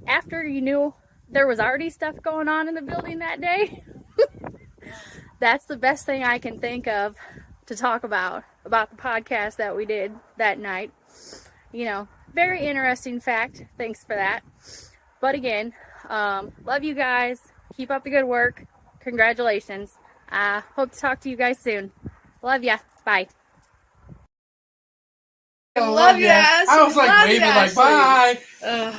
after you knew there was already stuff going on in the building that day. That's the best thing I can think of to talk about the podcast that we did that night. You know, very interesting fact. Thanks for that. But again, love you guys. Keep up the good work. Congratulations. Hope to talk to you guys soon. Love ya. Bye. Love you, Ashley. I was like Love waving you, like bye.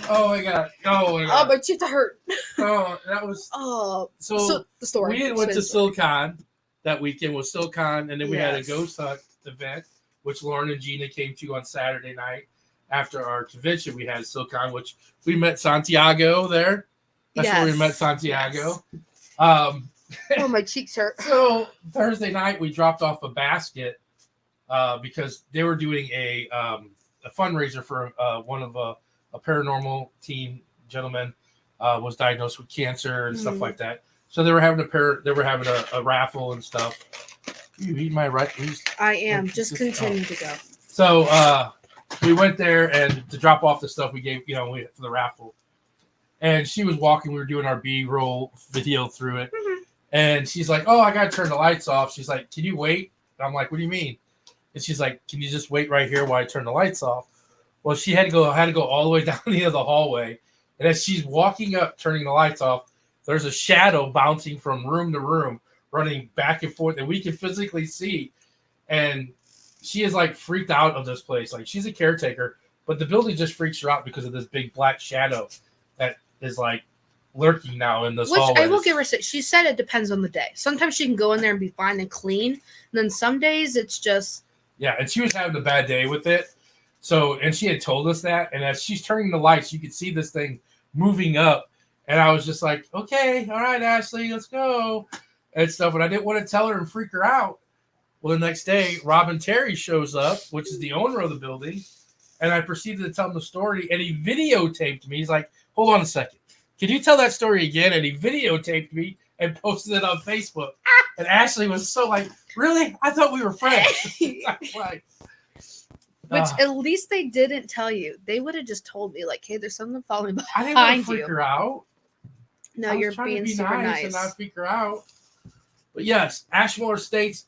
Oh my god. Oh my god. Oh, my cheeks hurt. Oh, that was. Oh, So the story. We had went to Silicon that weekend with Silicon, and then we had a Ghost Hunt event, which Lauren and Gina came to on Saturday night after our convention. We had Silicon, which we met Santiago there. That's where we met Santiago. Oh, my cheeks hurt. So Thursday night we dropped off a basket because they were doing a fundraiser for one of a paranormal team gentleman was diagnosed with cancer and stuff like that. So they were having a raffle and stuff. You eat my right? I am. Just continue to go. So we went there and to drop off the stuff we gave, for the raffle. And she was walking. We were doing our B-roll video through it. Mm-hmm. And she's like, "Oh, I got to turn the lights off." She's like, "Can you wait?" And I'm like, "What do you mean?" And she's like, "Can you just wait right here while I turn the lights off?" Well, she had to go all the way down the end of the hallway. And as she's walking up, turning the lights off, there's a shadow bouncing from room to room, running back and forth, and we can physically see. And she is like freaked out of this place. Like, she's a caretaker, but the building just freaks her out because of this big black shadow that is like lurking now in this hallway. I will give her. She said it depends on the day. Sometimes she can go in there and be fine and clean, and then some days it's just. Yeah, and she was having a bad day with it. So, and she had told us that, and as she's turning the lights, you could see this thing moving up, and I was just like, "Okay, all right, Ashley, let's go," and stuff. But I didn't want to tell her and freak her out. Well, the next day, Robin Terry shows up, which is the owner of the building, and I proceeded to tell him the story, and he videotaped me. He's like, "Hold on a second. Can you tell that story again?" And he videotaped me and posted it on Facebook. And Ashley was so like, "Really? I thought we were friends." Which at least they didn't tell you. They would have just told me, like, "Hey, there's something following behind you." I didn't want to freak her out. No, you're being super nice and not freak her out. But yes, Ashmore Estates,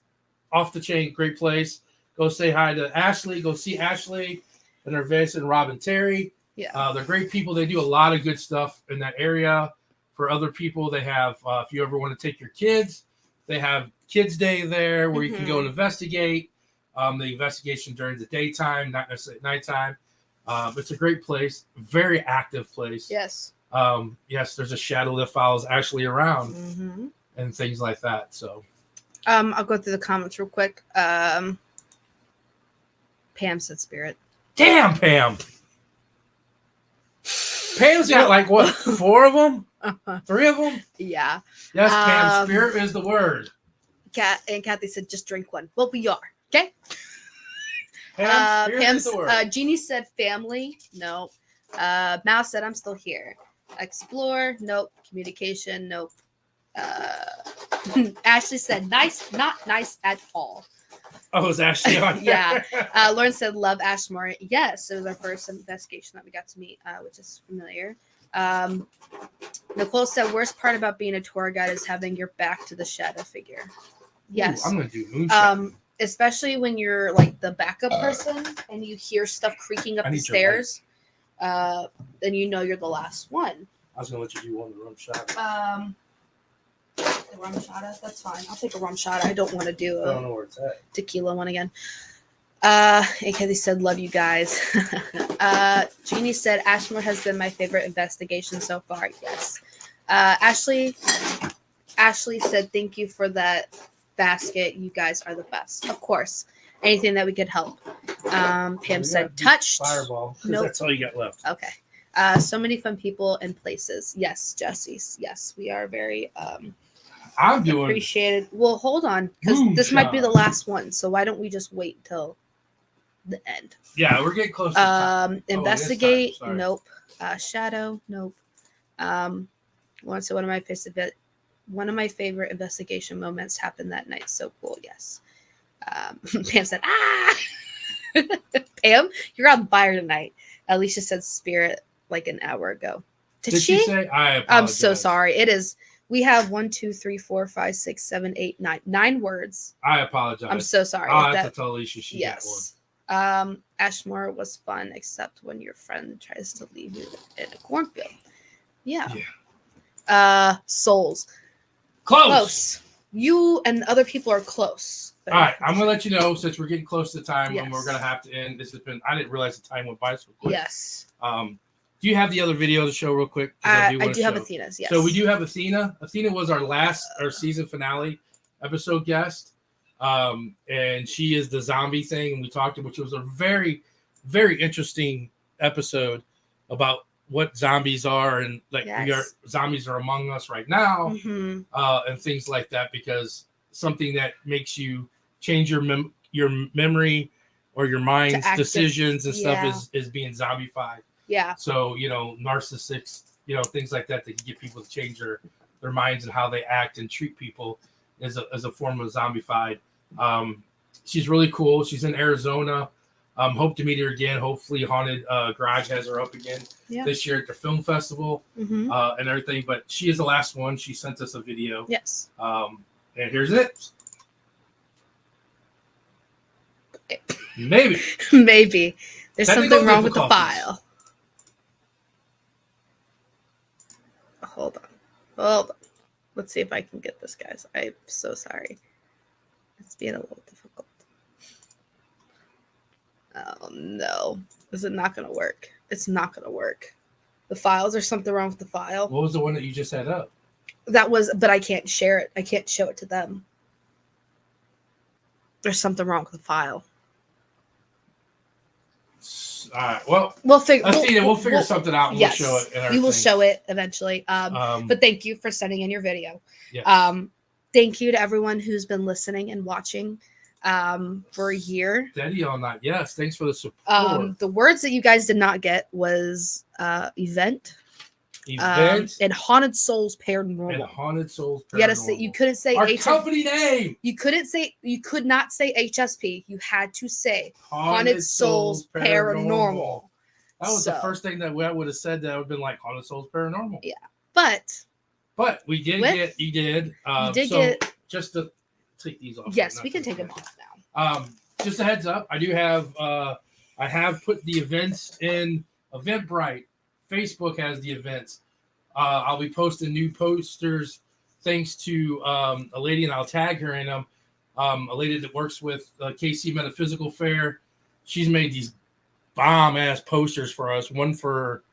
off the chain, great place. Go say hi to Ashley. Go see Ashley and her Vincent and Robin Terry. Yeah, they're great people. They do a lot of good stuff in that area for other people. They have, if you ever want to take your kids, they have Kids Day there where you can go and investigate. The investigation during the daytime, not necessarily nighttime. It's a great place, very active place. Yes. Yes, there's a shadow that follows Ashley around and things like that. So, I'll go through the comments real quick. Pam said spirit. Damn, Pam. Pam's got like what, 4 of them? 3 of them? Yeah. Yes, Pam. Spirit is the word. Kathy said, "Just drink one." Well, we are. Okay. Pam's Jeannie said family. Nope. Mouse said I'm still here. Explore. Nope. Communication. Nope. Ashley said nice, not nice at all. Oh, is Ashley on there? Yeah. Lauren said love Ashmore. Yes, it was our first investigation that we got to meet, which is familiar. Nicole said worst part about being a tour guide is having your back to the shadow figure. Yes. Ooh, I'm gonna do moonshine. Especially when you're like the backup person and you hear stuff creaking up the stairs, then you know you're the last one. I was gonna let you do one of the rum shot. The rum shot. That's fine. I'll take a rum shot. I don't want to do I don't know where it's at. Tequila one again. AK said love you guys. Jeannie said Ashmore has been my favorite investigation so far. Yes. Ashley said thank you for that basket. You guys are the best. Of course. Anything that we could help. Pam said touched. Fireball. Nope. That's all you got left. Okay. So many fun people and places. Yes, Jesse's. Yes, we are very I'm doing appreciated. Well, hold on, because this might be the last one. So why don't we just wait till the end? Yeah, we're getting close to time. Investigate. Nope. Shadow. Nope. Want to say one of my one of my favorite investigation moments happened that night. So cool. Yes. Pam said, ah. Pam, you're on fire tonight. Alicia said spirit like an hour ago. Did she say? I'm so sorry. It is. We have 1, 2, 3, 4, 5, 6, 7, 8, 9. 9 words. I apologize. I'm so sorry. I'll have to tell Alicia she got one. Ashmore was fun, except when your friend tries to leave you in a cornfield. Yeah. Souls. Close. You and other people are close. All right, I'm gonna let you know since we're getting close to the time when we're gonna have to end. This has been. I didn't realize the time went by so quick. Yes. Do you have the other video to show real quick? I do have Athena's. Yes. So we do have Athena. Athena was our season finale episode guest, and she is the zombie thing, and we talked, which was a very, very interesting episode about what zombies are, and zombies are among us right now, and things like that, because something that makes you change your memory or your mind's decisions and stuff is being zombified. Yeah. So, narcissists, things like that can get people to change their minds and how they act and treat people as a form of zombified. She's really cool. She's in Arizona. Hope to meet her again. Hopefully Haunted Garage has her up again this year at the film festival and everything. But she is the last one. She sent us a video. Yes. And here's it. Maybe. Maybe. There's something wrong with the file. Hold on. Let's see if I can get this, guys. I'm so sorry. It's being a little difficult. Oh, no. Is it not going to work? It's not going to work. The files, there's something wrong with the file. What was the one that you just had up? But I can't share it. I can't show it to them. There's something wrong with the file. All right. Well, we'll figure something out. And yes, we'll show it. We will show it eventually. But thank you for sending in your video. Yes. Thank you to everyone who's been listening and watching for a year. Steady on that. Yes. Thanks for the support. The words that you guys did not get was event. And Haunted Souls Paranormal. And Haunted Souls Paranormal. You couldn't say our company name. You could not say HSP. You had to say Haunted Souls Paranormal. That was the first thing that I would have said. That would have been like Haunted Souls Paranormal. Yeah, but we did get you did. Just to take these off. Yes, we can take them off now. Just a heads up. I do have. I have put the events in Eventbrite. Facebook has the events. I'll be posting new posters thanks to a lady, and I'll tag her in them. A lady that works with KC Metaphysical Fair. She's made these bomb-ass posters for us. One for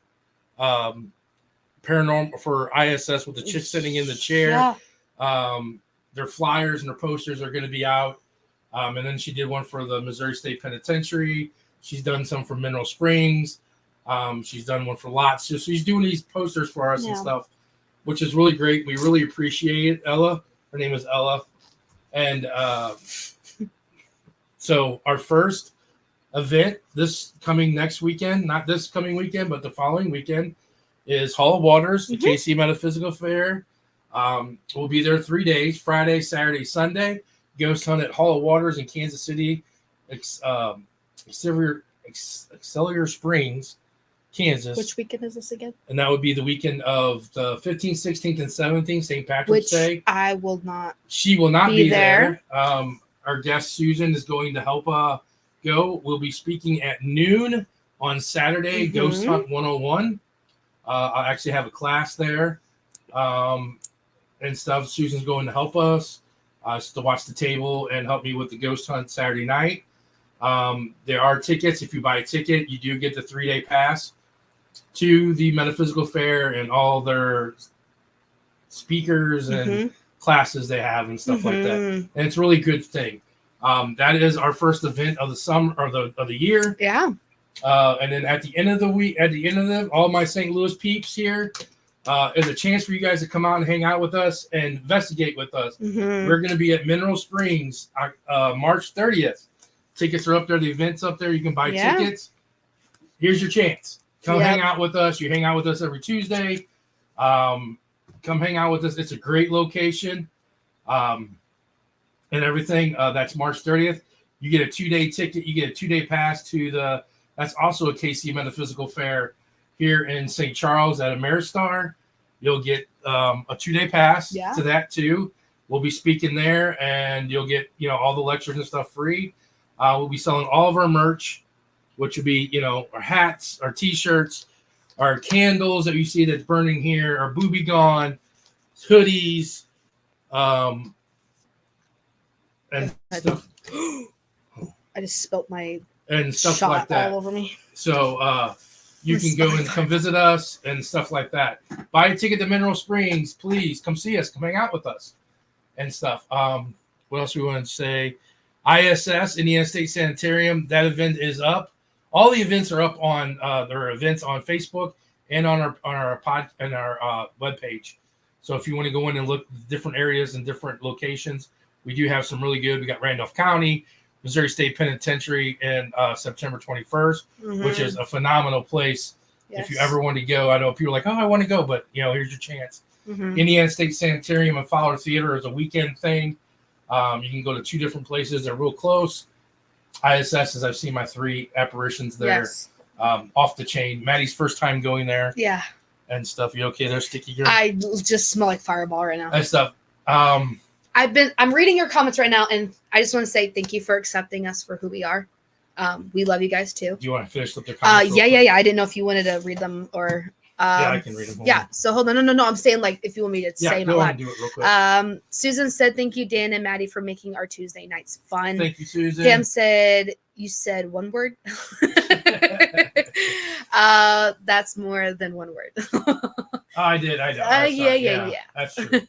paranormal, for ISS with the chick sitting in the chair. Yeah. Their flyers and their posters are going to be out. And then she did one for the Missouri State Penitentiary. She's done some for Mineral Springs. She's done one for lots. So she's doing these posters for us and stuff, which is really great. We really appreciate it. Ella, her name is Ella. And so our first event this coming next weekend, not this coming weekend, but the following weekend, is Hall of Waters, the KC Metaphysical Fair. We'll be there 3 days, Friday, Saturday, Sunday. Ghost hunt at Hall of Waters in Kansas City, Excelsior Springs, Kansas. Which weekend is this again? And that would be the weekend of the 15th, 16th, and 17th, St. Patrick's Day. I will not. She will not be there. Our guest, Susan, is going to help go. We'll be speaking at noon on Saturday, Ghost Hunt 101. I'll actually have a class there and stuff. Susan's going to help us to watch the table and help me with the Ghost Hunt Saturday night. There are tickets. If you buy a ticket, you do get the 3-day pass to the Metaphysical Fair and all their speakers and classes they have and stuff like that. And it's a really good thing. That is our first event of the summer or of the year. Yeah. And then at the end of the week, all my St. Louis peeps here, is a chance for you guys to come out and hang out with us and investigate with us. We're going to be at Mineral Springs March 30th. Tickets are up there. The event's up there. You can buy tickets. Here's your chance. Come hang out with us. You hang out with us every Tuesday. come hang out with us. It's a great location, and everything. That's March 30th. You get a 2-day ticket. You get a 2-day pass to the. That's also a KC Metaphysical Fair here in St. Charles at Ameristar. You'll get a 2-day pass to that too. We'll be speaking there, and you'll get all the lectures and stuff free. We'll be selling all of our merch, which would be our hats, our T-shirts, our candles that you see that's burning here, our Booby Gone, hoodies, and stuff. I just spilt my and stuff shot like that all over me. So you can go and come visit us and stuff like that. Buy a ticket to Mineral Springs, please. Come see us. Come hang out with us and stuff. What else we want to say? ISS, Indiana State Sanitarium. That event is up. All the events are up on their events on Facebook and on our webpage. So if you want to go in and look at different areas and different locations, we do have some really good. We got Randolph County, Missouri State Penitentiary, in September 21st, which is a phenomenal place. Yes. If you ever want to go, I know people are like, oh, I want to go, but here's your chance. Indiana State Sanitarium and Fowler Theater is a weekend thing. You can go to 2 different places. They're real close. ISS, as I've seen my 3 apparitions there. Yes. Off the chain. Maddie's first time going there. Yeah. And stuff. You okay there, Sticky Girl? I just smell like Fireball right now. And stuff. I'm reading your comments right now, and I just want to say thank you for accepting us for who we are. We love you guys too. Do you want to finish with their comments? Yeah. I didn't know if you wanted to read them or. Yeah, I can read them. Yeah. So hold on. No. I'm saying if you want me to say them out loud. Do it real quick. Susan said, "Thank you, Dan and Maddie, for making our Tuesday nights fun." Thank you, Susan. Pam said, "You said one word." That's more than one word. I did. Yeah. That's true.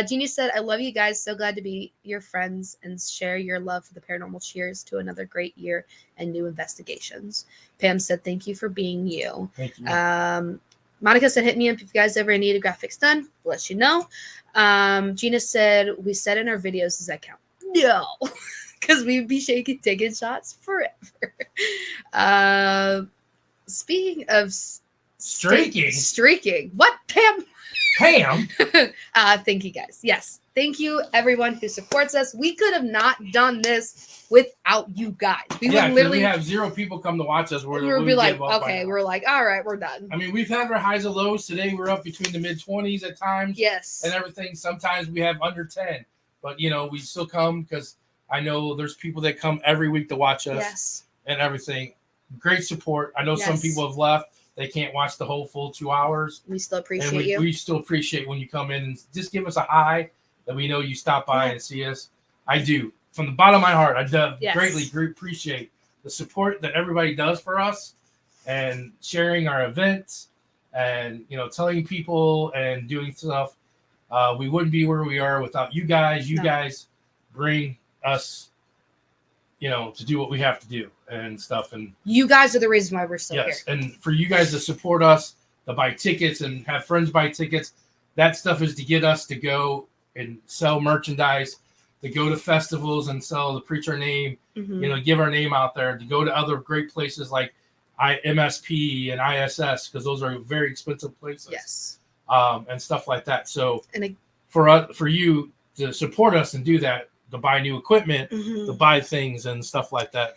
Jeannie said, "I love you guys. So glad to be your friends and share your love for the paranormal. Cheers to another great year and new investigations." Pam said, "Thank you for being you." Thank you. Monica said, "Hit me up if you guys ever need a graphics done. We'll let you know." Gina said, "We said in our videos, does that count?" No, because we'd be taking shots forever. Speaking of streaking. What, Pam? Thank you guys. Yes. Thank you everyone who supports us. We could have not done this without you guys. We would literally have 0 people come to watch us. We would be like, okay, we're like, all right, we're done. I mean, we've had our highs and lows. Today we're up between the mid-20s at times. Yes. And everything. Sometimes we have under 10. But we still come because I know there's people that come every week to watch us. Yes. And everything. Great support. I know some people have left. They can't watch the whole full 2 hours. We still appreciate you. We still appreciate when you come in and just give us a hi that we know you stop by and see us. I do. From the bottom of my heart, I greatly appreciate the support that everybody does for us and sharing our events and, telling people and doing stuff. We wouldn't be where we are without you guys. You guys bring us, to do what we have to do and stuff. And you guys are the reason why we're still here. Yes, and for you guys to support us, to buy tickets and have friends buy tickets, that stuff is to get us to go and sell merchandise, to go to festivals and sell, to preach our name, give our name out there, to go to other great places like MSP and ISS, because those are very expensive places. Yes. And stuff like that. So for you to support us and do that, to buy new equipment, to buy things and stuff like that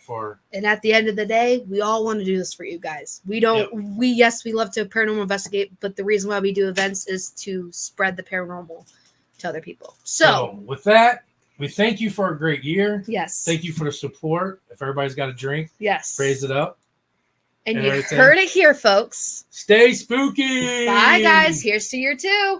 And at the end of the day, we all want to do this for you guys. We don't, we love to paranormal investigate, but the reason why we do events is to spread the paranormal to other people. So with that, we thank you for a great year. Yes. Thank you for the support. If everybody's got a drink, praise it up. And you heard it here, folks. Stay spooky. Bye, guys. Here's to year 2.